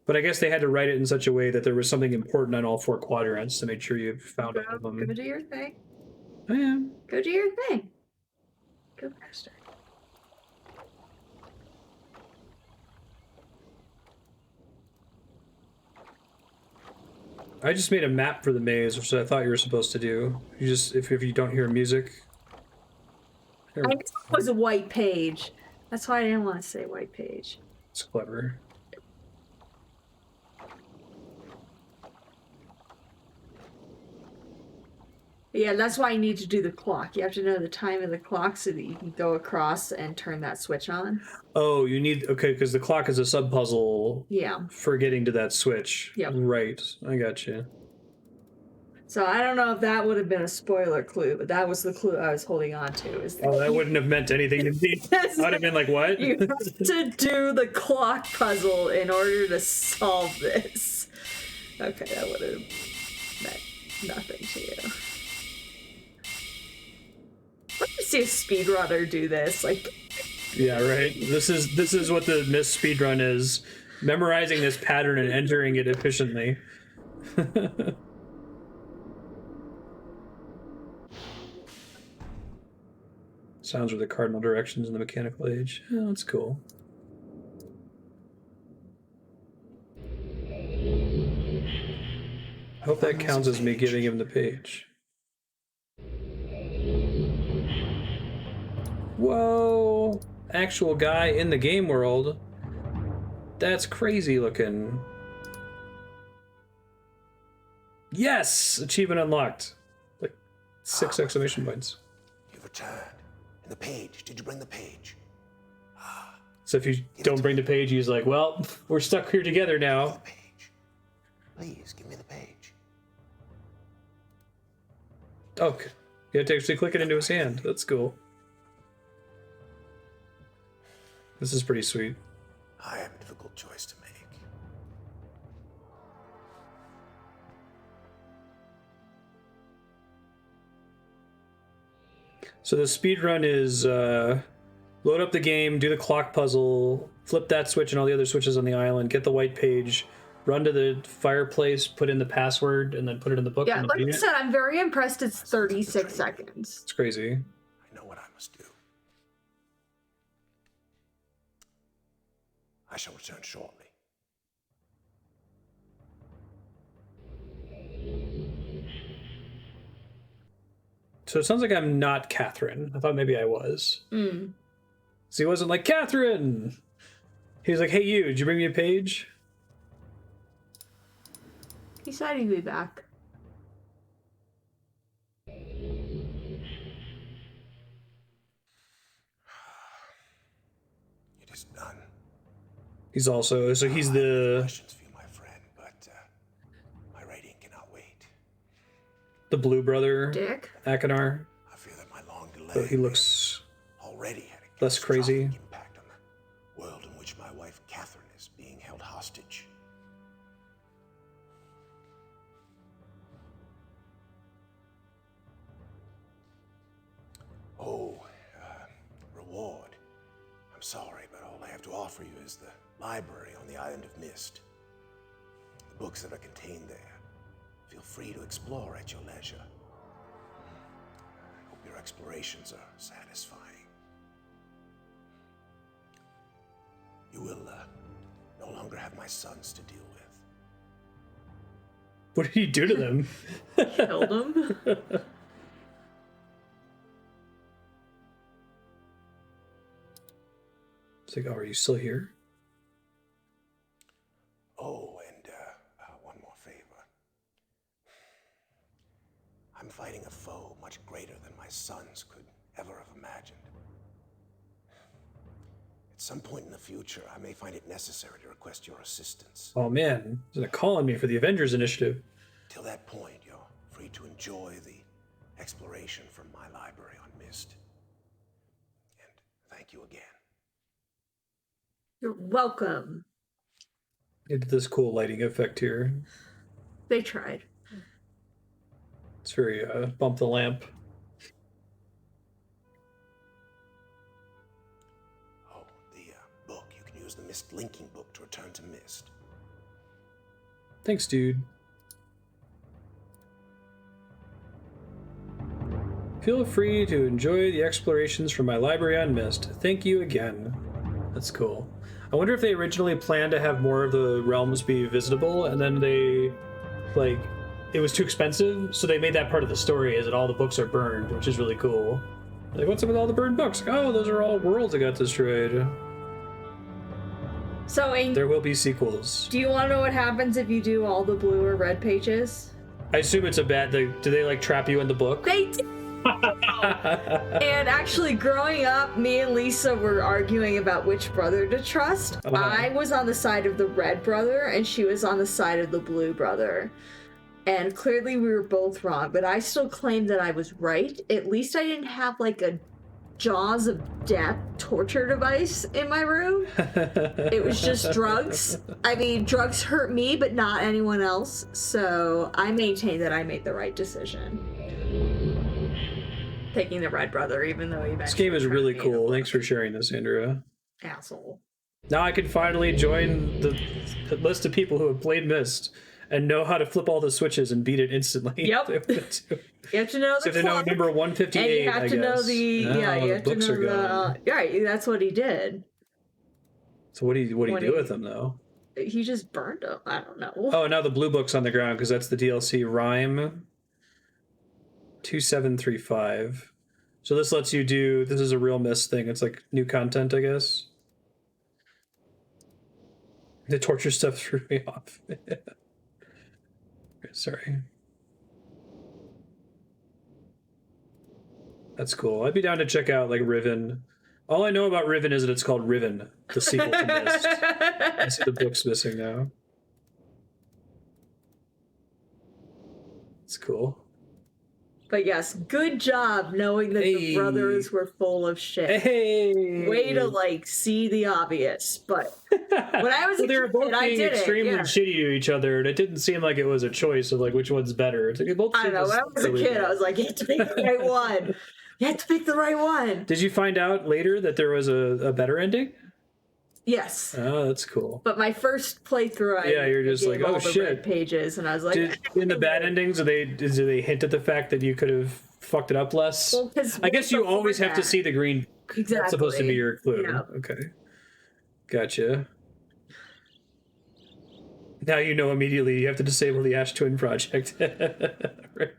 [SPEAKER 1] But I guess they had to write it in such a way that there was something important on all 4 quadrants to make sure you found all of them.
[SPEAKER 2] Go do your thing.
[SPEAKER 1] I am.
[SPEAKER 2] Go do your thing. Go faster.
[SPEAKER 1] I just made a map for the maze, which I thought you were supposed to do. You just, if you don't hear music.
[SPEAKER 2] I guess it was a white page. That's why I didn't want to say white page.
[SPEAKER 1] It's clever.
[SPEAKER 2] Yeah, that's why you need to do the clock. You have to know the time of the clock so that you can go across and turn that switch on.
[SPEAKER 1] Oh, you need, okay, because the clock is a sub-puzzle
[SPEAKER 2] Yeah.
[SPEAKER 1] for getting to that switch.
[SPEAKER 2] Yep.
[SPEAKER 1] Right, I got you.
[SPEAKER 2] So I don't know if that would have been a spoiler clue, but that was the clue I was holding on to. Is
[SPEAKER 1] Oh, that wouldn't have meant anything to me. I would have been like, what?
[SPEAKER 2] You have to do the clock puzzle in order to solve this. Okay, that would have meant nothing to you. Let me see a speedrunner do this. Like,
[SPEAKER 1] Yeah, right. This is what the Myst speedrun is. Memorizing this pattern and entering it efficiently. Sounds are the cardinal directions in the mechanical age. Oh, that's cool. I hope that counts as me giving him the page. Whoa! Actual guy in the game world. That's crazy looking. Yes! Achievement unlocked. Like 6 exclamation points.
[SPEAKER 5] You've returned. And the page. Did you bring the page?
[SPEAKER 1] So if you don't bring the page, he's like, well, we're stuck here together
[SPEAKER 5] The
[SPEAKER 1] now.
[SPEAKER 5] page. Please, give me the page.
[SPEAKER 1] Okay. You have to actually click it into his hand. That's cool. This is pretty sweet.
[SPEAKER 5] I have a difficult choice to make.
[SPEAKER 1] So the speed run is load up the game, do the clock puzzle, flip that switch and all the other switches on the island, get the white page, run to the fireplace, put in the password, and then put it in the book.
[SPEAKER 2] yeah,
[SPEAKER 1] and
[SPEAKER 2] like
[SPEAKER 1] read
[SPEAKER 2] I
[SPEAKER 1] it.
[SPEAKER 2] said, I'm very impressed. It's 36 seconds.
[SPEAKER 1] It's crazy.
[SPEAKER 5] I know what I must do. I shall return shortly.
[SPEAKER 1] So it sounds like I'm not Catherine. I thought maybe I was.
[SPEAKER 2] Mm.
[SPEAKER 1] So he wasn't like, Catherine! He was like, hey you, did you bring me a page?
[SPEAKER 2] He said he'd be back.
[SPEAKER 5] It is done.
[SPEAKER 1] He's also, so he's the
[SPEAKER 5] Questions for you, my friend, but my rating cannot wait.
[SPEAKER 1] blue brother,
[SPEAKER 2] Dick?
[SPEAKER 1] Achenar,
[SPEAKER 5] I fear that my long delay
[SPEAKER 1] but he looks
[SPEAKER 5] already had a
[SPEAKER 1] less crazy.
[SPEAKER 5] catastrophic impact on the world in which my wife Catherine is being held hostage. Oh, reward. I'm sorry, but all I have to offer you is the library on the island of Myst. The books that are contained there. Feel free to explore at your leisure. I hope your explorations are satisfying. You will no longer have my sons to deal with.
[SPEAKER 1] What did he do to them?
[SPEAKER 2] Killed him?
[SPEAKER 1] It's like, oh, are you still here?
[SPEAKER 5] Oh, and one more favor. I'm fighting a foe much greater than my sons could ever have imagined. At some point in the future, I may find it necessary to request your assistance.
[SPEAKER 1] Oh man, there's a call on me for the Avengers Initiative.
[SPEAKER 5] Till that point, you're free to enjoy the exploration from my library on Myst. And thank you again.
[SPEAKER 2] You're welcome.
[SPEAKER 1] It did this cool lighting effect here.
[SPEAKER 2] They tried.
[SPEAKER 1] It's very bump the lamp.
[SPEAKER 5] Oh, the book. You can use the Myst linking book to return to Myst.
[SPEAKER 1] Thanks, dude. Feel free to enjoy the explorations from my library on Myst. Thank you again. That's cool. I wonder if they originally planned to have more of the realms be visitable, and then they, like, it was too expensive, so they made that part of the story, is that all the books are burned, which is really cool. Like, what's up with all the burned books? Like, oh, those are all worlds that got destroyed.
[SPEAKER 2] So,
[SPEAKER 1] There will be sequels.
[SPEAKER 2] do you want to know what happens if you do all the blue or red pages?
[SPEAKER 1] I assume it's a bad. Do they like trap you in the book?
[SPEAKER 2] They do. And actually, growing up, me and Lisa were arguing about which brother to trust. I was on the side of the red brother, and she was on the side of the blue brother. And clearly, we were both wrong, but I still claim that I was right. At least I didn't have like a jaws of death torture device in my room. It was just drugs. I mean, drugs hurt me, but not anyone else. So I maintain that I made the right decision. Taking the red brother, even though he
[SPEAKER 1] This game is really cool. Thanks for sharing this, Andrea.
[SPEAKER 2] Asshole.
[SPEAKER 1] Now I can finally join the list of people who have played Myst and know how to flip all the switches and beat it instantly.
[SPEAKER 2] Yep. You have to know the
[SPEAKER 1] So they know
[SPEAKER 2] clock,
[SPEAKER 1] number 158,
[SPEAKER 2] and you have to know the
[SPEAKER 1] Oh,
[SPEAKER 2] yeah. You
[SPEAKER 1] the
[SPEAKER 2] have to
[SPEAKER 1] books
[SPEAKER 2] know
[SPEAKER 1] are gone.
[SPEAKER 2] the right. That's what he did.
[SPEAKER 1] So what do you
[SPEAKER 2] When
[SPEAKER 1] do
[SPEAKER 2] he-
[SPEAKER 1] with them though?
[SPEAKER 2] He just burned them. I don't know.
[SPEAKER 1] Oh, now the blue book's on the ground because that's the DLC Rhyme 2735. So this lets you do. This is a real Myst thing. It's like new content, I guess. The torture stuff threw me off. Sorry. That's cool. I'd be down to check out like Riven. All I know about Riven is that it's called Riven, the sequel to Myst. I see the book's missing now. It's cool.
[SPEAKER 2] But yes, good job knowing that the
[SPEAKER 1] Hey.
[SPEAKER 2] brothers were full of shit.
[SPEAKER 1] Hey!
[SPEAKER 2] Way to like see the obvious. But when I was
[SPEAKER 1] Well, they were
[SPEAKER 2] a
[SPEAKER 1] both
[SPEAKER 2] kid, I
[SPEAKER 1] being
[SPEAKER 2] did
[SPEAKER 1] extremely
[SPEAKER 2] it. Yeah.
[SPEAKER 1] shitty to each other, and it didn't seem like it was a choice of like which one's better. It's like they both
[SPEAKER 2] I don't know. When I was a
[SPEAKER 1] really
[SPEAKER 2] kid,
[SPEAKER 1] bad.
[SPEAKER 2] I was like, you have to pick the right one. You have to pick the right one.
[SPEAKER 1] Did you find out later that there was a better ending?
[SPEAKER 2] Yes.
[SPEAKER 1] Oh, that's cool.
[SPEAKER 2] But my first playthrough,
[SPEAKER 1] Yeah, you're just
[SPEAKER 2] gave
[SPEAKER 1] like, oh,
[SPEAKER 2] all the
[SPEAKER 1] shit.
[SPEAKER 2] red pages, and I was like,
[SPEAKER 1] In the bad endings, do they hint at the fact that you could have fucked it up less?
[SPEAKER 2] Well, 'cause
[SPEAKER 1] I guess you
[SPEAKER 2] before
[SPEAKER 1] always have to
[SPEAKER 2] that-
[SPEAKER 1] see the green.
[SPEAKER 2] exactly.
[SPEAKER 1] That's supposed to be your clue.
[SPEAKER 2] Yeah.
[SPEAKER 1] Okay. Gotcha. Now you know immediately you have to disable the Ash Twin project. Right.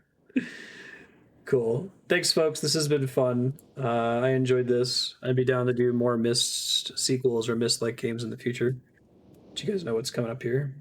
[SPEAKER 1] Cool. Thanks, folks. This has been fun. I enjoyed this. I'd be down to do more Myst sequels or Myst-like games in the future. Do you guys know what's coming up here?